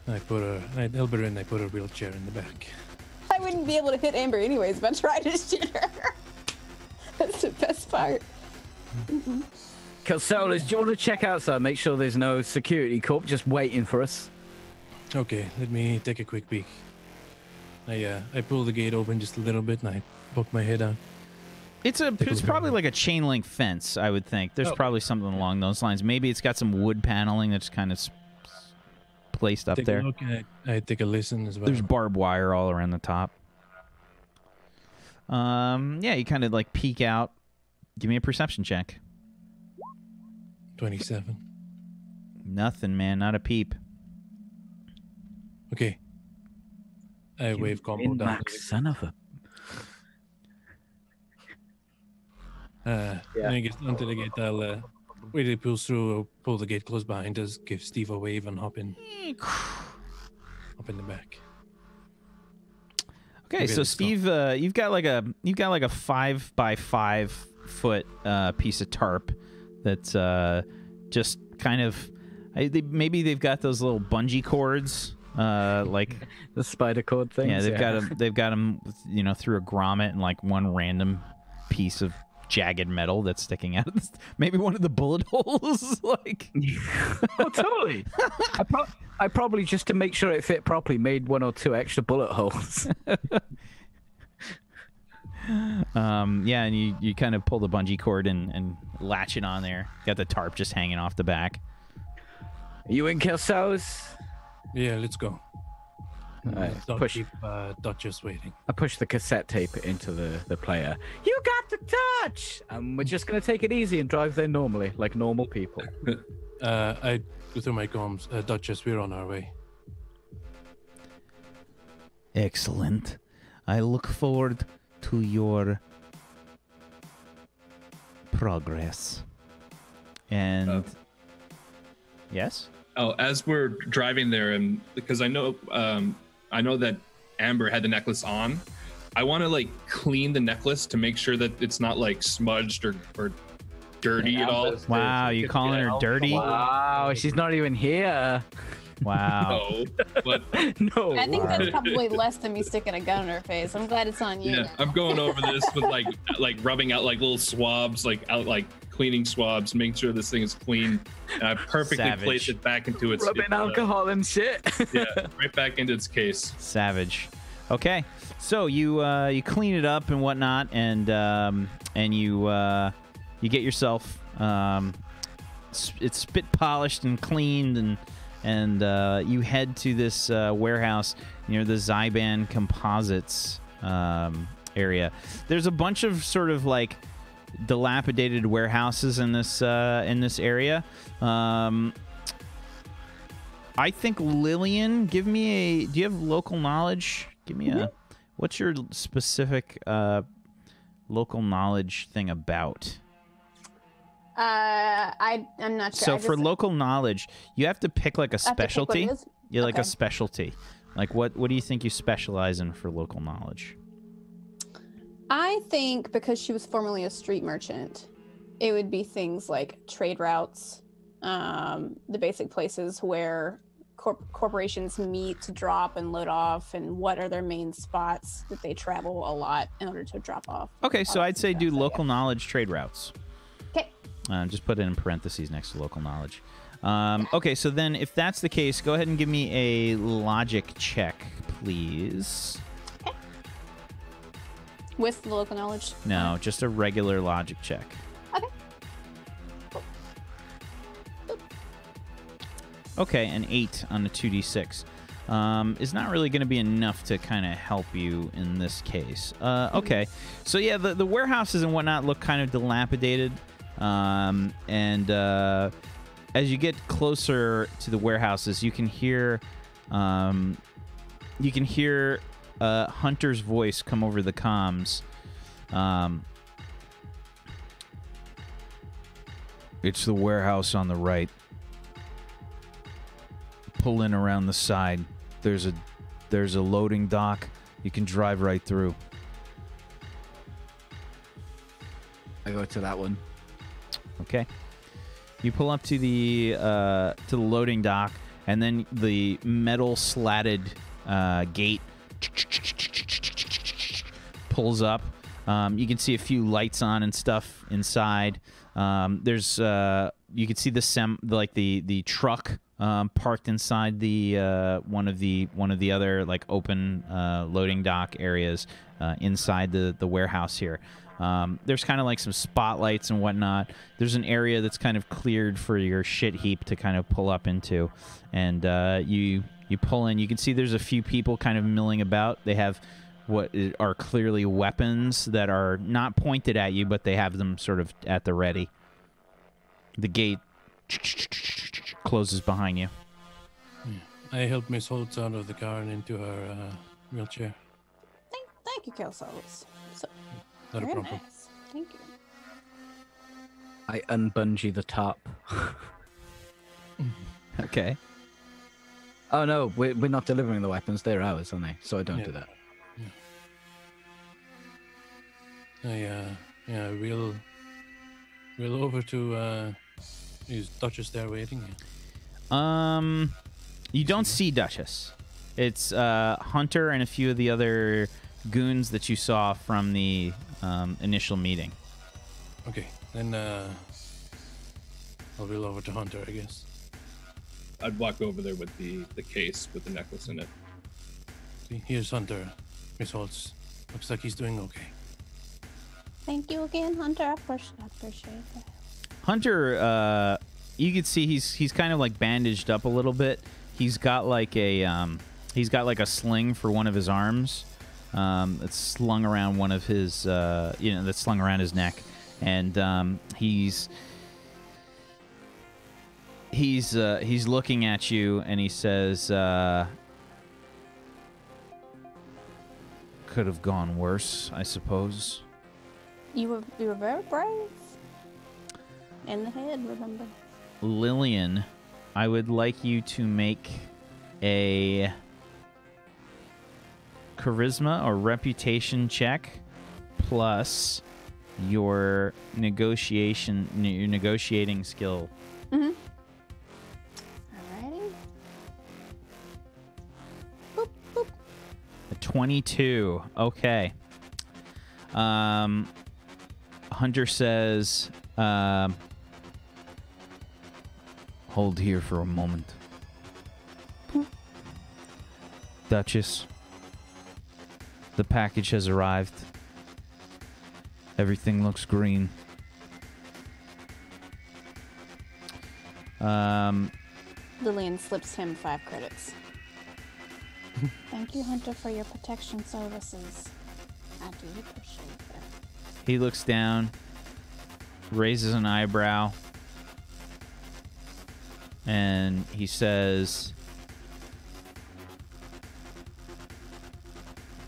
[SPEAKER 5] I help her in. I put her wheelchair in the back.
[SPEAKER 4] I wouldn't be able to hit Amber anyways, but try to shoot her. That's the best part.
[SPEAKER 2] Kelsolis, do you want to check outside? Make sure there's no security corp just waiting for us.
[SPEAKER 5] Okay, let me take a quick peek. I pull the gate open just a little bit and I poke my head out.
[SPEAKER 1] It's probably like a chain link fence, I would think. There's probably something along those lines. Maybe it's got some wood paneling that's kind of placed up
[SPEAKER 5] Take
[SPEAKER 1] there.
[SPEAKER 5] a look and I take a listen as well.
[SPEAKER 1] There's barbed wire all around the top. Yeah, you kind of like peek out Give me a perception check.
[SPEAKER 5] 27.
[SPEAKER 1] Nothing, man. Not a peep.
[SPEAKER 5] Okay. I wave combo down.
[SPEAKER 2] Max, son of a.
[SPEAKER 5] When I get onto the gate, I'll wait till he pulls through, pull the gate close behind us, give Steve a wave, and hop in. Hop in the back.
[SPEAKER 1] Okay, so Steve, you've got like a 5x5 foot piece of tarp that's just kind of maybe they've got those little bungee cords, like
[SPEAKER 2] the spider cord things.
[SPEAKER 1] Yeah, they've got them, you know, through a grommet and like one random piece of jagged metal that's sticking out of this, maybe one of the bullet holes. Like,
[SPEAKER 2] oh, totally. I probably, just to make sure it fit properly, made 1 or 2 extra bullet holes.
[SPEAKER 1] Yeah, and you kind of pull the bungee cord and latch it on there. Got the tarp just hanging off the back.
[SPEAKER 2] Are you in, Kelsos?
[SPEAKER 5] Yeah, let's go.
[SPEAKER 2] Right,
[SPEAKER 5] Don't
[SPEAKER 2] push.
[SPEAKER 5] keep Dutchess waiting.
[SPEAKER 2] I push the cassette tape into the player. You got the touch! And we're just going to take it easy and drive there normally, like normal people.
[SPEAKER 5] I go through my comms. Dutchess, we're on our way.
[SPEAKER 6] Excellent. I look forward to your progress.
[SPEAKER 1] And yes?
[SPEAKER 3] Oh, as we're driving there, and because I know that Amber had the necklace on, I want to like clean the necklace to make sure that it's not like smudged or dirty at all.
[SPEAKER 1] Wow, you calling her dirty?
[SPEAKER 2] Wow, she's not even here.
[SPEAKER 1] Wow.
[SPEAKER 3] No, but
[SPEAKER 2] No.
[SPEAKER 4] I think that's probably less than me sticking a gun in her face. I'm glad it's on you.
[SPEAKER 3] yeah, I'm going over this with like rubbing out like little swabs, like cleaning swabs, making sure this thing is clean. And I perfectly
[SPEAKER 1] Savage.
[SPEAKER 3] placed it back into its
[SPEAKER 2] Rubbing alcohol and shit.
[SPEAKER 3] yeah, right back into its case.
[SPEAKER 1] Savage. Okay, so you clean it up and whatnot, and you get yourself it's spit polished and cleaned, and you head to this warehouse near the Zyban Composites area. There's a bunch of sort of like dilapidated warehouses in this area. I think Lillian, give me do you have local knowledge? Give me what's your specific local knowledge thing about?
[SPEAKER 4] I'm not sure.
[SPEAKER 1] So for local knowledge, you have to pick like a specialty. Yeah, like a specialty. Like what do you think you specialize in for local knowledge?
[SPEAKER 4] I think because she was formerly a street merchant, it would be things like trade routes, the basic places where corporations meet to drop and load off, and what are their main spots that they travel a lot in order to drop off.
[SPEAKER 1] Okay, so I'd say do local knowledge trade routes.
[SPEAKER 4] Okay.
[SPEAKER 1] Just put it in parentheses next to local knowledge. Okay, so then if that's the case, go ahead and give me a logic check, please.
[SPEAKER 4] Okay. With the local knowledge?
[SPEAKER 1] No, just a regular logic check.
[SPEAKER 4] Okay. Cool.
[SPEAKER 1] Okay, an 8 on the 2d6 is not really going to be enough to kind of help you in this case. Okay, so yeah, the warehouses and whatnot look kind of dilapidated, and as you get closer to the warehouses, you can hear Hunter's voice come over the comms. It's the warehouse on the right. Pull in around the side. There's a loading dock. You can drive right through.
[SPEAKER 2] I go to that one.
[SPEAKER 1] Okay. You pull up to the loading dock, and then the metal slatted gate pulls up. You can see a few lights on and stuff inside. There's you can see the truck parked inside the one of the other like open loading dock areas inside the warehouse here. There's kind of like some spotlights and whatnot. There's an area that's kind of cleared for your shit heap to kind of pull up into, and you pull in. You can see there's a few people kind of milling about. They have are clearly weapons that are not pointed at you, but they have them sort of at the ready. The gate closes behind you.
[SPEAKER 5] I helped Miss Holtz out of the car and into her wheelchair.
[SPEAKER 4] Thank you, Kelsos. So,
[SPEAKER 5] Not a
[SPEAKER 4] very
[SPEAKER 5] problem.
[SPEAKER 4] nice. Thank you.
[SPEAKER 2] I unbungee the top.
[SPEAKER 1] Okay.
[SPEAKER 2] Oh no, we're not delivering the weapons. They're ours, aren't they? So I don't do that.
[SPEAKER 5] We'll over to is Dutchess there waiting?
[SPEAKER 1] You don't see Dutchess. It's Hunter and a few of the other goons that you saw from the initial meeting.
[SPEAKER 5] Okay, then I'll wheel over to Hunter, I guess.
[SPEAKER 3] I'd walk over there with the case with the necklace in it.
[SPEAKER 5] See, here's Hunter. Miss Holtz. Looks like he's doing okay.
[SPEAKER 4] Thank you again, Hunter. I appreciate it.
[SPEAKER 1] Hunter, you can see he's kind of like bandaged up a little bit. He's got like a sling for one of his arms. That's slung around one of his that's slung around his neck, and he's looking at you and he says, could have gone worse, I suppose.
[SPEAKER 4] You were very brave. In the head, remember.
[SPEAKER 1] Lillian, I would like you to make a charisma or reputation check plus your negotiating skill.
[SPEAKER 4] Mm-hmm. Alrighty. Boop, boop.
[SPEAKER 1] A 22. Okay. Hunter says, hold here for a moment. Dutchess, the package has arrived. Everything looks green.
[SPEAKER 4] Lillian slips him 5 credits. Thank you, Hunter, for your protection services. I do appreciate that.
[SPEAKER 1] He looks down, raises an eyebrow, and he says,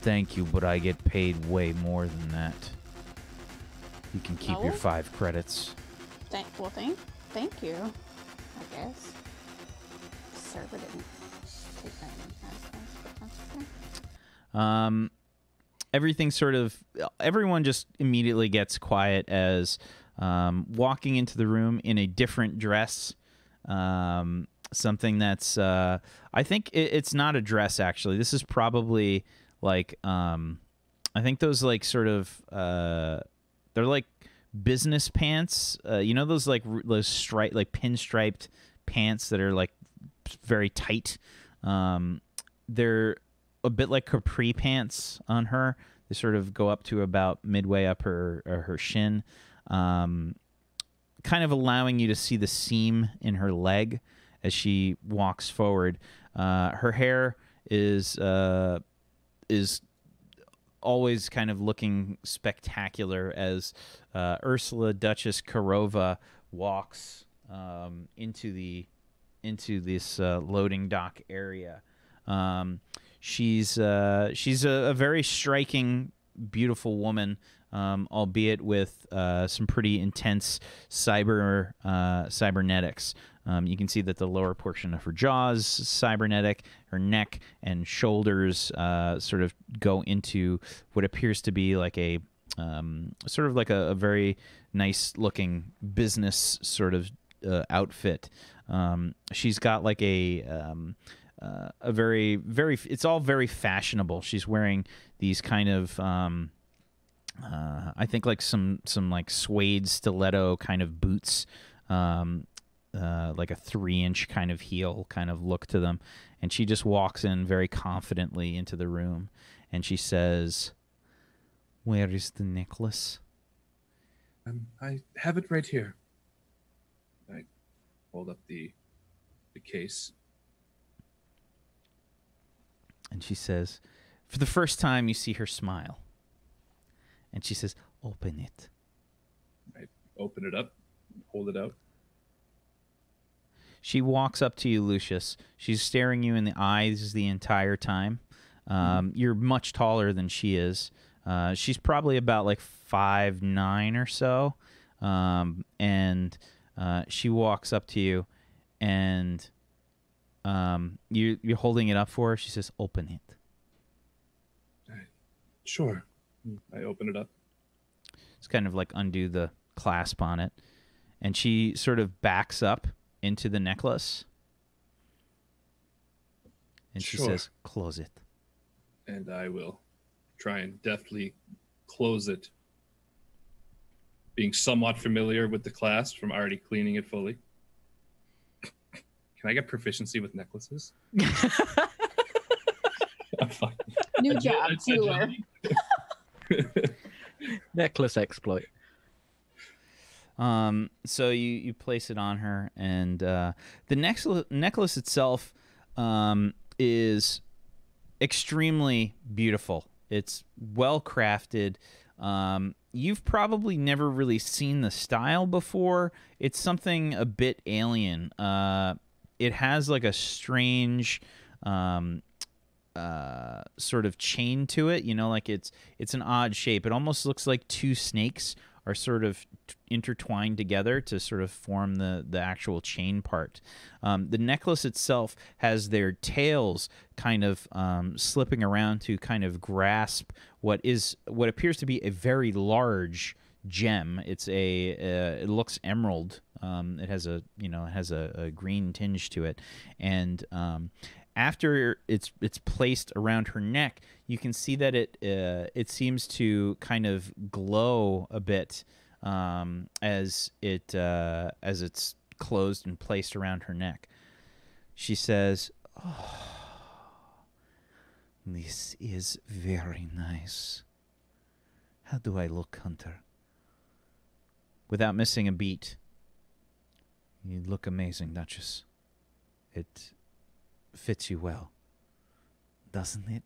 [SPEAKER 1] thank you, but I get paid way more than that. You can keep your 5 credits.
[SPEAKER 4] Thank you, I guess. Server didn't take that in but that's okay.
[SPEAKER 1] Everyone just immediately gets quiet as walking into the room in a different dress. Something that's, I think it's not a dress, actually. This is probably like, I think those like sort of, they're like business pants. You know, those like those pinstriped pants that are like very tight. They're a bit like capri pants on her. They sort of go up to about midway up her shin, kind of allowing you to see the seam in her leg as she walks forward. Her hair is always kind of looking spectacular as Ursula Dutchess Karova walks into this loading dock area. She's a very striking, beautiful woman, albeit with some pretty intense cybernetics. You can see that the lower portion of her jaw is cybernetic, her neck and shoulders sort of go into what appears to be like a sort of like a very nice-looking business sort of outfit. She's got like a very, very, it's all very fashionable. She's wearing these kind of, I think like some like suede stiletto kind of boots, like a 3-inch kind of heel kind of look to them. And she just walks in very confidently into the room and she says, "Where is the necklace?"
[SPEAKER 3] I have it right here. I hold up the case.
[SPEAKER 1] And she says, For the first time, you see her smile. And she says, open it.
[SPEAKER 3] I open it up, hold it out.
[SPEAKER 1] She walks up to you, Lucius. She's staring you in the eyes the entire time. You're much taller than she is. She's probably about like 5'9" or so. And she walks up to you, and you're holding it up for her. She says, open it.
[SPEAKER 3] Sure. I open it up.
[SPEAKER 1] It's kind of like undo the clasp on it. And she sort of backs up into the necklace. And she says, close it.
[SPEAKER 3] And I will try and deftly close it. Being somewhat familiar with the clasp from already cleaning it fully. Can I get proficiency with necklaces?
[SPEAKER 4] New job, jeweler.
[SPEAKER 2] Necklace exploit.
[SPEAKER 1] So you place it on her, and the necklace itself is extremely beautiful. It's well crafted. You've probably never really seen the style before. It's something a bit alien. It has like a strange sort of chain to it, like it's an odd shape. It almost looks like two snakes are sort of intertwined together to sort of form the actual chain part. The necklace itself has their tails kind of slipping around to kind of grasp what appears to be a very large gem. It looks emerald. It has a green tinge to it, and after it's placed around her neck, you can see that it seems to kind of glow a bit as it's closed and placed around her neck. She says, "Oh, this is very nice. How do I look, Hunter?" Without missing a beat, you look amazing, Dutchess. It fits you well, doesn't it?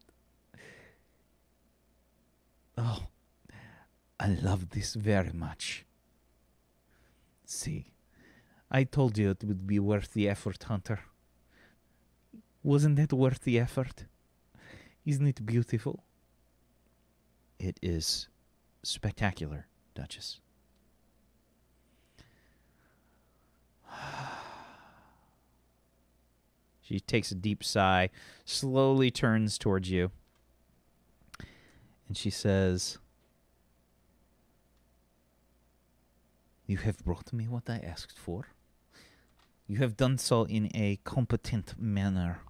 [SPEAKER 1] Oh, I love this very much. See, I told you it would be worth the effort, Hunter. Wasn't it worth the effort? Isn't it beautiful? It is spectacular, Dutchess. She takes a deep sigh, slowly turns towards you, and she says, "You have brought me what I asked for. You have done so in a competent manner.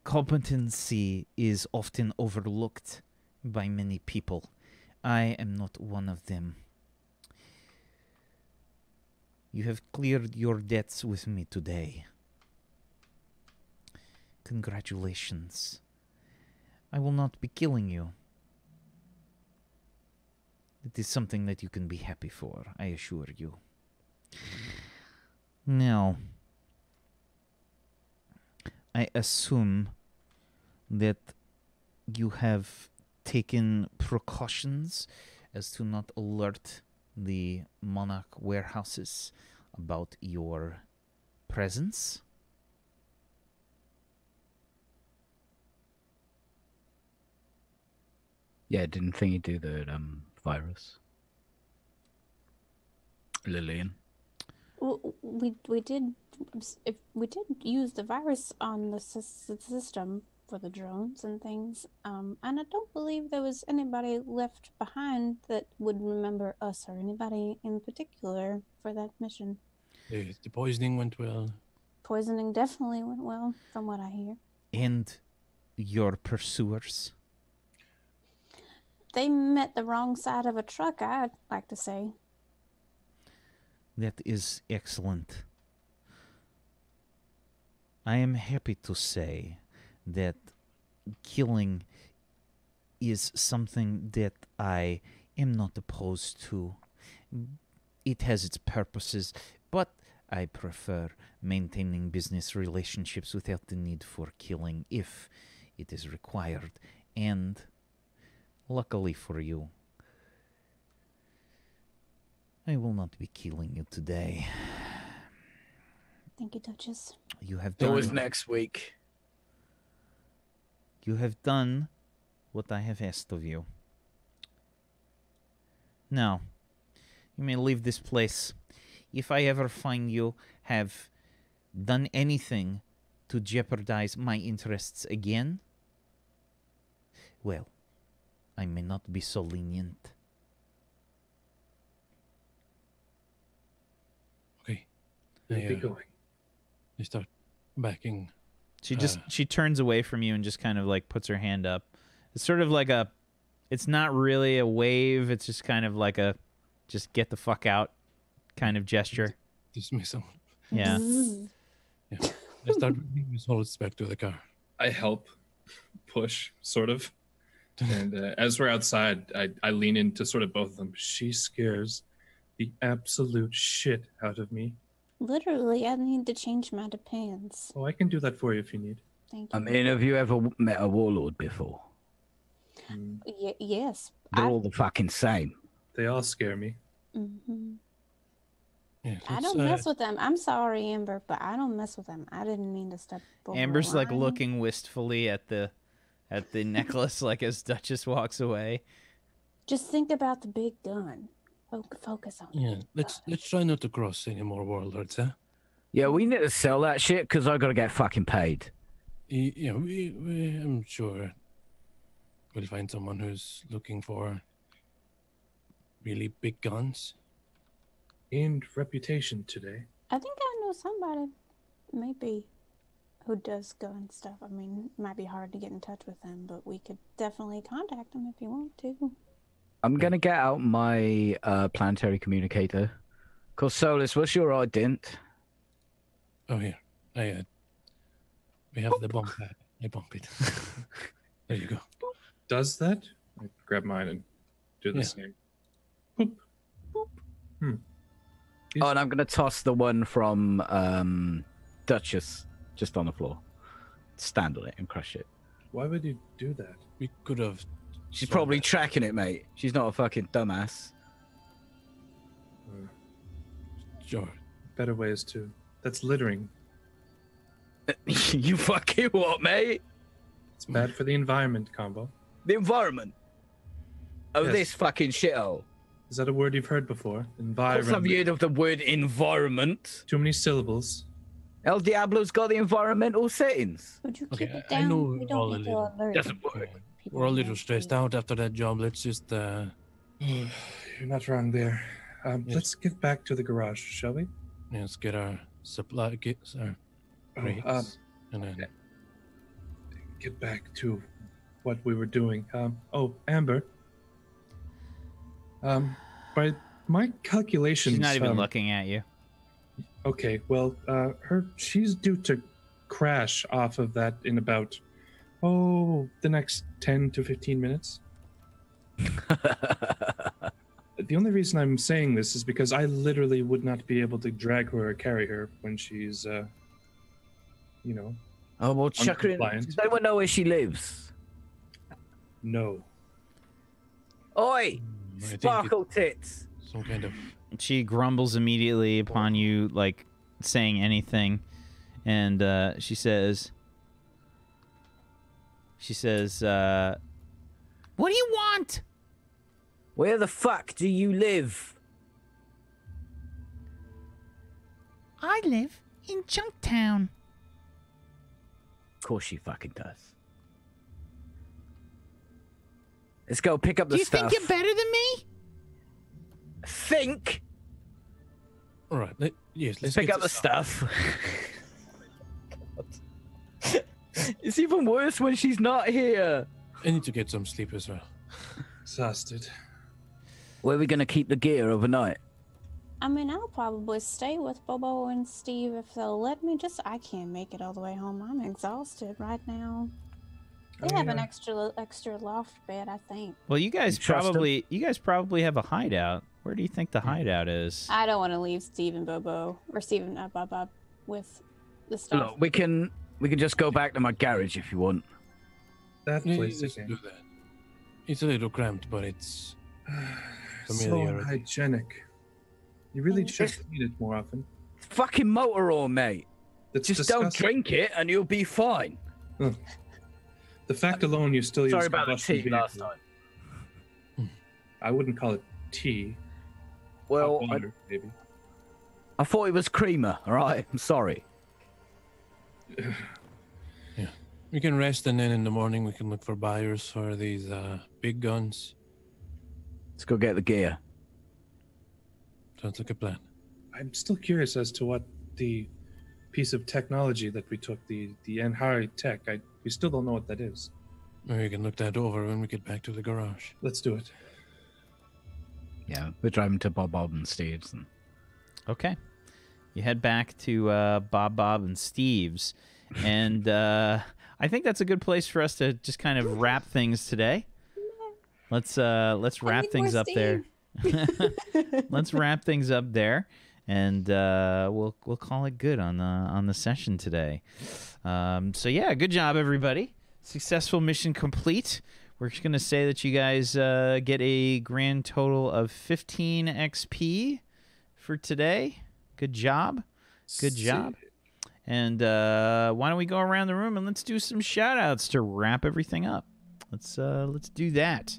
[SPEAKER 1] Competency is often overlooked by many people. I am not one of them. You have cleared your debts with me today. Congratulations. I will not be killing you. It is something that you can be happy for, I assure you. Now, I assume that you have taken precautions as to not alert the Monarch warehouses about your presence."
[SPEAKER 2] Yeah, didn't Thingy do the virus? Lillian.
[SPEAKER 4] Well, we did use the virus on the system for the drones and things, and I don't believe there was anybody left behind that would remember us or anybody in particular for that mission.
[SPEAKER 5] The poisoning went well.
[SPEAKER 4] Poisoning definitely went well, from what I hear.
[SPEAKER 1] And your pursuers?
[SPEAKER 4] They met the wrong side of a truck, I'd like to say.
[SPEAKER 1] That is excellent. I am happy to say that killing is something that I am not opposed to. It has its purposes, but I prefer maintaining business relationships without the need for killing if it is required.
[SPEAKER 6] And luckily for you, I will not be killing you today.
[SPEAKER 4] Thank you, Dutchess.
[SPEAKER 6] You have
[SPEAKER 2] It was
[SPEAKER 6] done.
[SPEAKER 2] next week.
[SPEAKER 6] You have done what I have asked of you. Now, you may leave this place. If I ever find you have done anything to jeopardize my interests again, well, I may not be so lenient.
[SPEAKER 5] Okay.
[SPEAKER 3] Where are we
[SPEAKER 5] I
[SPEAKER 3] going?
[SPEAKER 5] start backing.
[SPEAKER 1] She turns away from you and just kind of like puts her hand up. It's sort of like a, it's not really a wave. It's just kind of like a, just get the fuck out kind of gesture.
[SPEAKER 5] Dismissal.
[SPEAKER 1] Yeah.
[SPEAKER 5] Yeah. I start bringing Miss Holtz back to the car.
[SPEAKER 3] I help push, sort of. And as we're outside, I lean into sort of both of them. She scares the absolute shit out of me.
[SPEAKER 4] Literally, I need to change my pants.
[SPEAKER 3] Oh, I can do that for you if you need.
[SPEAKER 4] Thank you.
[SPEAKER 2] I mean, have you ever met a warlord before?
[SPEAKER 4] Yes.
[SPEAKER 2] They're all the fucking same.
[SPEAKER 3] They all scare me.
[SPEAKER 4] Mm-hmm.
[SPEAKER 5] Yeah,
[SPEAKER 4] I don't mess with them. I'm sorry, Amber, but I don't mess with them. I didn't mean to step over
[SPEAKER 1] Amber's
[SPEAKER 4] the
[SPEAKER 1] like
[SPEAKER 4] line.
[SPEAKER 1] looking wistfully at the necklace, like as Dutchess walks away.
[SPEAKER 4] Just think about the big gun. Focus on
[SPEAKER 5] Yeah,
[SPEAKER 4] it.
[SPEAKER 5] let's try not to cross any more warlords, huh?
[SPEAKER 2] Yeah, we need to sell that shit because I got to get fucking paid.
[SPEAKER 5] Yeah, I'm sure we'll find someone who's looking for really big guns.
[SPEAKER 3] And reputation today.
[SPEAKER 4] I think I know somebody, maybe, who does gun stuff. I mean, it might be hard to get in touch with them, but we could definitely contact them if you want to.
[SPEAKER 2] I'm going to get out my planetary communicator. Cause Solus, what's your ident?
[SPEAKER 5] Oh, here. We have the bomb pad. I bump it. There you go.
[SPEAKER 3] Does that? I grab mine and do the
[SPEAKER 5] Yeah.
[SPEAKER 3] same. Boop. Boop.
[SPEAKER 2] Oh, and I'm going to toss the one from Dutchess just on the floor. Stand on it and crush it.
[SPEAKER 3] Why would you do that?
[SPEAKER 5] We could have.
[SPEAKER 2] She's
[SPEAKER 5] swung
[SPEAKER 2] probably
[SPEAKER 5] that.
[SPEAKER 2] tracking it, mate. She's not a fucking dumbass.
[SPEAKER 5] Sure.
[SPEAKER 3] Better ways to. That's littering.
[SPEAKER 2] You fucking what, mate?
[SPEAKER 3] It's bad for the environment, Combo.
[SPEAKER 2] The environment. Oh,
[SPEAKER 3] Yes.
[SPEAKER 2] this fucking shithole.
[SPEAKER 3] Is that a word you've heard before?
[SPEAKER 2] Of course I've
[SPEAKER 3] Environment.
[SPEAKER 2] heard of the word environment.
[SPEAKER 3] Too many syllables.
[SPEAKER 2] El Diablo's got the environmental settings.
[SPEAKER 4] Would you
[SPEAKER 5] Okay,
[SPEAKER 4] keep it
[SPEAKER 5] I
[SPEAKER 4] down?
[SPEAKER 5] know
[SPEAKER 4] We
[SPEAKER 5] we're all
[SPEAKER 4] don't
[SPEAKER 5] a
[SPEAKER 4] need to
[SPEAKER 5] little-
[SPEAKER 4] alert
[SPEAKER 2] Doesn't work.
[SPEAKER 4] people
[SPEAKER 5] We're a
[SPEAKER 4] who
[SPEAKER 5] little
[SPEAKER 4] might
[SPEAKER 5] stressed
[SPEAKER 4] be-
[SPEAKER 5] out after that job. Let's just
[SPEAKER 3] You're not wrong there.
[SPEAKER 5] Yes.
[SPEAKER 3] Let's get back to the garage, shall we?
[SPEAKER 5] let's get our supply kits, our crates, and then
[SPEAKER 3] Get back to what we were doing. Amber. By my calculations,
[SPEAKER 1] She's not even looking at you.
[SPEAKER 3] Okay, well, she's due to crash off of that in about the next 10 to 15 minutes. The only reason I'm saying this is because I literally would not be able to drag her or carry her when she's,
[SPEAKER 2] Oh, well, chuck her in.
[SPEAKER 3] Uncompliant.
[SPEAKER 2] Does anyone know where she lives?
[SPEAKER 3] no.
[SPEAKER 2] Oi!
[SPEAKER 5] I think
[SPEAKER 2] Sparkle tits!
[SPEAKER 5] some kind of
[SPEAKER 1] She grumbles immediately upon you, like, saying anything. And she says, what do you want?
[SPEAKER 2] Where the fuck do you live?
[SPEAKER 6] I live in Junktown.
[SPEAKER 2] Of course she fucking does. Let's go pick up the
[SPEAKER 6] Do you
[SPEAKER 2] stuff.
[SPEAKER 6] think you're better than me?
[SPEAKER 2] Think?
[SPEAKER 5] all right. Yes,
[SPEAKER 2] Let's
[SPEAKER 5] let's
[SPEAKER 2] pick
[SPEAKER 5] get
[SPEAKER 2] up the
[SPEAKER 5] this
[SPEAKER 2] stuff. It's even worse when she's not here.
[SPEAKER 5] I need to get some sleep as well.
[SPEAKER 3] Exhausted.
[SPEAKER 2] Where are we going to keep the gear overnight?
[SPEAKER 4] I mean, I'll probably stay with Bobo and Steve if they'll let me. I can't make it all the way home. I'm exhausted right now. They have an extra loft bed, I think.
[SPEAKER 1] Well, you guys
[SPEAKER 2] You trust
[SPEAKER 1] probably have a hideout. Where do you think the hideout is?
[SPEAKER 4] I don't want to leave Steve and Bobo or Steve and Bob with the stuff.
[SPEAKER 2] Look, we can just go back to my garage if you want.
[SPEAKER 3] that
[SPEAKER 5] Yeah,
[SPEAKER 3] place
[SPEAKER 5] let's
[SPEAKER 3] again.
[SPEAKER 5] do that. It's a little cramped, but it's
[SPEAKER 3] So
[SPEAKER 5] familiar.
[SPEAKER 3] unhygienic. You really should eat it more often.
[SPEAKER 2] It's fucking motor oil, mate.
[SPEAKER 3] That's
[SPEAKER 2] Just don't
[SPEAKER 3] disgusting.
[SPEAKER 2] drink it and you'll be fine.
[SPEAKER 3] The fact alone you still
[SPEAKER 2] Sorry
[SPEAKER 3] use
[SPEAKER 2] about the
[SPEAKER 3] combustion
[SPEAKER 2] tea last
[SPEAKER 3] vehicle.
[SPEAKER 2] time.
[SPEAKER 3] I wouldn't call it tea.
[SPEAKER 2] Well,
[SPEAKER 3] Hot water, maybe.
[SPEAKER 2] I thought it was creamer, alright? I'm sorry.
[SPEAKER 5] We can rest, and then in the morning we can look for buyers for these big guns.
[SPEAKER 2] Let's go get the gear.
[SPEAKER 5] Sounds like a plan.
[SPEAKER 3] I'm still curious as to what the piece of technology that we took, the Enhari tech, we still don't know what that is.
[SPEAKER 5] Maybe we can look that over when we get back to the garage.
[SPEAKER 3] Let's do it.
[SPEAKER 2] Yeah, we're driving to Bob and Steve's. And...
[SPEAKER 1] Okay. You head back to Bob and Steve's, and I think that's a good place for us to just kind of wrap things today. Let's wrap things up there. Let's wrap things up there, and we'll call it good on the session today. So yeah, good job everybody. Successful mission complete. We're just gonna say that you guys get a grand total of 15 XP for today. Good job. Good job. And why don't we go around the room and let's do some shout-outs to wrap everything up. Let's do that.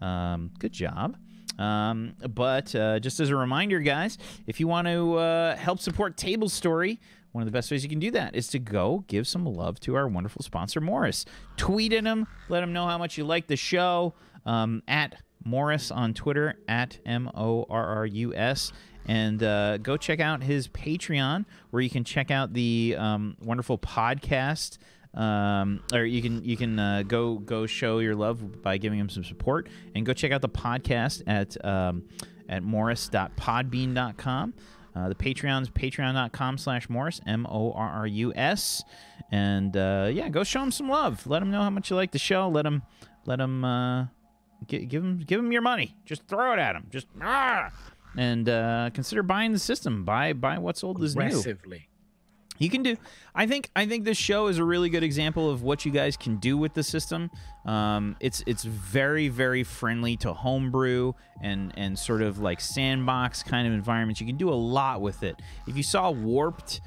[SPEAKER 1] Good job. But just as a reminder, guys, if you want to help support Tablestory, one of the best ways you can do that is to go give some love to our wonderful sponsor, Morris. Tweet at him. Let him know how much you like the show. At Morris on Twitter, at MORRUS. And go check out his Patreon, where you can check out the wonderful podcast. Or you can go show your love by giving him some support, and go check out the podcast at morris.podbean.com. The Patreon's patreon.com/Morris, MORRUS, and yeah, go show him some love. Let him know how much you like the show. Let him give him your money. Just throw it at him. Just and consider buying the system. Buy what's old is new.
[SPEAKER 2] Aggressively.
[SPEAKER 1] You can do. I think this show is a really good example of what you guys can do with the system. It's very, very friendly to homebrew and sort of like sandbox kind of environments. You can do a lot with it. If you saw Warped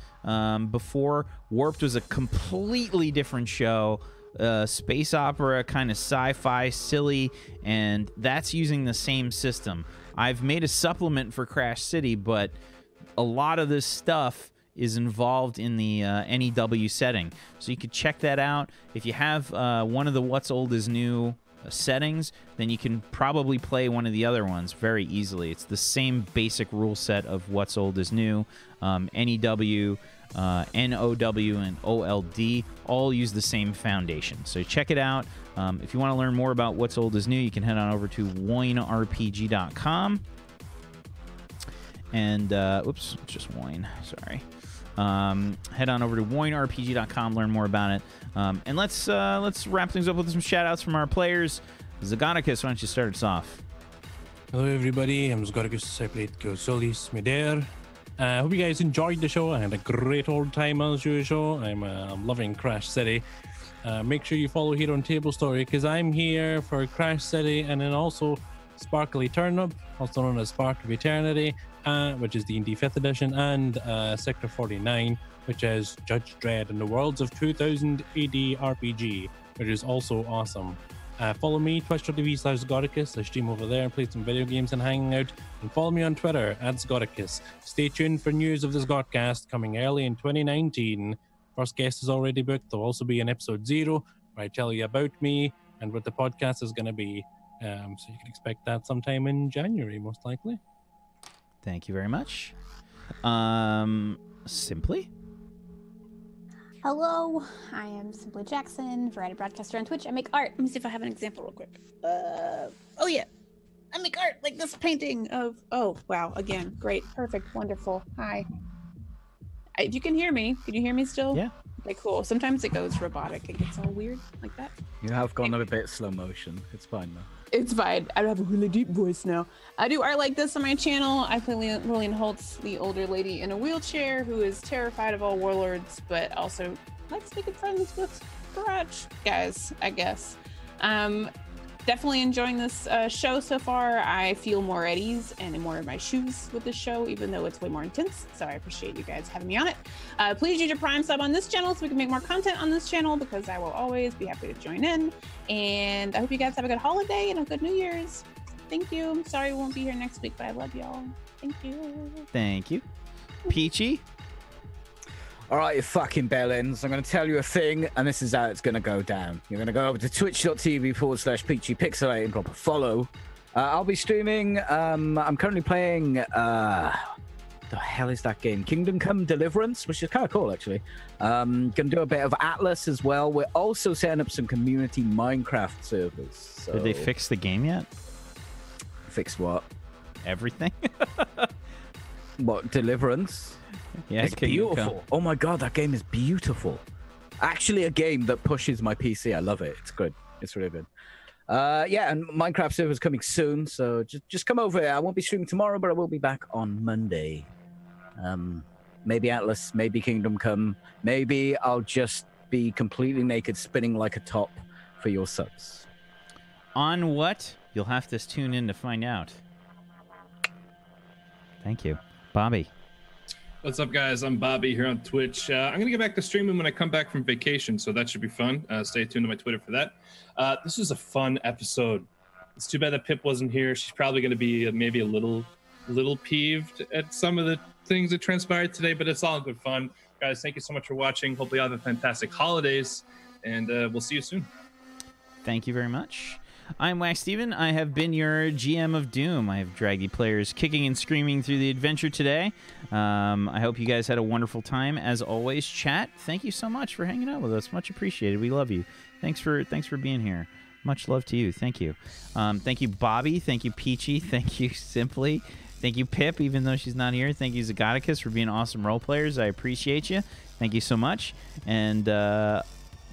[SPEAKER 1] before, Warped was a completely different show. Space opera, kind of sci-fi, silly, and that's using the same system. I've made a supplement for Crash City, but a lot of this stuff is involved in the NEW setting. So you could check that out. If you have one of the What's Old is New settings, then you can probably play one of the other ones very easily. It's the same basic rule set of What's Old is New. NEW, NOW, and OLD all use the same foundation. So check it out. If you want to learn more about What's Old is New, you can head on over to woinrpg.com. And, oops, just Woin, sorry. Head on over to woinrpg.com, learn more about it. And let's wrap things up with some shout-outs from our players. Zaganicus, why don't you start us off?
[SPEAKER 5] Hello everybody, I'm Zaganicus. I played Solis Midair. I hope you guys enjoyed the show. I had a great old time as usual. I'm loving Crash City. Make sure you follow here on Tablestory, because I'm here for Crash City and then also Sparkly Turnip, also known as Spark of Eternity, which is D&D 5th edition, and Sector 49, which is Judge Dredd and the Worlds of 2000 AD RPG, which is also awesome. Follow me, twitch.tv/Zgodicus. I stream over there and play some video games and hang out. And follow me on Twitter, @Zgodicus. Stay tuned for news of the Zgodcast coming early in 2019. First guest is already booked. There'll also be an episode 0 where I tell you about me and what the podcast is going to be. So you can expect that sometime in January, most likely.
[SPEAKER 1] Thank you very much. Simply?
[SPEAKER 4] Hello, I am Simply Jackson, variety broadcaster on Twitch. I make art. Let me see if I have an example real quick. Oh yeah, I make art like this painting of. Oh wow, again, great, perfect, wonderful. Hi. If you can hear me, can you hear me still?
[SPEAKER 1] Yeah.
[SPEAKER 4] Okay, cool. Sometimes it goes robotic. It gets all weird like that.
[SPEAKER 2] You have gone a bit slow motion. It's fine though.
[SPEAKER 4] It's fine. I have a really deep voice now. I do art like this on my channel. I play Lillian Holtz, the older lady in a wheelchair who is terrified of all warlords, but also likes making friends with garage guys, I guess. Definitely enjoying this show so far. I feel more at ease and more in my shoes with this show, even though it's way more intense. So I appreciate you guys having me on it. Please use your Prime sub on this channel so we can make more content on this channel, because I will always be happy to join in. And I hope you guys have a good holiday and a good New Year's. Thank you. Sorry we won't be here next week, but I love y'all. Thank you.
[SPEAKER 1] Thank you. Peachy?
[SPEAKER 2] All right, you fucking bellends. I'm going to tell you a thing, and this is how it's going to go down. You're going to go over to twitch.tv/PeachyPixelate and drop a follow. I'll be streaming. I'm currently playing... the hell is that game? Kingdom Come Deliverance, which is kind of cool, actually. Going to do a bit of Atlas as well. We're also setting up some community Minecraft servers. So...
[SPEAKER 1] Did they fix the game yet?
[SPEAKER 2] Fix what?
[SPEAKER 1] Everything?
[SPEAKER 2] What, Deliverance?
[SPEAKER 1] Yeah,
[SPEAKER 2] it's beautiful. Oh my god, that game is beautiful. Actually, a game that pushes my PC. I love it. It's good. It's really good. Yeah, and Minecraft server's coming soon, so just come over here. I won't be streaming tomorrow, but I will be back on Monday. Maybe Atlas, maybe Kingdom Come. Maybe I'll just be completely naked, spinning like a top for your subs.
[SPEAKER 1] On what? You'll have to tune in to find out. Thank you. Bobby.
[SPEAKER 3] What's up, guys? I'm Bobby here on Twitch. I'm going to get back to streaming when I come back from vacation, so that should be fun. Stay tuned to my Twitter for that. This is a fun episode. It's too bad that Pip wasn't here. She's probably going to be maybe a little peeved at some of the things that transpired today, but it's all good fun. Guys, thank you so much for watching. Hopefully you have a fantastic holidays, and we'll see you soon.
[SPEAKER 1] Thank you very much. I'm Wax Steven. I have been your GM of Doom. I have dragged you players kicking and screaming through the adventure today. I hope you guys had a wonderful time. As always, chat, thank you so much for hanging out with us. Much appreciated. We love you. Thanks for being here. Much love to you. Thank you. Thank you, Bobby. Thank you, Peachy. Thank you, Simply. Thank you, Pip, even though she's not here. Thank you, Zagoticus, for being awesome role players. I appreciate you. Thank you so much. And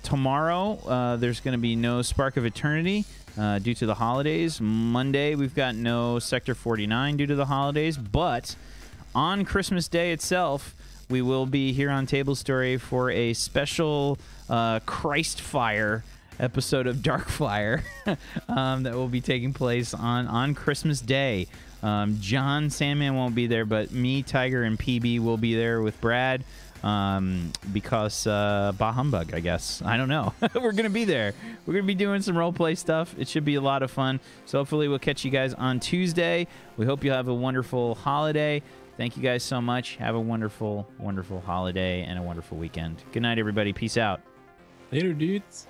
[SPEAKER 1] tomorrow, there's going to be no Spark of Eternity due to the holidays. Monday, we've got no Sector 49 due to the holidays. But on Christmas Day itself, we will be here on Tablestory for a special Christfire episode of Darkfire that will be taking place on Christmas Day. John Sandman won't be there, but me, Tiger, and PB will be there with Brad. Because bah humbug, I guess. I don't know. We're going to be there. We're going to be doing some roleplay stuff. It should be a lot of fun. So hopefully we'll catch you guys on Tuesday. We hope you have a wonderful holiday. Thank you guys so much. Have a wonderful, wonderful holiday and a wonderful weekend. Good night, everybody. Peace out.
[SPEAKER 5] Later, dudes.